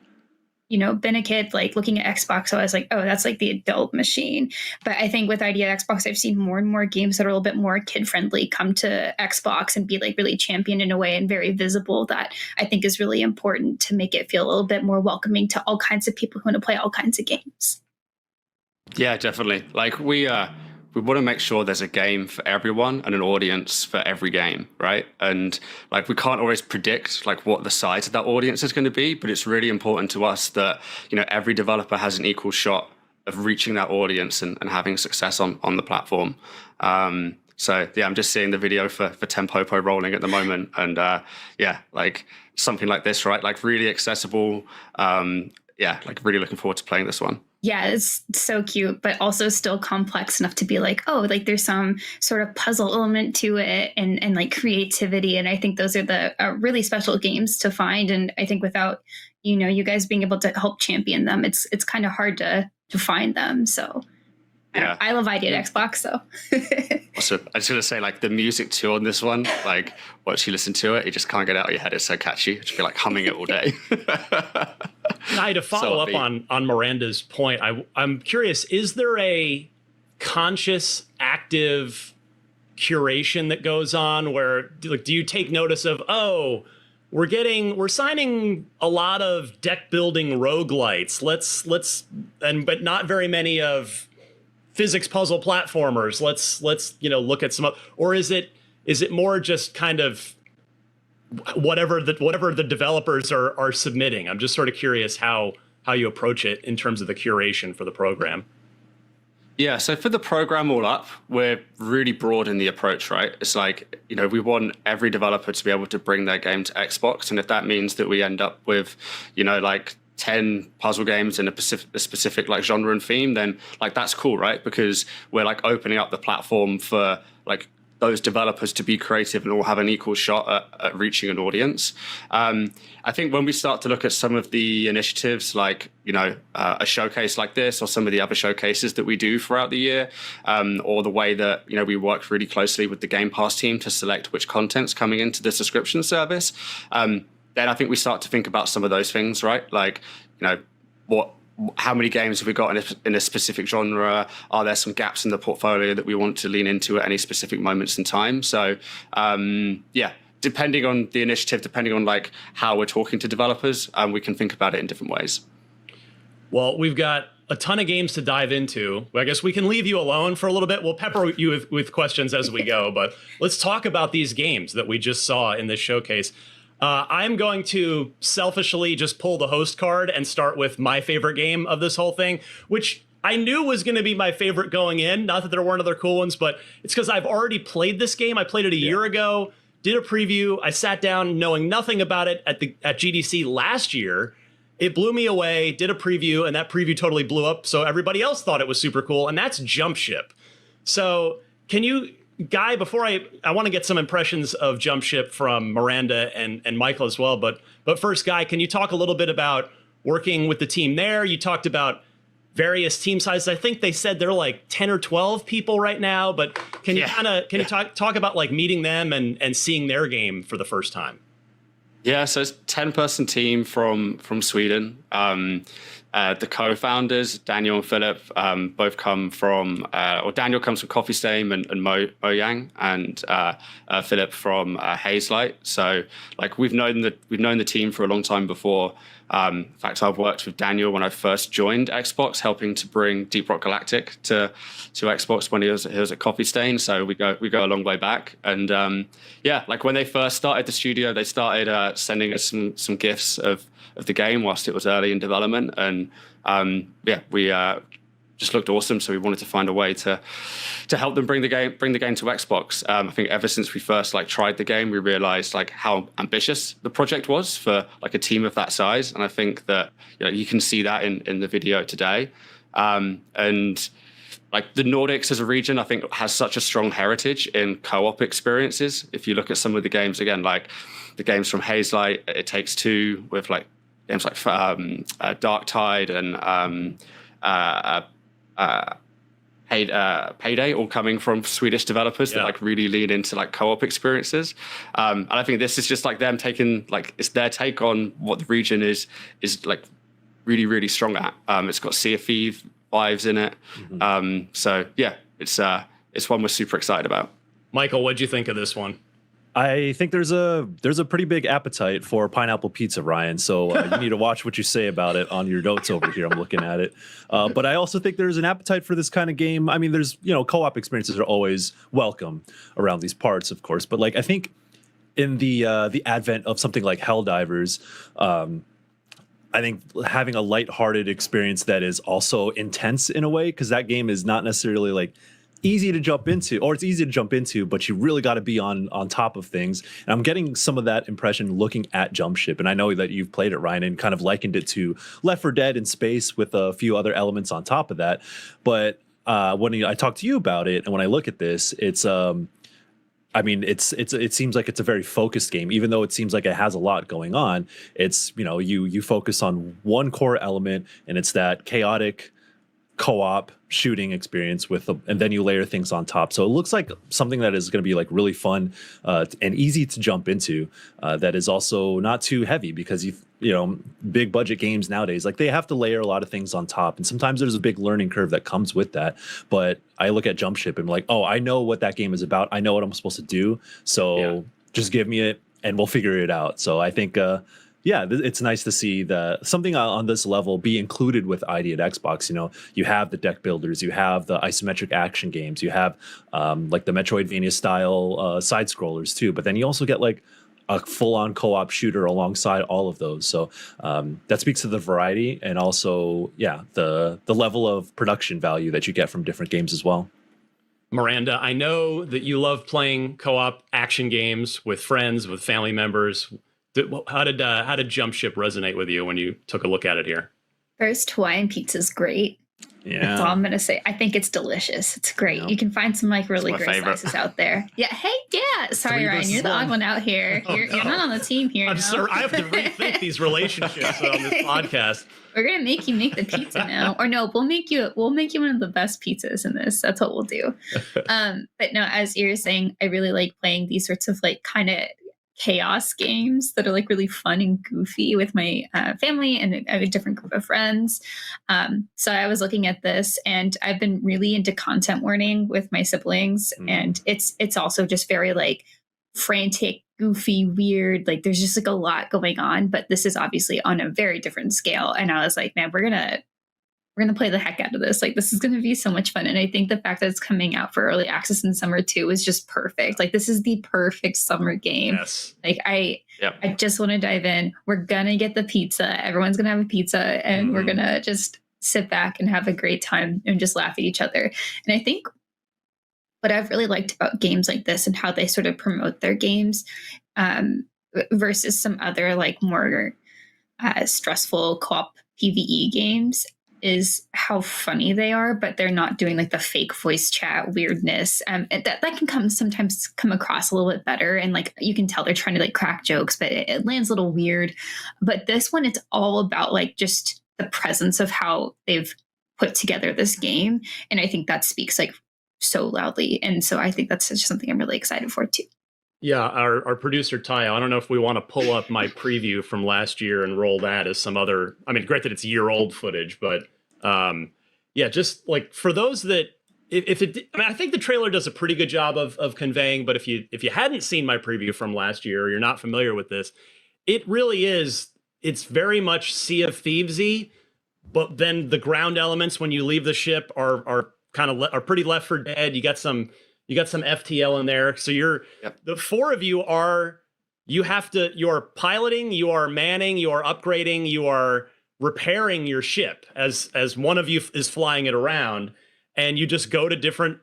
been a kid, like looking at Xbox, so I was like, oh, that's like the adult machine. But I think with ID at Xbox, I've seen more and more games that are a little bit more kid-friendly come to Xbox and be like really championed in a way and very visible, that I think is really important to make it feel a little bit more welcoming to all kinds of people who want to play all kinds of games. Yeah, definitely. Like we want to make sure there's a game for everyone and an audience for every game, right? And like we can't always predict like what the size of that audience is going to be, but it's really important to us that every developer has an equal shot of reaching that audience and having success on the platform. So yeah, I'm just seeing the video for Tempopo rolling at the moment, and like something like this, right? Like really accessible. Like really looking forward to playing this one. Yeah, it's so cute, but also still complex enough to be like, oh, like there's some sort of puzzle element to it and like creativity. And I think those are the really special games to find. And I think without, you guys being able to help champion them, it's kind of hard to find them. So yeah. I love ID at Xbox, so. Also, I was going to say, like, the music too on this one, like, once you listen to it, you just can't get it out of your head. It's so catchy. You just feel like humming it all day. Now, to follow up on Miranda's point, I'm curious, is there a conscious, active curation that goes on where, like, do you take notice of, oh, we're signing a lot of deck building roguelites. But not very many of physics puzzle platformers. Let's look at some, or is it more just kind of whatever the developers are submitting? I'm just sort of curious how you approach it in terms of the curation for the program. Yeah, so for the program all up, we're really broad in the approach, right? It's like, we want every developer to be able to bring their game to Xbox. And if that means that we end up with, like 10 puzzle games in a specific like genre and theme, then like that's cool, right? Because we're like opening up the platform for like those developers to be creative and all have an equal shot at reaching an audience. I think when we start to look at some of the initiatives, like, a showcase like this or some of the other showcases that we do throughout the year, or the way that, we work really closely with the Game Pass team to select which content's coming into the subscription service, then I think we start to think about some of those things, right? Like, how many games have we got in a specific genre? Are there some gaps in the portfolio that we want to lean into at any specific moments in time? So, depending on the initiative, depending on like how we're talking to developers, we can think about it in different ways. Well, we've got a ton of games to dive into. I guess we can leave you alone for a little bit. We'll pepper you with questions as we go, but let's talk about these games that we just saw in this showcase. I'm going to selfishly just pull the host card and start with my favorite game of this whole thing, which I knew was going to be my favorite going in. Not that there weren't other cool ones, but it's because I've already played this game. I played it a year ago, did a preview. I sat down knowing nothing about it at GDC last year. It blew me away, did a preview, and that preview totally blew up. So everybody else thought it was super cool, and that's Jump Ship. So can you... Guy, before I want to get some impressions of Jump Ship from Miranda and Michael as well. But first, Guy, can you talk a little bit about working with the team there? You talked about various team sizes. I think they said they're like 10 or 12 people right now. But can you you talk about like meeting them and seeing their game for the first time? Yeah, so it's a 10-person team from Sweden. The co-founders, Daniel and Philip, both come from, or Daniel comes from Coffee Stain and Mojang, and Philip from Hazelight. So, like, we've known the team for a long time before. In fact, I've worked with Daniel when I first joined Xbox, helping to bring Deep Rock Galactic to Xbox when he was at Coffee Stain. So we go a long way back. And like when they first started the studio, they started sending us some gifts of the game whilst it was early in development, and we just looked awesome. So we wanted to find a way to help them bring the game to Xbox. I think ever since we first tried the game, we realized how ambitious the project was for a team of that size, and I think that you can see that in the video today. And the Nordics as a region, I think, has such a strong heritage in co-op experiences. If you look at some of the games, again, like the games from Hazelight, It Takes Two, with games like Dark Tide and Payday, all coming from Swedish developers that really lean into co-op experiences. And I think this is just them taking it's their take on what the region is really, really strong at. It's got Sea of Thieves vibes in it. Mm-hmm. So yeah, it's one we're super excited about. Michael, what'd you think of this one? I think there's a pretty big appetite for pineapple pizza, Ryan. So you need to watch what you say about it on your notes over here. I'm looking at it. But I also think there's an appetite for this kind of game. I mean, there's, co-op experiences are always welcome around these parts, of course. But I think in the advent of something like Helldivers, I think having a lighthearted experience that is also intense in a way, because that game is not necessarily easy to jump into, or it's easy to jump into, but you really got to be on top of things. And I'm getting some of that impression looking at Jump Ship. And I know that you've played it, Ryan, and kind of likened it to Left 4 Dead in space with a few other elements on top of that. But when I talk to you about it, and when I look at this, it's it seems like it's a very focused game, even though it seems like it has a lot going on. It's, you focus on one core element, and it's that chaotic co-op shooting experience and then you layer things on top. So it looks like something that is going to be really fun and easy to jump into. That is also not too heavy, because big budget games nowadays, they have to layer a lot of things on top, and sometimes there's a big learning curve that comes with that. But I look at Jump Ship and I'm oh, I know what that game is about. I know what I'm supposed to do. So just give me it and we'll figure it out. So I think it's nice to see something on this level be included with ID at Xbox. You have the deck builders, you have the isometric action games, you have the Metroidvania style side scrollers too. But then you also get a full-on co-op shooter alongside all of those. So that speaks to the variety and also, the level of production value that you get from different games as well. Miranda, I know that you love playing co-op action games with friends, with family members. How did Jump Ship resonate with you when you took a look at it here? First, Hawaiian pizza is great. Yeah. That's all I'm going to say. I think it's delicious. It's great. You can find some like really great slices out there. Yeah. Hey, yeah. Sorry, Ryan. You're the odd one out here. You're not on the team here. I'm sorry. I have to rethink these relationships on this podcast. We're going to make you make the pizza now. Or no, we'll make you one of the best pizzas in this. That's what we'll do. But no, as you're saying, I really like playing these sorts of like kind of chaos games that are like really fun and goofy with my family and a different group of friends. So I was looking at this and I've been really into content warning with my siblings. And it's also just very like frantic, goofy, weird. Like there's just like a lot going on, but this is obviously on a very different scale. And I was like, man, we're gonna play the heck out of this. Like this is gonna be so much fun. And I think the fact that it's coming out for early access in summer too is just perfect. Like this is the perfect summer game. Yes. Like I just want to dive in. We're gonna get the pizza. Everyone's gonna have a pizza and we're gonna just sit back and have a great time and just laugh at each other. And I think what I've really liked about games like this and how they sort of promote their games versus some other like more stressful co-op PvE games is how funny they are, but they're not doing like the fake voice chat weirdness. And that can sometimes come across a little bit better. And like, you can tell they're trying to like crack jokes, but it lands a little weird. But this one, it's all about like just the presence of how they've put together this game. And I think that speaks like so loudly. And so I think that's just something I'm really excited for too. Yeah, our producer, Tayo, I don't know if we want to pull up my preview from last year and roll that as some other, I mean, granted, it's year-old footage, but just like for those that, I think the trailer does a pretty good job of conveying, but if you hadn't seen my preview from last year, or you're not familiar with this, it really is, it's very much Sea of Thieves-y, but then the ground elements when you leave the ship are are pretty Left 4 Dead. You got some FTL in there. So the four of you you're piloting, you are manning, you are upgrading, you are repairing your ship as one of you is flying it around, and you just go to different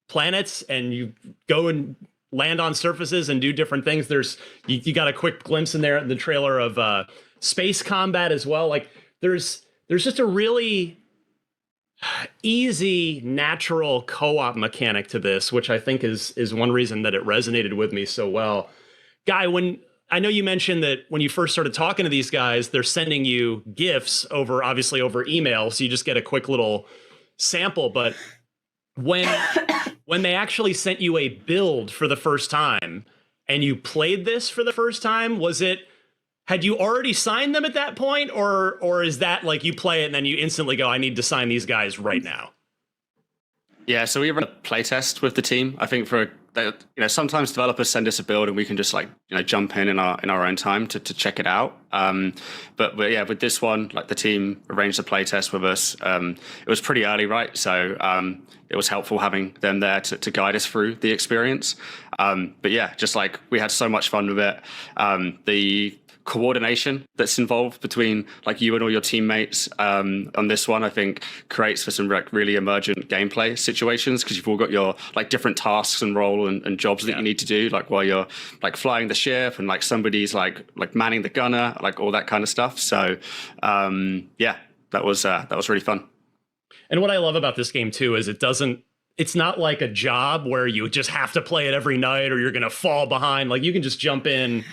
planets and you go and land on surfaces and do different things. You got a quick glimpse in there in the trailer of space combat as well. Like there's just a really easy, natural co-op mechanic to this, which I think is one reason that it resonated with me so well. Guy, when I know you mentioned that when you first started talking to these guys, they're sending you GIFs obviously over email, so you just get a quick little sample. But when they actually sent you a build for the first time and you played this for the first time, had you already signed them at that point, or is that like you play it and then you instantly go, I need to sign these guys right now? Yeah, so we run a playtest with the team. I think sometimes developers send us a build and we can just jump in our own time to check it out. But yeah, with this one, like the team arranged a playtest with us. It was pretty early, right? So it was helpful having them there to guide us through the experience. But yeah, just like we had so much fun with it. The coordination that's involved between like you and all your teammates on this one, I think creates for some really emergent gameplay situations, because you've all got your like different tasks and role and jobs that you need to do, like while you're like flying the ship and like somebody's like manning the gunner, like all that kind of stuff. So that was really fun. And what I love about this game too is it's not like a job where you just have to play it every night or you're going to fall behind. Like you can just jump in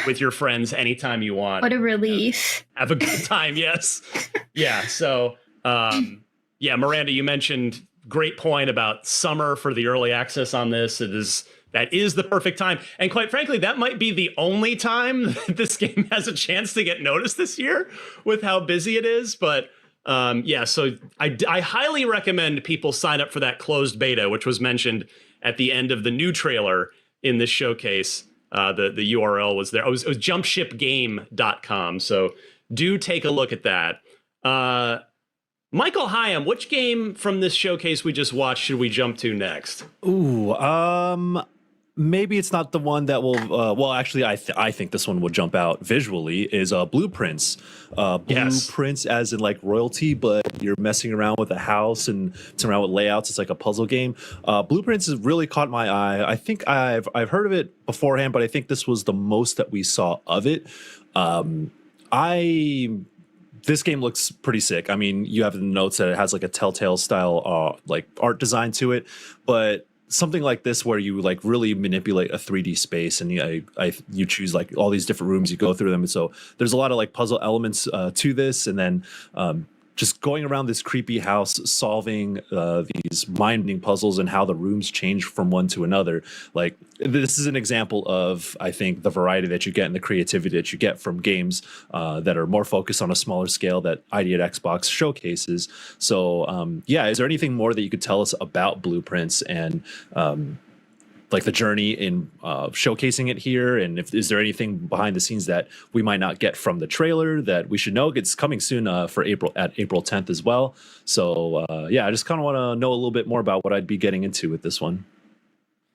with your friends anytime you want. What a relief. Have a good time. Yes. Yeah. So, Miranda, you mentioned great point about summer for the early access on this. That is the perfect time. And quite frankly, that might be the only time that this game has a chance to get noticed this year with how busy it is. But so I highly recommend people sign up for that closed beta, which was mentioned at the end of the new trailer in this showcase. The URL was there. It was jumpshipgame.com. So do take a look at that. Michael Hyam, which game from this showcase we just watched should we jump to next? maybe it's not the one that will. Well, actually, I think this one will jump out visually. Is Blueprints. Blueprints, as in like royalty, but you're messing around with a house and messing around with layouts. It's like a puzzle game. Blueprints has really caught my eye. I think I've heard of it beforehand, but I think this was the most that we saw of it. This game looks pretty sick. I mean, you have the notes that it has like a Telltale style like art design to it, but something like this where you like really manipulate a 3D space and you choose like all these different rooms, you go through them, and so there's a lot of like puzzle elements to this, and then just going around this creepy house, solving these mind-bending puzzles and how the rooms change from one to another. Like, this is an example of, I think, the variety that you get and the creativity that you get from games that are more focused on a smaller scale that ID at Xbox showcases. So, yeah, is there anything more that you could tell us about Blueprints and like the journey in showcasing it here, and is there anything behind the scenes that we might not get from the trailer that we should know? It's coming soon for April 10th as well. So yeah, I just kind of want to know a little bit more about what I'd be getting into with this one.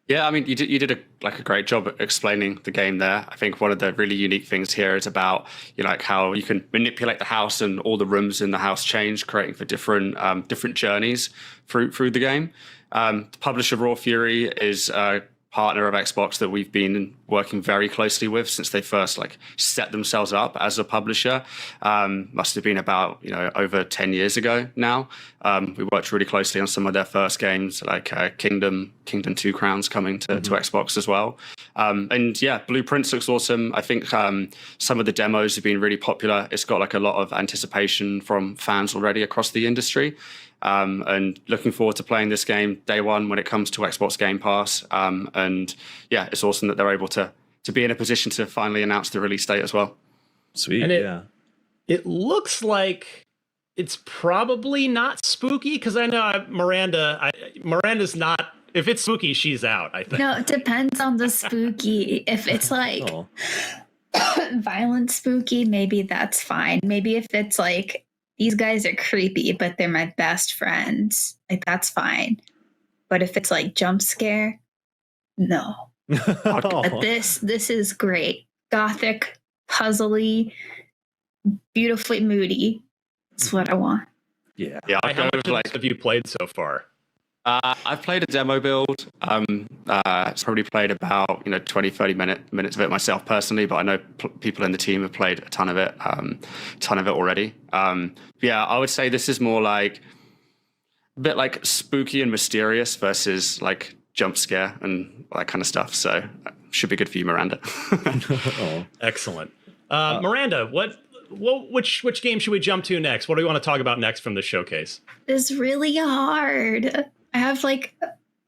Yeah, I mean, you did a great job at explaining the game there. I think one of the really unique things here is about like how you can manipulate the house and all the rooms in the house change, creating for different journeys through the game. The publisher Raw Fury is a partner of Xbox that we've been working very closely with since they first like set themselves up as a publisher. Must have been about over 10 years ago now. We worked really closely on some of their first games, like Kingdom 2 Crowns coming to Xbox as well. And yeah, Blueprints looks awesome. I think some of the demos have been really popular. It's got like a lot of anticipation from fans already across the industry. And looking forward to playing this game day one when it comes to Xbox Game Pass. And yeah, it's awesome that they're able to be in a position to finally announce the release date as well. Sweet. And it looks like it's probably not spooky, because I know Miranda's not. If it's spooky, she's out, I think. No, it depends on the spooky. If it's like violent spooky, maybe that's fine. Maybe if it's like, these guys are creepy, but they're my best friends, like, that's fine. But if it's like jump scare, no. But this is great. Gothic, puzzly, beautifully moody. That's what I want. Yeah. How much have you played so far? I've played a demo build. Probably played about 20-30 minutes of it myself personally, but I know people in the team have played a ton of it already. Yeah, I would say this is more like a bit like spooky and mysterious versus like jump scare and all that kind of stuff. So should be good for you, Miranda. Excellent. Miranda, which game should we jump to next? What do we want to talk about next from the showcase? It's really hard. I have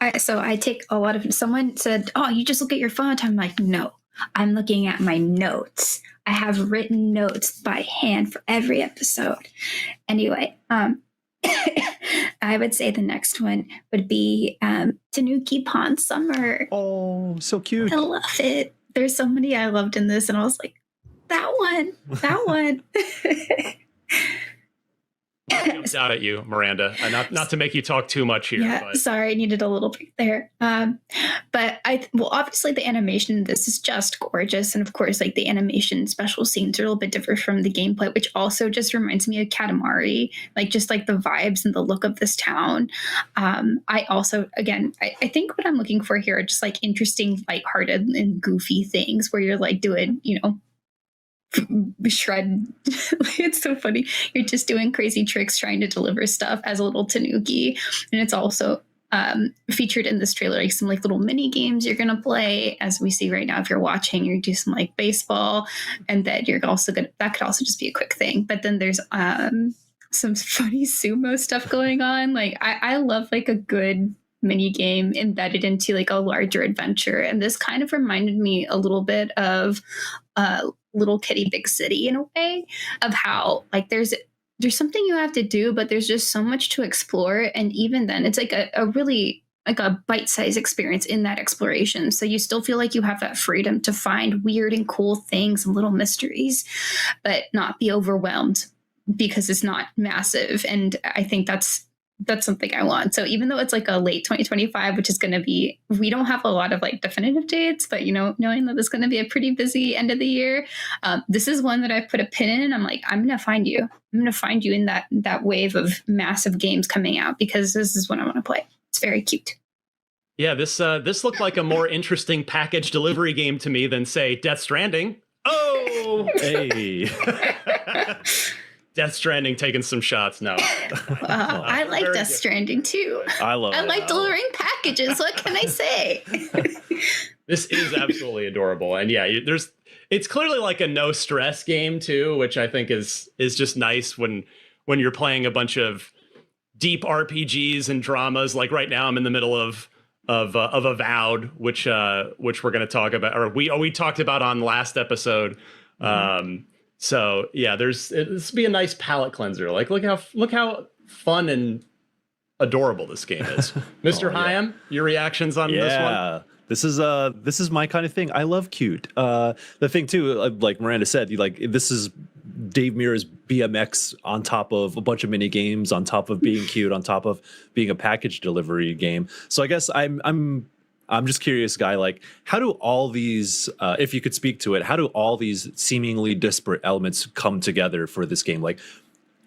I take a lot of, someone said, oh, you just look at your phone. I'm like, no, I'm looking at my notes. I have written notes by hand for every episode. Anyway, I would say the next one would be Tanuki Pond Summer. Oh, so cute. I love it. There's so many I loved in this, and I was like, that one. Jumped out at you, Miranda. Not to make you talk too much here. Yeah, but. Sorry, I needed a little break there. But obviously the animation in this is just gorgeous, and of course, like the animation special scenes are a little bit different from the gameplay, which also just reminds me of Katamari, like just like the vibes and the look of this town. I also, again, I think what I'm looking for here are just like interesting, lighthearted, and goofy things where you're like doing, shred. It's so funny. You're just doing crazy tricks trying to deliver stuff as a little tanuki, and it's also featured in this trailer like some like little mini games you're gonna play, as we see right now. If you're watching, you do some like baseball, and then you're also gonna, that could also just be a quick thing. But then there's some funny sumo stuff going on. Like I love like a good mini game embedded into like a larger adventure, and this kind of reminded me a little bit of Little Kitty Big City in a way, of how like there's something you have to do, but there's just so much to explore, and even then it's like a really like a bite-sized experience in that exploration, so you still feel like you have that freedom to find weird and cool things and little mysteries, but not be overwhelmed because it's not massive. And I think that's that's something I want. So even though it's like a late 2025, which is going to be, we don't have a lot of like definitive dates, but you know, knowing that it's going to be a pretty busy end of the year, this is one that I put a pin in. I'm like, I'm going to find you. I'm going to find you in that wave of massive games coming out, because this is what I want to play. It's very cute. Yeah, this looked like a more interesting package delivery game to me than, say, Death Stranding. Oh, hey. Death Stranding taking some shots now. I like Death Stranding too. I like delivering packages. What can I say? This is absolutely adorable, and yeah, it's clearly like a no stress game too, which I think is just nice when you're playing a bunch of deep RPGs and dramas. Like right now, I'm in the middle of Avowed, which we're going to talk about, or we talked about on last episode. So yeah, this would be a nice palate cleanser. Like look how fun and adorable this game is. Mr. Hyam, your reactions on this one? This is my kind of thing. I love cute. The thing too, like Miranda said, this is Dave Mirra's BMX on top of a bunch of mini games, on top of being cute, on top of being a package delivery game. So I guess I'm just curious, Guy, like how do all these, if you could speak to it, how do all these seemingly disparate elements come together for this game? Like,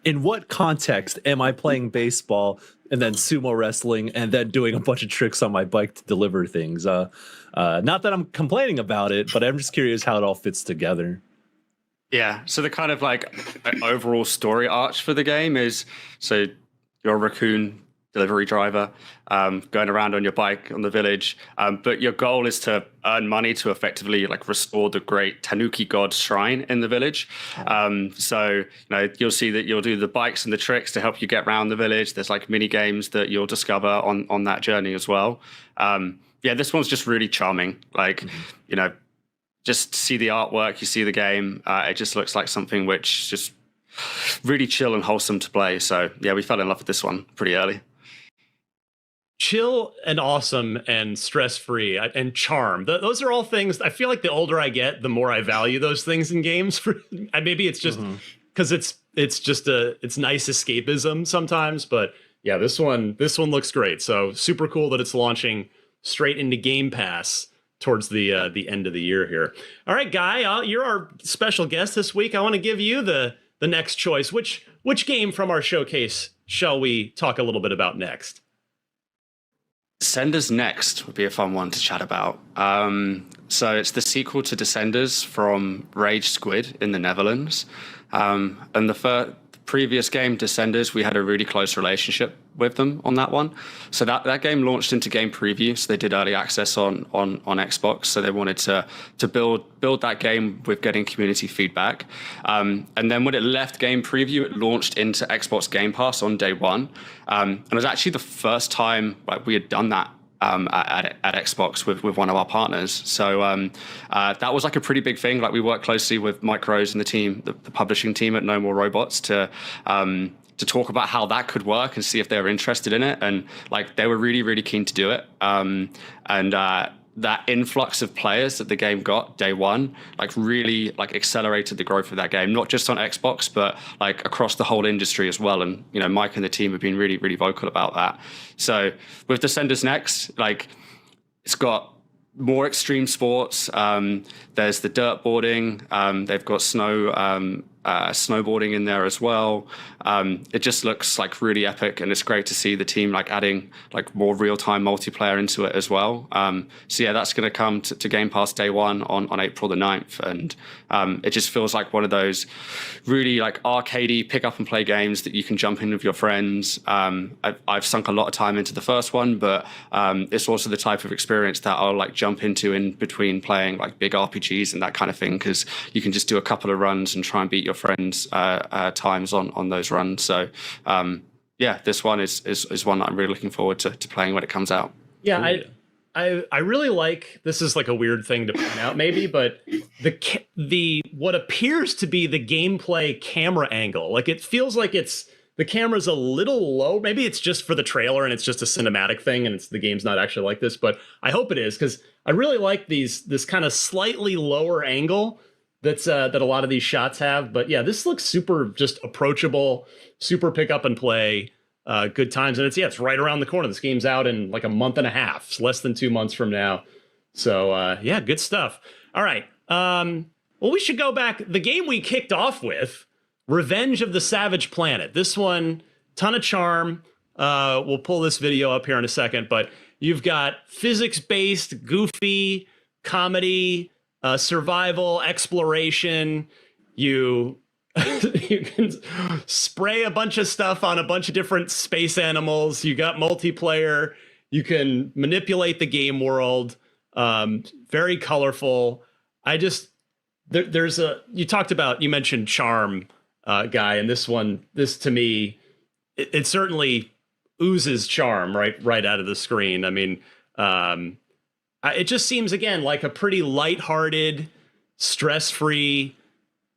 in what context am I playing baseball and then sumo wrestling and then doing a bunch of tricks on my bike to deliver things? Not that I'm complaining about it, but I'm just curious how it all fits together. Yeah, so the kind of like overall story arch for the game is, so you're a raccoon delivery driver, going around on your bike on the village, but your goal is to earn money to effectively like restore the great Tanuki god shrine in the village. So you'll see that you'll do the bikes and the tricks to help you get around the village. There's like mini games that you'll discover on that journey as well. This one's just really charming. Like just see the artwork, you see the game. It just looks like something which just really chill and wholesome to play. So yeah, we fell in love with this one pretty early. Chill and awesome and stress-free and charm. Those are all things. I feel like the older I get, the more I value those things in games. Maybe it's just because it's nice escapism sometimes. But yeah, this one looks great. So super cool that it's launching straight into Game Pass towards the end of the year here. All right, Guy, you're our special guest this week. I want to give you the next choice. Which game from our showcase shall we talk a little bit about next? Descenders Next would be a fun one to chat about. So it's the sequel to Descenders from Rage Squid in the Netherlands. And the previous game, Descenders, we had a really close relationship with them on that one. So that game launched into game preview. So they did early access on Xbox. So they wanted to build that game with getting community feedback. And then when it left game preview, it launched into Xbox Game Pass on day one. And it was actually the first time we had done that at Xbox with one of our partners. So that was like a pretty big thing. Like we worked closely with Mike Rose and the team, the publishing team at No More Robots to talk about how that could work and see if they were interested in it. And like they were really, really keen to do it. That influx of players that the game got day one, like really like accelerated the growth of that game, not just on Xbox, but like across the whole industry as well. And, Mike and the team have been really, really vocal about that. So with Descenders Next, like it's got more extreme sports. There's the dirt boarding. They've got snowboarding in there as well. It just looks like really epic, and it's great to see the team like adding like more real-time multiplayer into it as well. So yeah, that's going to come to Game Pass day one on April the 9th, and it just feels like one of those really like arcadey pick up and play games that you can jump in with your friends. I've sunk a lot of time into the first one, but it's also the type of experience that I'll like jump into in between playing like big RPGs and that kind of thing, because you can just do a couple of runs and try and beat your friends' times on those runs. So yeah, this one is one that I'm really looking forward to playing when it comes out. Yeah, I really like, this is like a weird thing to point out maybe, but the what appears to be the gameplay camera angle, like it feels like the camera's a little low. Maybe it's just for the trailer and it's just a cinematic thing and the game's not actually like this, but I hope it is, because I really like this kind of slightly lower angle that a lot of these shots have. But yeah, this looks super just approachable, super pick up and play. good times. And it's right around the corner. This game's out in like a month and a half. It's less than 2 months from now. So yeah, good stuff. All right. Well, we should go back. The game we kicked off with, Revenge of the Savage Planet. This one, ton of charm. We'll pull this video up here in a second, but you've got physics-based, goofy comedy, survival, exploration. You can spray a bunch of stuff on a bunch of different space animals. You got multiplayer. You can manipulate the game world. Very colorful. You mentioned charm, Guy, and this to me, it certainly oozes charm right out of the screen. I mean, it just seems, again, like a pretty lighthearted, stress-free,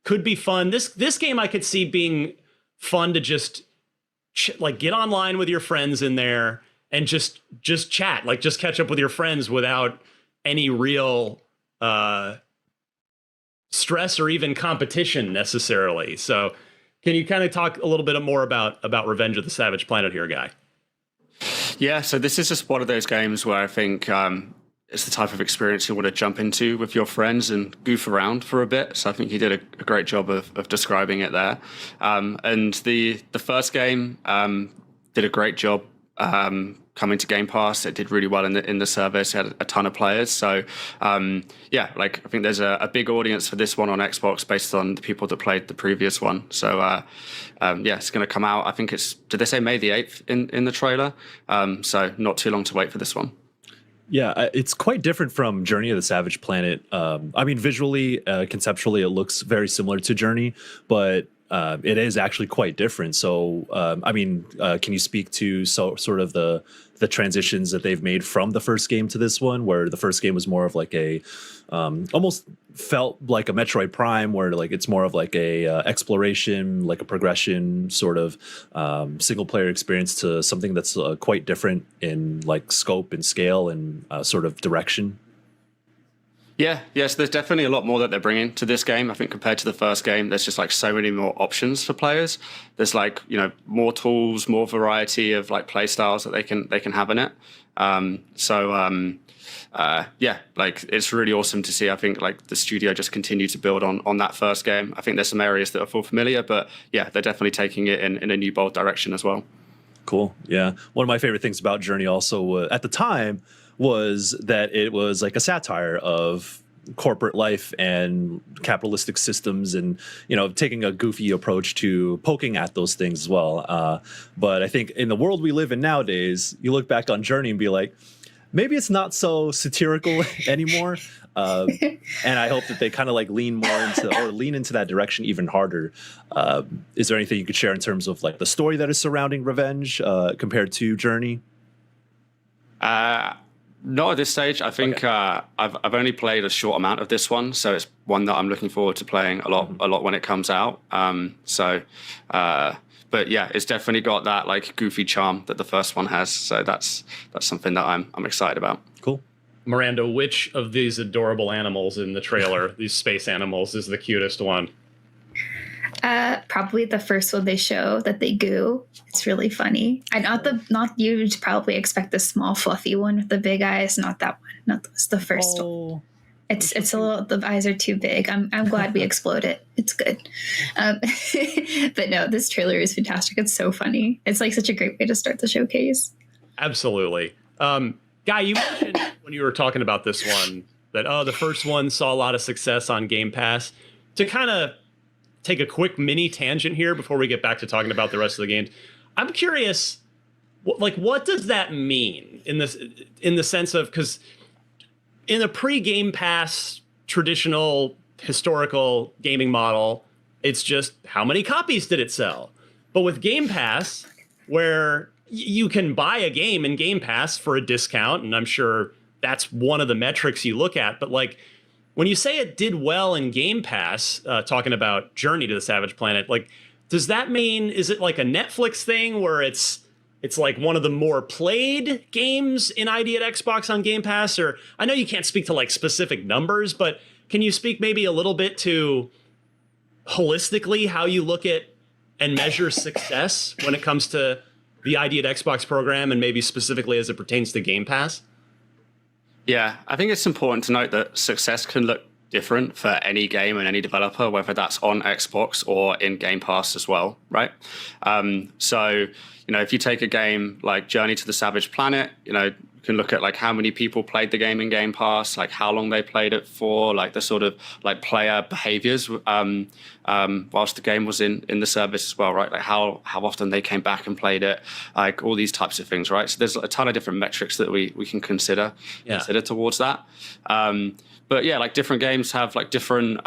could be fun. This game I could see being fun to just get online with your friends in there and just chat, just catch up with your friends without any real stress or even competition necessarily. So can you kind of talk a little bit more about Revenge of the Savage Planet here, Guy? Yeah, so this is just one of those games where I think it's the type of experience you want to jump into with your friends and goof around for a bit. So I think you did a great job of describing it there. And the first game did a great job coming to Game Pass. It did really well in the service. It had a ton of players. So yeah, I think there's a big audience for this one on Xbox based on the people that played the previous one. So yeah, it's going to come out. I think did they say May the 8th in the trailer? So not too long to wait for this one. Yeah, it's quite different from Journey of the Savage Planet. I mean, visually, conceptually, it looks very similar to Journey, but it is actually quite different. So, I mean, can you speak to sort of the transitions that they've made from the first game to this one, where the first game was more of like a almost felt like a Metroid Prime, where it's more of like a exploration, like a progression sort of single player experience, to something that's quite different in scope and scale and sort of direction? Yeah, yes, there's definitely a lot more that they're bringing to this game. I think compared to the first game, there's just so many more options for players. There's more tools, more variety of play styles that they can have in it. Yeah, it's really awesome to see. I think the studio just continue to build on that first game. I think there's some areas that are full familiar, but yeah, they're definitely taking it in a new bold direction as well. Cool. Yeah, one of my favorite things about Journey also at the time was that it was a satire of corporate life and capitalistic systems, and taking a goofy approach to poking at those things as well. But I think in the world we live in nowadays, you look back on Journey and be like, maybe it's not so satirical anymore. And I hope that they kind of lean into that direction even harder. Is there anything you could share in terms of the story that is surrounding Revenge compared to Journey? Not at this stage. I think I've only played a short amount of this one, so it's one that I'm looking forward to playing a lot when it comes out. But yeah, it's definitely got that goofy charm that the first one has. So that's something that I'm excited about. Cool. Miranda, which of these adorable animals in the trailer, these space animals, is the cutest one? Probably the first one they show that they goo. It's really funny. Not you'd probably expect the small fluffy one with the big eyes. Not that one. Not the first one. It's a little. The eyes are too big. I'm glad we explode it. It's good. But no, this trailer is fantastic. It's so funny. It's such a great way to start the showcase. Absolutely. Guy, you mentioned when you were talking about this one that the first one saw a lot of success on Game Pass. To kind of take a quick mini tangent here before we get back to talking about the rest of the games, I'm curious, what does that mean in the sense of, because in a pre-Game Pass traditional historical gaming model, it's just how many copies did it sell. But with Game Pass, where you can buy a game in Game Pass for a discount, and I'm sure that's one of the metrics you look at, but when you say it did well in Game Pass, talking about Journey to the Savage Planet, does that mean, is it like a Netflix thing where it's one of the more played games in ID at Xbox on Game Pass? Or I know you can't speak to specific numbers, but can you speak maybe a little bit to holistically how you look at and measure success when it comes to the ID at Xbox program and maybe specifically as it pertains to Game Pass? Yeah, I think it's important to note that success can look different for any game and any developer, whether that's on Xbox or in Game Pass as well, right? So, if you take a game like Journey to the Savage Planet, you can look at like how many people played the game in Game Pass, like how long they played it for, like the sort of like player behaviors whilst the game was in the service as well, right? Like how often they came back and played it, like all these types of things, right? So there's a ton of different metrics that we can consider towards that. But yeah, like different games have like different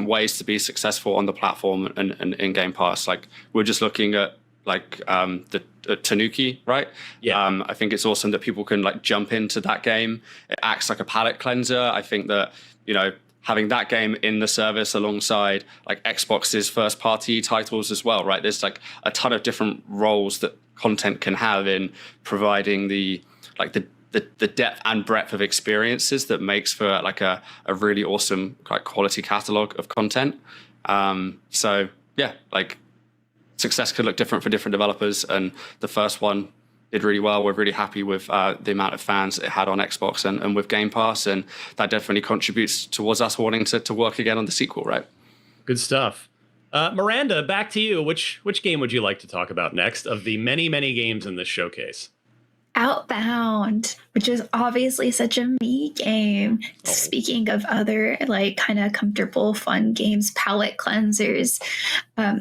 ways to be successful on the platform and in Game Pass. Like we're just looking at like the Tanuki, right? Yeah. I think it's awesome that people can like jump into that game. It acts like a palate cleanser. I think that, having that game in the service alongside like Xbox's first party titles as well, right? There's like a ton of different roles that content can have in providing the depth and breadth of experiences that makes for like a really awesome like quality catalog of content. So yeah, like success could look different for different developers, and the first one did really well. We're really happy with the amount of fans it had on Xbox and with Game Pass, and that definitely contributes towards us wanting to work again on the sequel, right? Good stuff. Miranda, back to you. Which game would you like to talk about next of the many, many games in this showcase? Outbound, which is obviously such a me game. Speaking of other like kind of comfortable, fun games, palate cleansers,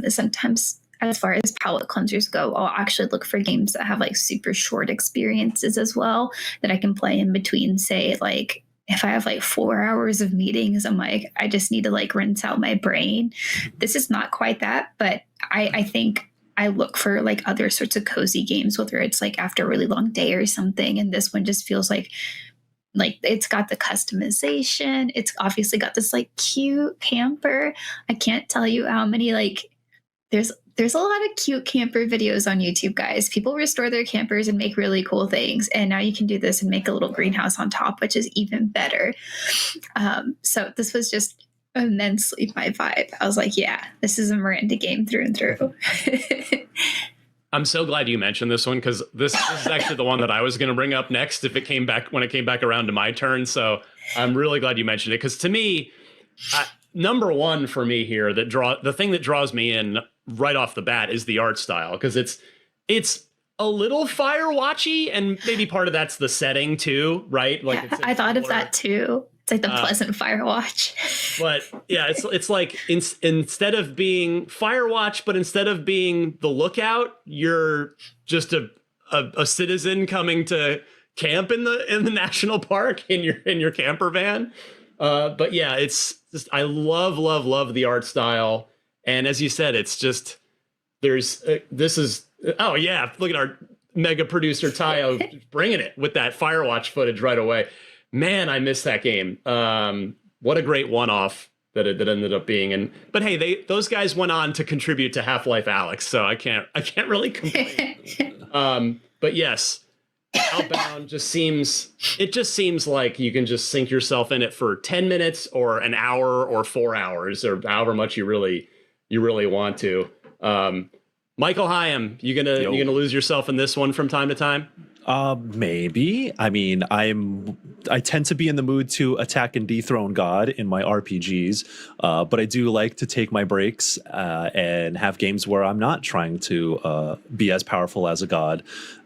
sometimes as far as palate cleansers go, I'll actually look for games that have like super short experiences as well that I can play in between. Say like if I have like 4 hours of meetings, I'm like, I just need to like rinse out my brain. This is not quite that, but I think I look for like other sorts of cozy games, whether it's like after a really long day or something. And this one just feels like it's got the customization. It's obviously got this like cute camper. I can't tell you how many like there's a lot of cute camper videos on YouTube, guys. People restore their campers and make really cool things. And now you can do this and make a little greenhouse on top, which is even better. So this was just immensely my vibe. I was like, yeah, this is a Miranda game through and through. I'm so glad you mentioned this one, because this is actually the one that I was going to bring up next when it came back around to my turn. So I'm really glad you mentioned it, because to me, number one for me here, the thing that draws me in right off the bat is the art style, because it's a little Firewatchy, and maybe part of that's the setting too, right? Like I thought of that too. It's like the pleasant Firewatch. But yeah, it's like instead of being Firewatch, but instead of being the lookout, you're just a citizen coming to camp in the national park in your camper van. But yeah, it's just, I love the art style. And as you said, it's just, oh yeah, look at our mega producer Tayo bringing it with that Firewatch footage right away. Man, I missed that game. What a great one-off that ended up being. But hey, those guys went on to contribute to Half-Life Alyx, so I can't really complain. But yes, Outbound just seems like you can just sink yourself in it for 10 minutes or an hour or 4 hours or however much you really want to. Michael Hyam, you gonna lose yourself in this one from time to time? Maybe. I mean, I tend to be in the mood to attack and dethrone God in my RPGs, but I do like to take my breaks and have games where I'm not trying to be as powerful as a god.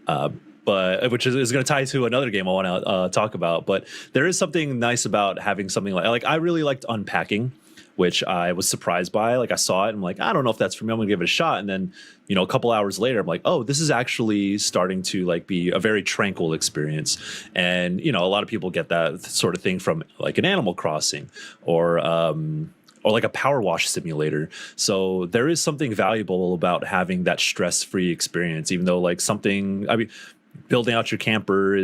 But which is going to tie to another game I want to talk about. But there is something nice about having something like I really liked Unpacking, which I was surprised by. Like I saw it and I'm like, I don't know if that's for me. I'm gonna give it a shot. And then, a couple hours later, I'm like, oh, this is actually starting to like be a very tranquil experience. And, a lot of people get that sort of thing from like an Animal Crossing or like a power wash simulator. So there is something valuable about having that stress-free experience, even though building out your camper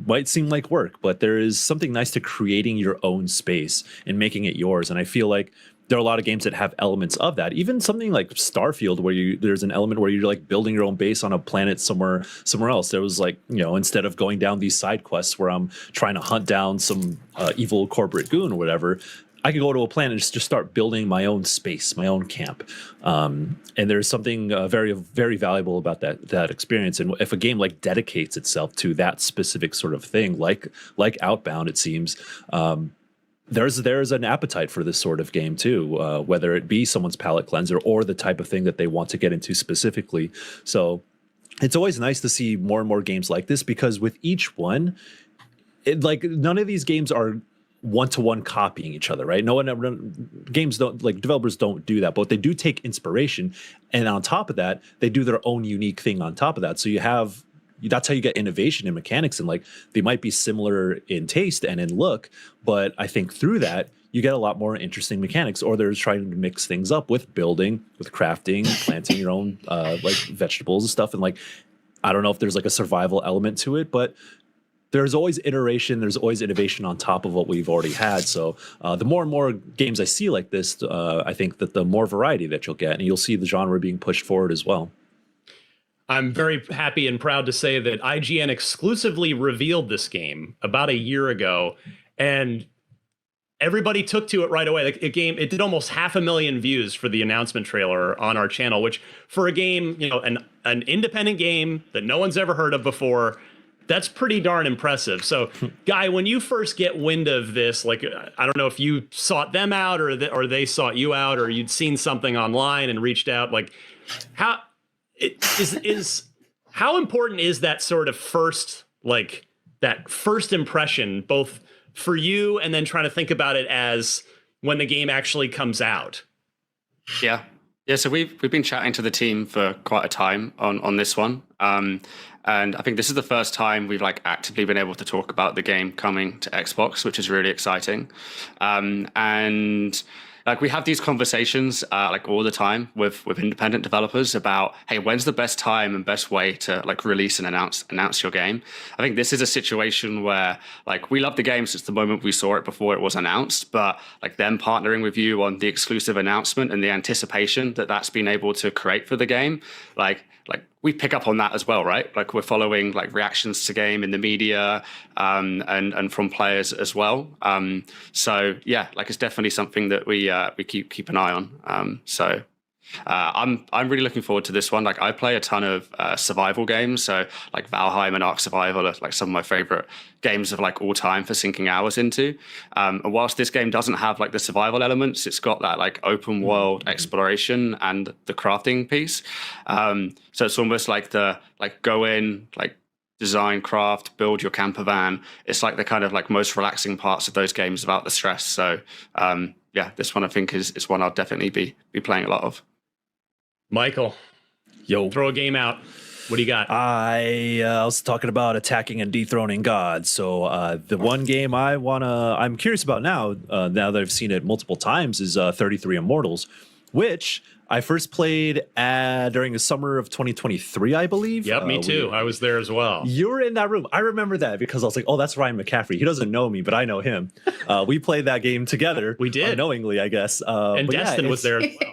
might seem like work, but there is something nice to creating your own space and making it yours. And I feel like there are a lot of games that have elements of that. Even something like Starfield, where there's an element where you're like building your own base on a planet somewhere else. There was like, instead of going down these side quests where I'm trying to hunt down some evil corporate goon or whatever, I could go to a planet and just start building my own space, my own camp. And there's something very, very valuable about that experience. And if a game like dedicates itself to that specific sort of thing, like Outbound, it seems, there's an appetite for this sort of game too, whether it be someone's palate cleanser or the type of thing that they want to get into specifically. So it's always nice to see more and more games like this, because with each one, none of these games are one-to-one copying each other, right? Games don't, like, developers don't do that, but they do take inspiration, and on top of that, they do their own unique thing on top of that. So that's how you get innovation in mechanics, and like they might be similar in taste and in look, but I think through that you get a lot more interesting mechanics. Or they're trying to mix things up with building, with crafting, planting your own like vegetables and stuff, and like I don't know if there's like a survival element to it, but there's always iteration, there's always innovation on top of what we've already had. So the more and more games I see like this, I think that the more variety that you'll get, and you'll see the genre being pushed forward as well. I'm very happy and proud to say that IGN exclusively revealed this game about a year ago, and everybody took to it right away. Like, it did almost 500,000 views for the announcement trailer on our channel, which for a game, an independent game that no one's ever heard of before, that's pretty darn impressive. So, Guy, when you first get wind of this, like, I don't know if you sought them out or they sought you out, or you'd seen something online and reached out, like, how important is that sort of first, like, that first impression, both for you and then trying to think about it as when the game actually comes out? Yeah. So we've been chatting to the team for quite a time on this one. And I think this is the first time we've like actively been able to talk about the game coming to Xbox, which is really exciting. And like we have these conversations like all the time with independent developers about, hey, when's the best time and best way to like release and announce your game? I think this is a situation where like we love the game since the moment we saw it before it was announced, but like them partnering with you on the exclusive announcement and the anticipation that that's been able to create for the game, like we pick up on that as well, right? Like we're following like reactions to game in the media and from players as well. So yeah, like it's definitely something that we keep an eye on. I'm really looking forward to this one. Like I play a ton of survival games, so like Valheim and Ark Survival are like some of my favorite games of like all time for sinking hours into. And whilst this game doesn't have like the survival elements, it's got that like open world exploration and the crafting piece. So it's almost like the like go in, like design, craft, build your camper van. It's like the kind of like most relaxing parts of those games without the stress. So yeah, this one I think is one I'll definitely be playing a lot of. Michael, throw a game out. What do you got? I was talking about attacking and dethroning gods. So the one game I'm curious about now that I've seen it multiple times, is 33 Immortals, which I first played during the summer of 2023, I believe. Yep, me too. I was there as well. You were in that room. I remember that because I was like, oh, that's Ryan McCaffrey. He doesn't know me, but I know him. We played that game together. We did. Unknowingly, I guess. And Destin was there as well.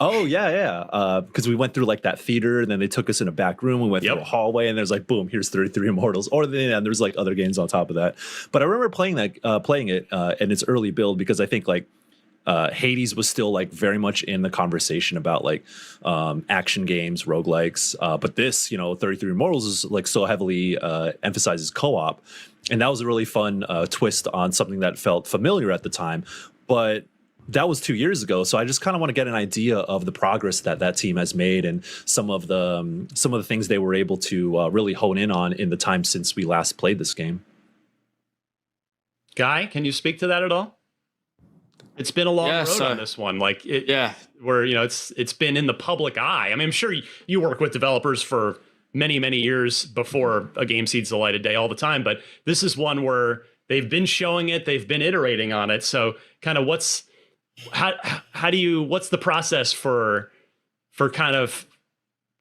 Oh, yeah. Because we went through like that theater, and then they took us in a back room. We went through a hallway, and there's like, boom, here's 33 Immortals. Or then there's like other games on top of that. But I remember playing it in its early build, because I think like Hades was still like very much in the conversation about like action games, roguelikes. But this, 33 Immortals is like so heavily emphasizes co-op. And that was a really fun twist on something that felt familiar at the time. But that was 2 years ago, so I just kind of want to get an idea of the progress that team has made, and some of the things they were able to really hone in on in the time since we last played this game. Guy, can you speak to that at all? It's been a long road on this one. Like, where it's been in the public eye. I mean, I'm sure you work with developers for many, many years before a game sees the light of day all the time, but this is one where they've been showing it, they've been iterating on it. So, kind of what's the process for kind of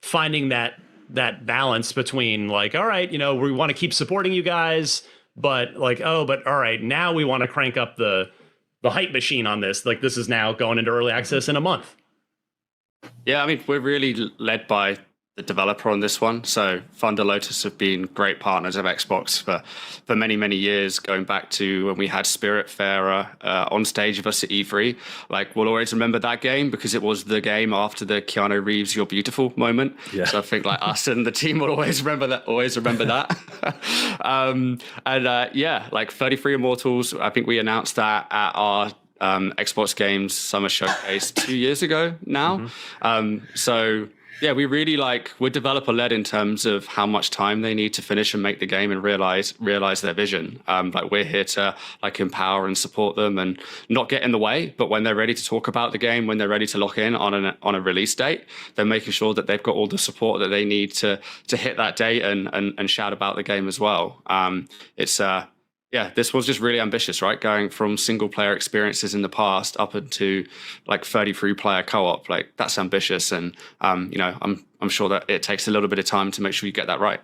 finding that balance between like, all right, we want to keep supporting you guys, but like, all right, now we want to crank up the hype machine on this. Like, this is now going into early access in a month. Yeah, I mean, we're really led by the developer on this one. So Thunder Lotus have been great partners of Xbox for many, many years, going back to when we had Spiritfarer on stage with us at E3. Like, we'll always remember that game because it was the game after the Keanu Reeves "You're Beautiful" moment. Yeah. So I think like us and the team will always remember that. Like 33 Immortals, I think we announced that at our Xbox Games Summer Showcase 2 years ago now. Yeah, we really we're developer led in terms of how much time they need to finish and make the game and realize their vision. We're here to empower and support them and not get in the way. But when they're ready to talk about the game, when they're ready to lock in on a release date, they're making sure that they've got all the support that they need to hit that date and shout about the game as well. This was just really ambitious, right? Going from single player experiences in the past up into 33 player co-op, that's ambitious. And, I'm sure that it takes a little bit of time to make sure you get that right.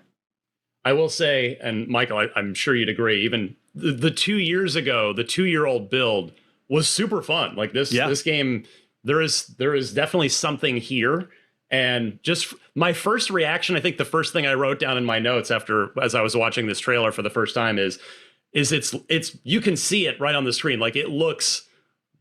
I will say, and Michael, I'm sure you'd agree, even the 2 years ago, the 2-year-old build was super fun. This game, there is definitely something here. And just my first reaction, I think the first thing I wrote down in my notes as I was watching this trailer for the first time is it's you can see it right on the screen. It looks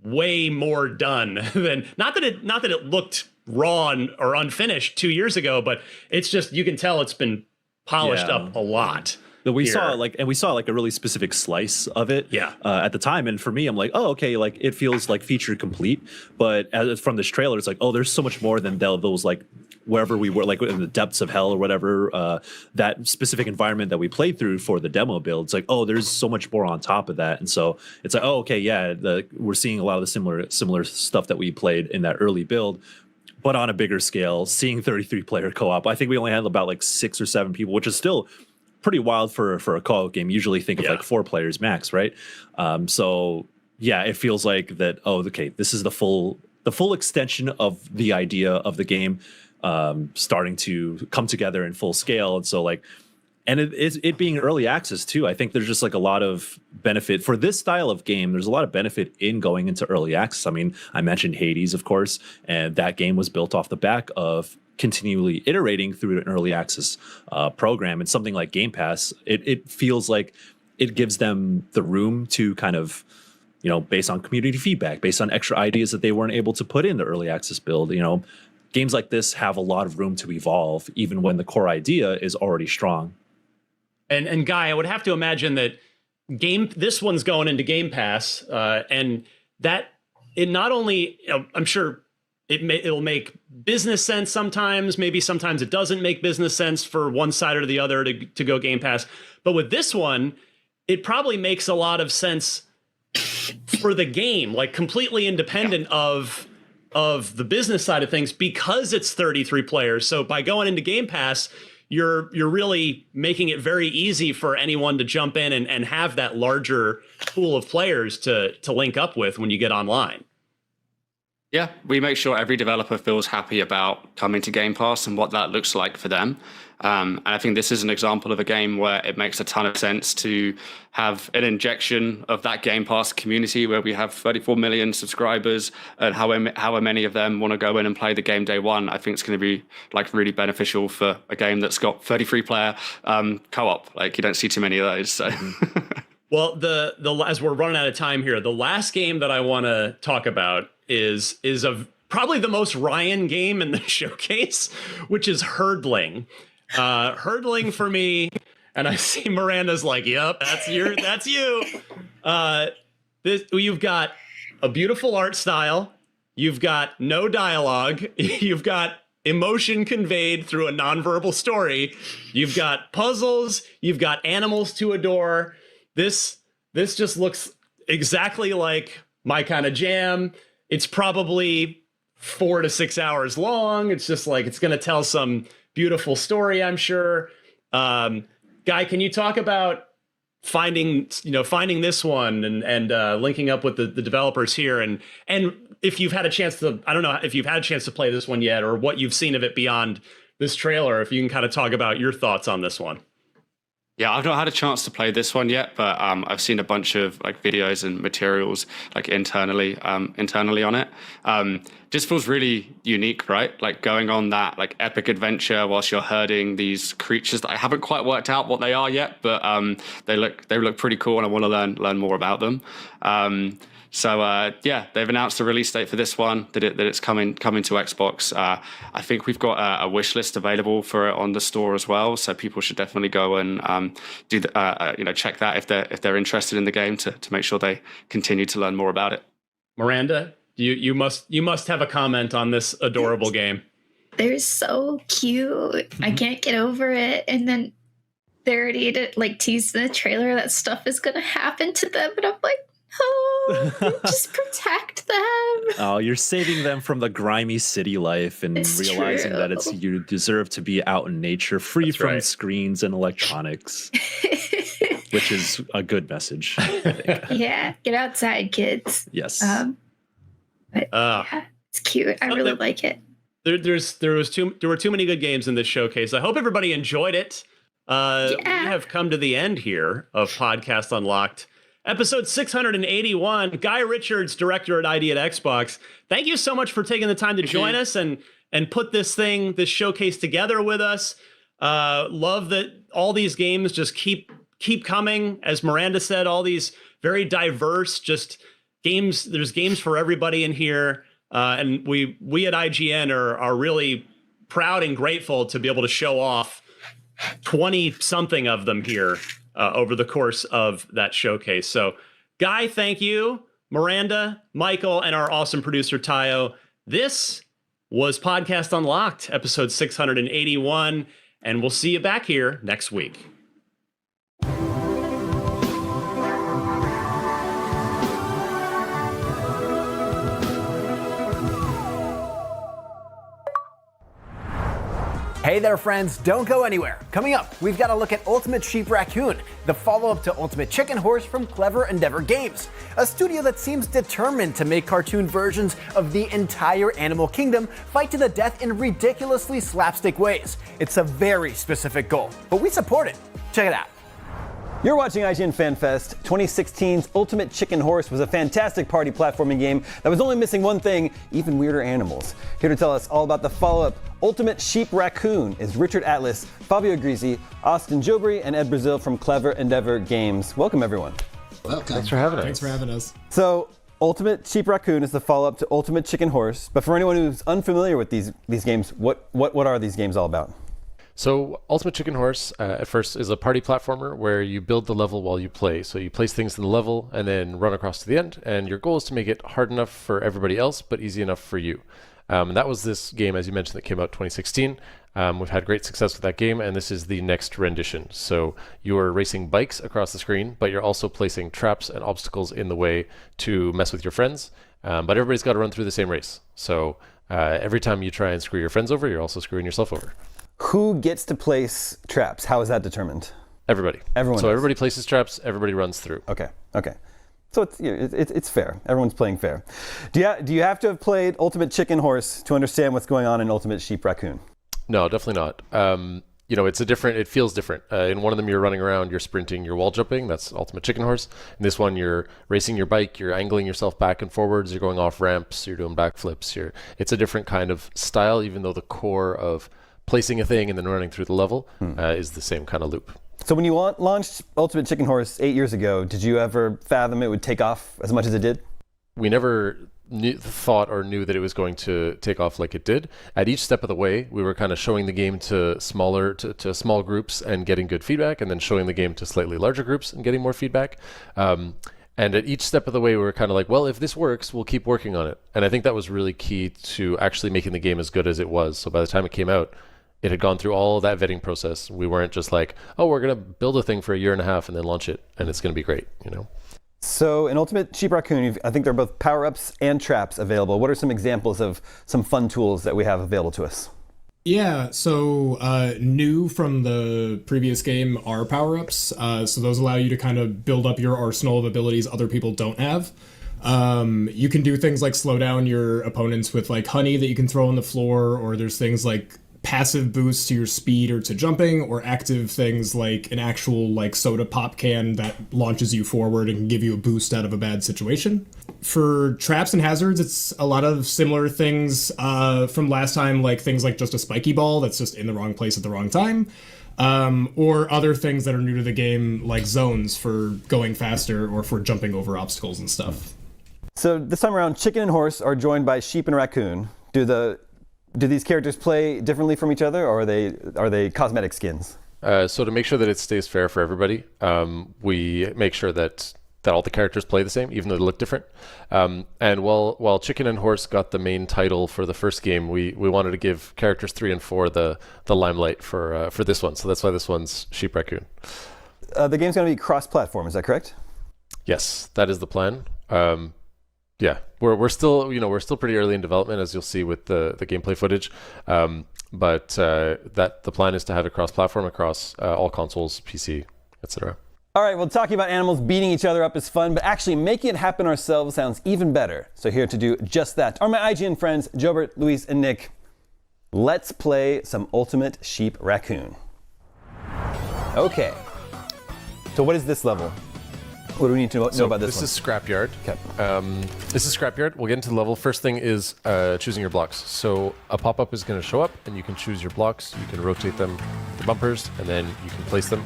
way more done than not that it looked raw or unfinished 2 years ago, but it's just, you can tell it's been polished up a lot. We saw a really specific slice of it at the time. And for me, I'm like, oh, okay, it feels feature complete. But from this trailer, it's there's so much more than those wherever we were, in the depths of hell or whatever, that specific environment that we played through for the demo build. It's there's so much more on top of that. And so it's oh, okay, yeah, we're seeing a lot of the similar stuff that we played in that early build, but on a bigger scale, seeing 33 player co-op. I think we only had about 6 or 7 people, which is still pretty wild for a co-op game. Usually think of 4 players max, right? So yeah, it feels like that. Oh, okay, this is the full extension of the idea of the game starting to come together in full scale. And so and it being early access too, I think there's just a lot of benefit for this style of game. There's a lot of benefit in going into early access. I mean, I mentioned Hades, of course, and that game was built off the back of continually iterating through an early access program. And something like Game Pass, it feels like it gives them the room to kind of, based on community feedback, based on extra ideas that they weren't able to put in the early access build, games like this have a lot of room to evolve, even when the core idea is already strong. And Guy, I would have to imagine that this one's going into Game Pass, and that it not only, I'm sure it'll make business sense sometimes. Maybe sometimes it doesn't make business sense for one side or the other to go Game Pass. But with this one, it probably makes a lot of sense for the game, completely independent of the business side of things, because it's 33 players. So by going into Game Pass, you're really making it very easy for anyone to jump in and have that larger pool of players to link up with when you get online. Yeah, we make sure every developer feels happy about coming to Game Pass and what that looks like for them. And I think this is an example of a game where it makes a ton of sense to have an injection of that Game Pass community where we have 34 million subscribers, and however many of them want to go in and play the game day one. I think it's going to be really beneficial for a game that's got 33 player co-op. You don't see too many of those. So. Well, as we're running out of time here, the last game that I want to talk about is probably the most Ryan game in the showcase, which is Herdling. Herdling for me, and I see Miranda's yep, that's you. You've got a beautiful art style, you've got no dialogue, you've got emotion conveyed through a nonverbal story, you've got puzzles, you've got animals to adore. This just looks exactly like my kind of jam. It's probably 4 to 6 hours long. It's just it's going to tell some beautiful story, I'm sure. Guy, can you talk about finding this one and linking up with the developers here, and if you've had a chance to, I don't know if you've had a chance to play this one yet, or what you've seen of it beyond this trailer, if you can kind of talk about your thoughts on this one. Yeah, I've not had a chance to play this one yet, but I've seen a bunch of videos and materials internally on it. just feels really unique, right? Like going on that like epic adventure whilst you're herding these creatures that I haven't quite worked out what they are yet, but they look pretty cool, and I want to learn more about them. So they've announced the release date for this one, that it's coming to Xbox. I think we've got a wish list available for it on the store as well, so people should definitely go and check that if they're interested in the game to make sure they continue to learn more about it. Miranda, you must have a comment on this adorable game. They're so cute. I can't get over it. And then they already teased in the trailer that stuff is gonna happen to them, and I'm like, oh, just protect them. Oh, you're saving them from the grimy city life and realizing that you deserve to be out in nature, free from screens and electronics, which is a good message, I think. Yeah, get outside, kids. Yes. It's cute. I really like it. There were too many good games in this showcase. I hope everybody enjoyed it. We have come to the end here of Podcast Unlocked. Episode 681, Guy Richards, director at ID at Xbox. Thank you so much for taking the time to join us and put this showcase together with us. Love that all these games just keep coming. As Miranda said, all these very diverse games. There's games for everybody in here. And we at IGN are really proud and grateful to be able to show off 20-something of them here over the course of that showcase. So, Guy, thank you. Miranda, Michael, and our awesome producer, Tayo. This was Podcast Unlocked, episode 681, and we'll see you back here next week. Hey there, friends, don't go anywhere. Coming up, we've got a look at Ultimate Sheep Raccoon, the follow-up to Ultimate Chicken Horse from Clever Endeavor Games, a studio that seems determined to make cartoon versions of the entire animal kingdom fight to the death in ridiculously slapstick ways. It's a very specific goal, but we support it. Check it out. You're watching IGN FanFest. 2016's Ultimate Chicken Horse was a fantastic party platforming game that was only missing one thing, even weirder animals. Here to tell us all about the follow-up, Ultimate Sheep Raccoon, is Richard Atlas, Fabio Grisi, Austin Jobry, and Ed Brazil from Clever Endeavor Games. Welcome, everyone. Welcome. Thanks for having us. Thanks for having us. So, Ultimate Sheep Raccoon is the follow-up to Ultimate Chicken Horse, but for anyone who's unfamiliar with these games, what are these games all about? So Ultimate Chicken Horse, at first, is a party platformer where you build the level while you play. So you place things in the level and then run across to the end, and your goal is to make it hard enough for everybody else, but easy enough for you. And that was this game, as you mentioned, that came out 2016. We've had great success with that game, and this is the next rendition. So you're racing bikes across the screen, but you're also placing traps and obstacles in the way to mess with your friends. But everybody's got to run through the same race. So every time you try and screw your friends over, you're also screwing yourself over. Who gets to place traps? How is that determined? Everybody. Everyone. So everybody places traps. Everybody runs through. Okay. So it's fair. Everyone's playing fair. Do you have to have played Ultimate Chicken Horse to understand what's going on in Ultimate Sheep Raccoon? No, definitely not. It feels different. In one of them, you're running around, you're sprinting, you're wall jumping. That's Ultimate Chicken Horse. In this one, you're racing your bike, you're angling yourself back and forwards, you're going off ramps, you're doing backflips. It's a different kind of style, even though the core of placing a thing and then running through the level is the same kind of loop. So when you launched Ultimate Chicken Horse 8 years ago, did you ever fathom it would take off as much as it did? We never thought or knew that it was going to take off like it did. At each step of the way, we were kind of showing the game to small groups and getting good feedback, and then showing the game to slightly larger groups and getting more feedback. And at each step of the way, we were kind of like, well, if this works, we'll keep working on it. And I think that was really key to actually making the game as good as it was. So by the time it came out, it had gone through all that vetting process. We weren't just like, oh, we're going to build a thing for a year and a half and then launch it, and it's going to be great, So in Ultimate Sheep Raccoon, I think there are both power-ups and traps available. What are some examples of some fun tools that we have available to us? Yeah, so new from the previous game are power-ups. So those allow you to kind of build up your arsenal of abilities other people don't have. You can do things like slow down your opponents with like honey that you can throw on the floor, or there's things like passive boosts to your speed or to jumping, or active things like an actual like soda pop can that launches you forward and can give you a boost out of a bad situation. for traps and hazards, it's a lot of similar things from last time, like things like just a spiky ball that's just in the wrong place at the wrong time, or other things that are new to the game, like zones for going faster or for jumping over obstacles and stuff. So this time around, chicken and horse are joined by sheep and raccoon. Do these characters play differently from each other, or are they cosmetic skins? So to make sure that it stays fair for everybody, we make sure that all the characters play the same, even though they look different. And while Chicken and Horse got the main title for the first game, we wanted to give characters 3 and 4 the limelight for this one. So that's why this one's Sheep Raccoon. The game's going to be cross-platform, is that correct? Yes, that is the plan. Yeah, we're still pretty early in development, as you'll see with the gameplay footage. But the plan is to have it cross-platform across all consoles, PC, etc. All right, well, talking about animals beating each other up is fun, but actually making it happen ourselves sounds even better. So here to do just that are my IGN friends, Jobert, Luis, and Nick. Let's play some Ultimate Sheep Raccoon. Okay. So what is this level? What do we need to know about this one? This is Scrapyard. Okay. This is Scrapyard. We'll get into the level. First thing is choosing your blocks. So a pop-up is going to show up, and you can choose your blocks. You can rotate them, the bumpers, and then you can place them.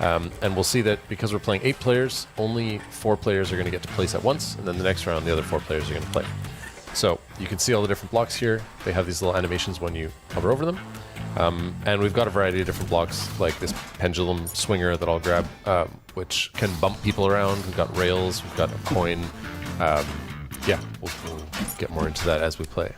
And we'll see that because we're playing 8 players, only 4 players are going to get to place at once, and then the next round, the other 4 players are going to play. So you can see all the different blocks here. They have these little animations when you hover over them. And we've got a variety of different blocks, like this pendulum swinger that I'll grab, which can bump people around. We've got rails, we've got a coin. Yeah, we'll get more into that as we play.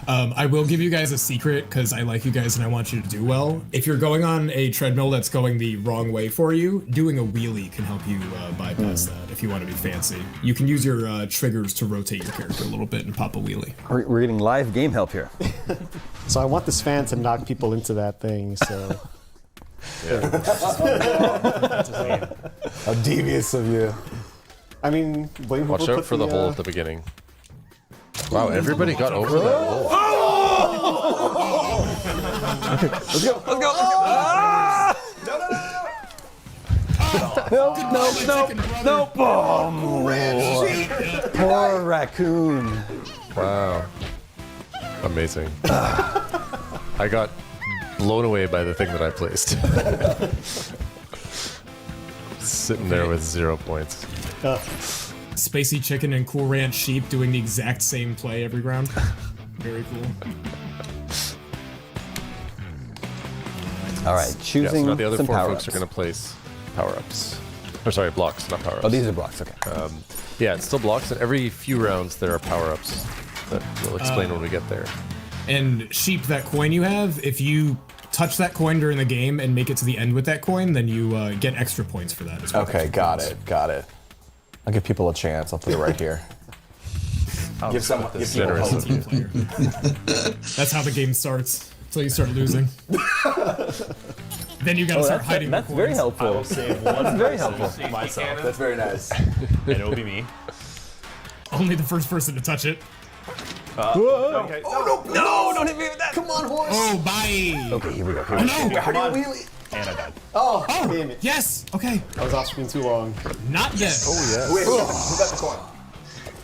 I will give you guys a secret because I like you guys and I want you to do well. If you're going on a treadmill that's going the wrong way for you, doing a wheelie can help you bypass that if you want to be fancy. You can use your triggers to rotate your character a little bit and pop a wheelie. We're getting live game help here. So I want this fan to knock people into that thing, so... How devious of you. I mean, watch out for the hole at the beginning. Wow, everybody got over that hole. Okay, let's go. Ah! No. Poor raccoon. Wow. Amazing. I got blown away by the thing that I placed. Sitting there with 0 points. Spacey Chicken and Cool Ranch Sheep doing the exact same play every round. Very cool. All right, choosing so now the other some 4 power-ups. folks are going to place power-ups. Or sorry, blocks, not power-ups. Oh, these are blocks, okay. Yeah, it's still blocks, and every few rounds there are power-ups that we'll explain when we get there. And Sheep, that coin you have, if you touch that coin during the game and make it to the end with that coin, then you get extra points for that as well. Okay, got it. I'll give people a chance. I'll put it right here. Give people hope. That's how the game starts. Until you start losing. Then you gotta start hiding the coins. That's very helpful. I will save one. That's very helpful. Myself. That's very nice. And it will be me. Only the first person to touch it. Okay. Oh no! Don't hit me with that! Come on, horse! Oh, bye! Okay, here we go. Oh, no! How do you wheelie? And I died. Oh, damn it. Yes! Okay. I was off screen too long. Not yet. Oh, yeah. Wait, who got the coin?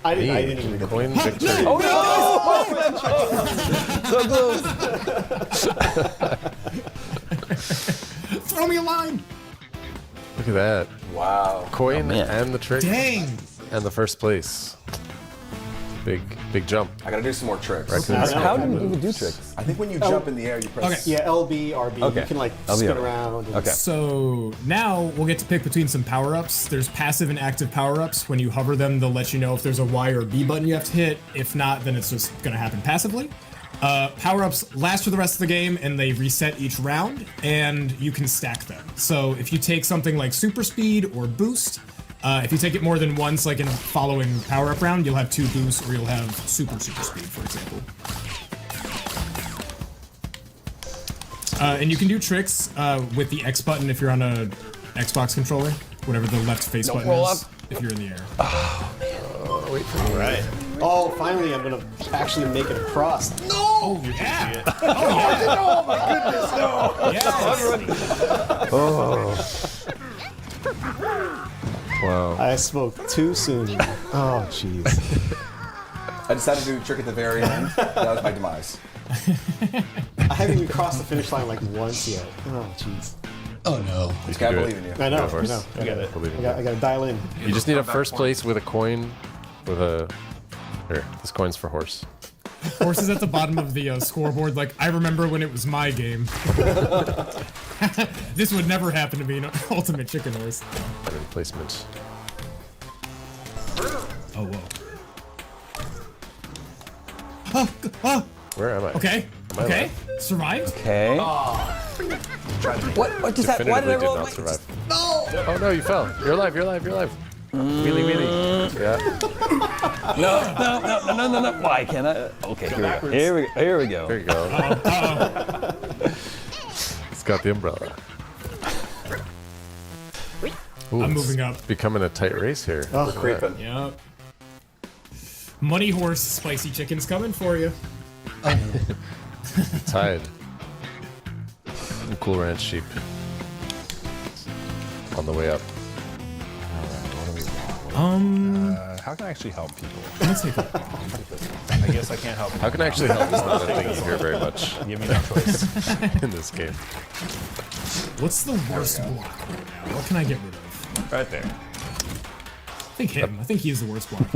I didn't even get Coin victory. Oh no! So close. Throw me a line! Look at that. Wow. Coin and the trick. Dang! And the first place. Big jump. I gotta do some more tricks. How do you even do tricks? I think when you jump in the air, you press... Okay. Yeah, LB, RB. Okay. You can like LB, spin RB. around. And Okay. So now we'll get to pick between some power-ups. There's passive and active power-ups. When you hover them, they'll let you know if there's a Y or B button you have to hit. If not, then it's just gonna happen passively. Power-ups last for the rest of the game, and they reset each round, and you can stack them. So if you take something like super speed or boost, if you take it more than once, like in a following power-up round, you'll have 2 boosts, or you'll have super speed, for example. And you can do tricks with the X button if you're on a Xbox controller, whatever the left face button is, if you're in the air. Oh, man. Oh, wait for me. All right. Oh, finally, I'm gonna actually make it across. No! Oh, yeah! Oh, yeah! Oh, my goodness, no! Yes! Oh. Wow. I spoke too soon. Oh, jeez. I decided to do a trick at the very end. That was my demise. I haven't even crossed the finish line like once yet. Oh, jeez. Oh no. This guy believe in you. I know. Of I know. course. I gotta dial in. You just need a first place with a coin, with a. Here, this coin's for horse. Horse is at the bottom of the scoreboard. Like, I remember when it was my game. This would never happen to me in Ultimate Chicken Horse. Placement. Oh, whoa. Oh, oh. Where am I? Okay. Am I Okay. alive? Survived. Okay. What just happened? Why did I roll? Not survive. No! Oh no, you fell. You're alive. You're alive. You're alive. Wheelie wheelie. Yeah. No. Why can't I? Okay, here we go. There you go. It's got the umbrella. Ooh, I'm moving up. It's becoming a tight race here. Oh, Look at creeping. Yep. Money Horse Spicy Chicken's coming for you. Tied. Cool Ranch sheep. On the way up. How can I actually help people? Let's take it. I guess I can't help. How can I actually help is not a thing you hear very much. Give me no choice. In this game. What's the worst block right now? What can I get rid of? Right there. I think him. I think he's the worst block.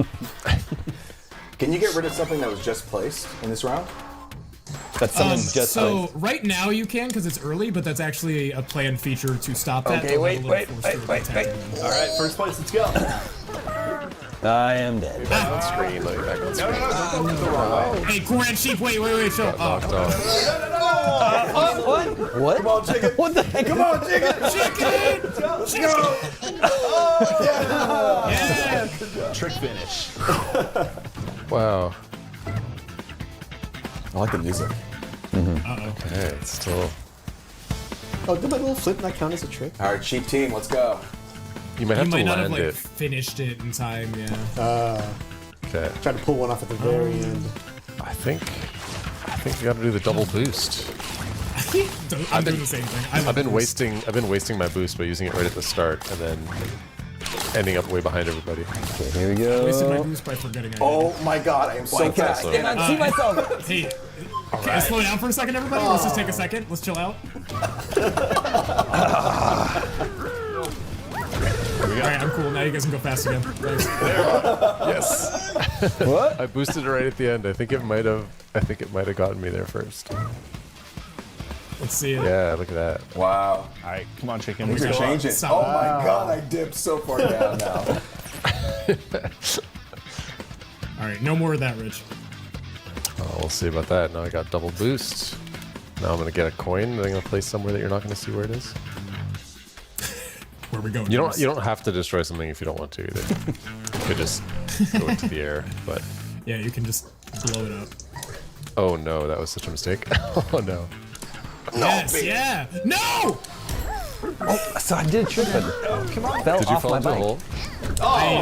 Can you get rid of something that was just placed in this round? That's someone just so right now you can because it's early, but that's actually a planned feature to stop that. Okay, wait. All right, first place, let's go. I am dead. Back on screen. Let me back on screen. Don't look the wrong way. Hey, Cool Ranch Sheep, wait, show. Knocked off. What? Come on, chicken. What the heck? Come on, chicken. Chicken! Let's go. Oh, Yeah! Trick finish. Wow. I like the music. Okay, it's still. Oh, did my little flip not count as a trick? All right, cheap team, let's go. You might have You to might not have land like it. finished it in time, yeah. Okay. Try to pull one off at the very end. I think you got to do the double boost. I'm doing the same thing. I've been wasting my boost by using it right at the start and then ending up way behind everybody. Okay, here we go. Wasted my boost by forgetting I Oh my god, I am so fast. I cannot see myself. Hey, can I slow down for a second, everybody? Let's just take a second. Let's chill out. Alright, I'm cool. Now you guys can go fast again. Thanks. Yes. What? I boosted it right at the end. I think it might have gotten me there first. Let's see it. Yeah, look at that. Wow. All right, come on, chicken. Things are changing. Oh my god, I dipped so far down now. Alright, no more of that, Rich. Oh, we'll see about that. Now I got double boost. Now I'm gonna get a coin that I'm gonna place somewhere that you're not gonna see where it is. Where we going? You don't have to destroy something if you don't want to either. You could just go into the air, but Yeah, you can just blow it up. oh no, that was such a mistake. Oh no. Yes, yeah. No! Oh, so I did a trick, but fell Did you off fall my into a bike. hole? I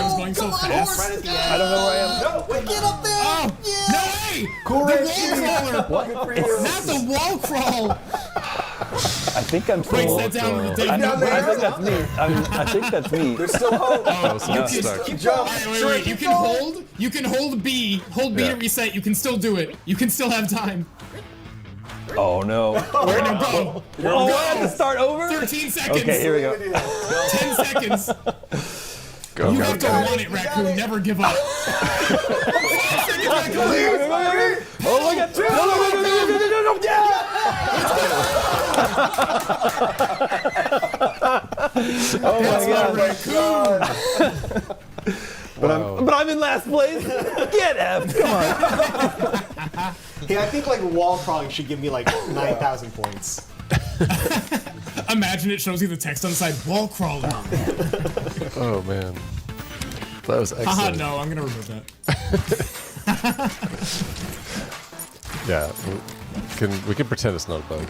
was going so fast. I don't know where I am. No, wait, get up there! Oh, no way! Cool The Ranch wall crawler! Not the wall crawl! I think I'm Break still. that down with the I Dave. think that's me. I think that's me. There's still hope. Oh, so it's stuck. Keep jump. Wait. You can hold B. Hold B to reset. You can still do it. You can still have time. Oh no. Where to go? Oh, I have to start over? 13 seconds. Okay, here we go. 10 seconds. Go, You go, have to go. want it, Raccoon. Never give up. 5 seconds, Raccoon. Oh my god. Oh my god. But I'm in last place. Get F. Come on. Yeah, I think like wall crawling should give me like 9,000 points. Imagine it shows you the text on the side. Wall crawler. Oh man. That was Haha, excellent. no, I'm gonna remove that. Yeah. We can pretend it's not a bug.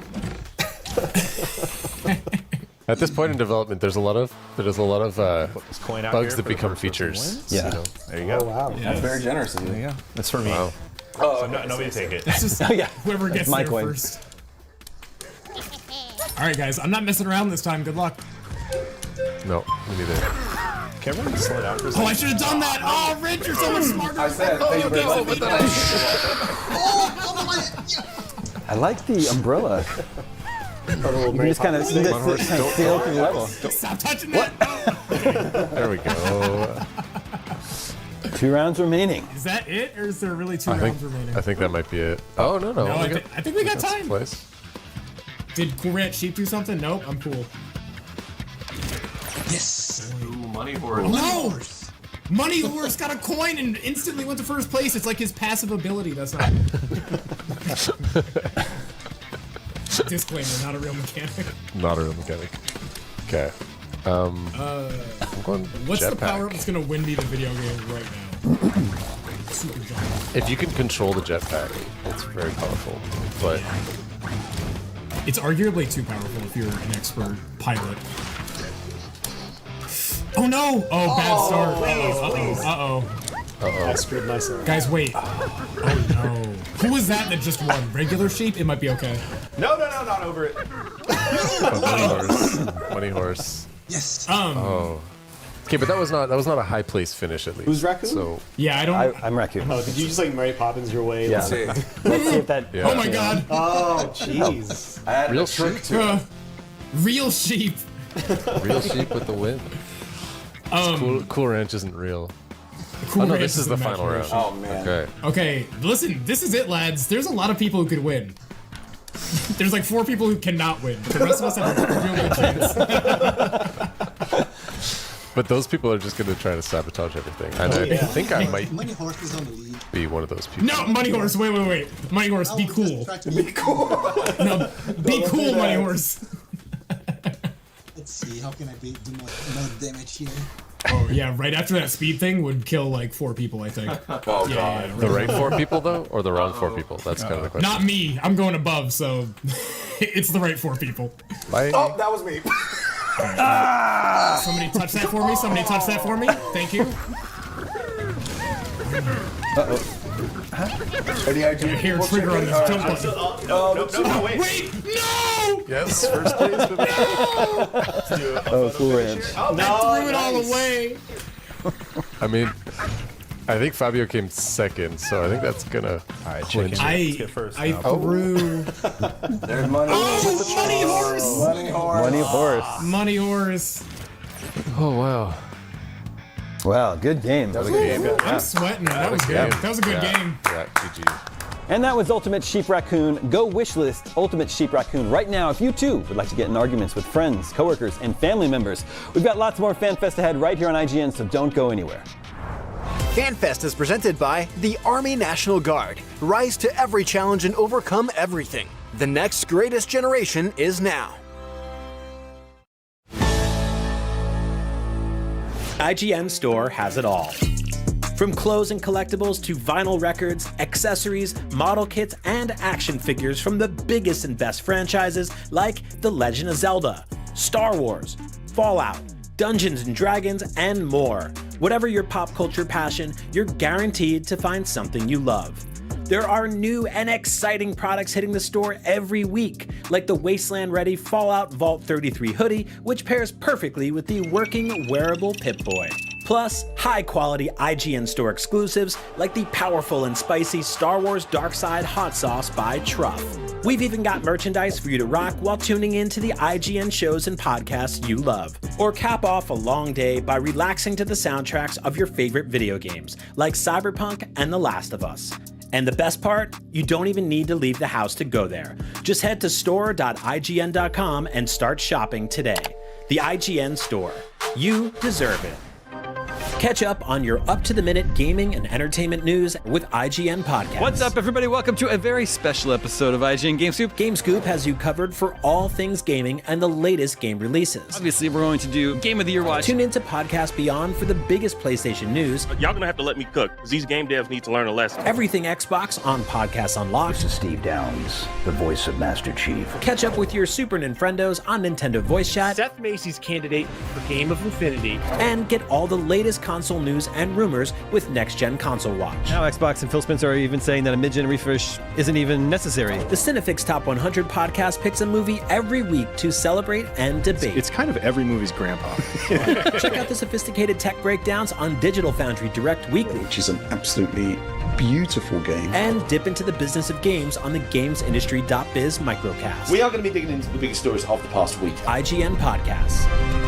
At this point in development, there's a lot of coin out bugs here that for become the first features. person Yeah. wins. There you go. Oh wow. That's very generous of you. There you go. That's for me. Wow. Oh, So nobody take it. It's just Yeah. whoever gets my there coin. first. Alright guys, I'm not messing around this time. Good luck. No, me neither. Can everyone slow down for a Oh, second? I should have done that. Oh, Rich, you're so much smarter. I said, thank you very much. but then I like the umbrella. You can just kind of sail through the level. Stop touching that. There we go. 2 rounds remaining. Is that it, or is there really 2 rounds remaining? I think that might be it. Oh, no. No, I think we got time. Place. Did Cool Ranch Sheep do something? Nope, I'm cool. Yes. Ooh, money horse. No! Money Horse got a coin and instantly went to first place. It's like his passive ability. That's not. Disclaimer, not a real mechanic. Not a real mechanic. Okay. I'm going What's the jetpack. power up that's gonna win me the video game right now? Super jump. If you can control the jetpack, it's very powerful. But It's arguably too powerful if you're an expert pilot. Oh no! Oh, bad start. Uh-oh. I screwed myself. Guys, wait. Oh no. Who was that just won? Regular Sheep? It might be okay. No, not over it. Money horse. Yes. Oh. Okay, but that was not a high place finish at least. Who's Raccoon? So Yeah, I don't. I'm Raccoon. Oh, did you just like Mary Poppins your way? Yeah. Let's see if that. Yeah. Oh my god. Oh, jeez. I had Real a trick sheep. to it. Real sheep. Real sheep with the win. Cool Ranch isn't real. Cool Oh no, Ranch this is the final round. imagination. Oh man. Okay. Okay, listen, this is it, lads. There's a lot of people who could win. There's like 4 people who cannot win. The rest of us have a real good chance. But those people are just going to try to sabotage everything. And I think I might Money Horse is on the lead. be one of those people. No, Money Horse, wait. Money Horse, be cool. Be cool. No, be cool, Money Horse. Let's see. How can I do more damage here? Oh yeah, right after that speed thing would kill like 4 people, I think. Oh god. The right 4 people though, or the wrong 4 people? That's kind of the question. Not me. I'm going above, so it's the right 4 people. Bye. Oh, that was me. Somebody touch that for me. Somebody touch that for me. Thank you. You hear a trigger on this jump button. No, wait. Wait, no! Yes, first place. Oh, Cool Ranch. I threw it all away. I mean, I think Fabio came second, so I think that's gonna. All right, clinch chicken. it. Let's get first. I now. threw. There's money. Oh, Money Horse! Money horse. Money horse. Money Horse. Oh wow. Wow, good game. That was a good game. I'm sweating. That was good. That was a good game. Yeah, GG. And that was Ultimate Sheep Raccoon. Go wishlist Ultimate Sheep Raccoon right now if you too would like to get in arguments with friends, coworkers, and family members. We've got lots more FanFest ahead right here on IGN, so don't go anywhere. FanFest is presented by the Army National Guard. Rise to every challenge and overcome everything. The next greatest generation is now. IGN Store has it all. From clothes and collectibles to vinyl records, accessories, model kits, and action figures from the biggest and best franchises like The Legend of Zelda, Star Wars, Fallout, Dungeons and Dragons, and more. Whatever your pop culture passion, you're guaranteed to find something you love. There are new and exciting products hitting the store every week, like the Wasteland-ready Fallout Vault 33 hoodie, which pairs perfectly with the working wearable Pip-Boy. Plus, high-quality IGN Store exclusives like the powerful and spicy Star Wars Dark Side Hot Sauce by Truff. We've even got merchandise for you to rock while tuning in to the IGN shows and podcasts you love. Or cap off a long day by relaxing to the soundtracks of your favorite video games, like Cyberpunk and The Last of Us. And the best part? You don't even need to leave the house to go there. Just head to store.ign.com and start shopping today. The IGN Store. You deserve it. Catch up on your up-to-the-minute gaming and entertainment news with IGN Podcast. What's up, everybody? Welcome to a very special episode of IGN Game Scoop. Game Scoop has you covered for all things gaming and the latest game releases. Obviously, we're going to do Game of the Year Watch. Tune into Podcast Beyond for the biggest PlayStation news. Y'all gonna have to let me cook, because these game devs need to learn a lesson. Everything Xbox on Podcast Unlocked. This is Steve Downs, the voice of Master Chief. Catch up with your Super Nintendos on Nintendo Voice Chat. Seth Macy's candidate for Game of Infinity. And get all the latest content console news and rumors with Next Gen Console Watch. Now Xbox and Phil Spencer are even saying that a mid-gen refresh isn't even necessary. The Cinefix Top 100 podcast picks a movie every week to celebrate and debate. It's kind of every movie's grandpa. Check out the sophisticated tech breakdowns on Digital Foundry Direct Weekly, which is an absolutely beautiful game. And dip into the business of games on the GamesIndustry.biz microcast. We are going to be digging into the biggest stories of the past week. IGN Podcasts.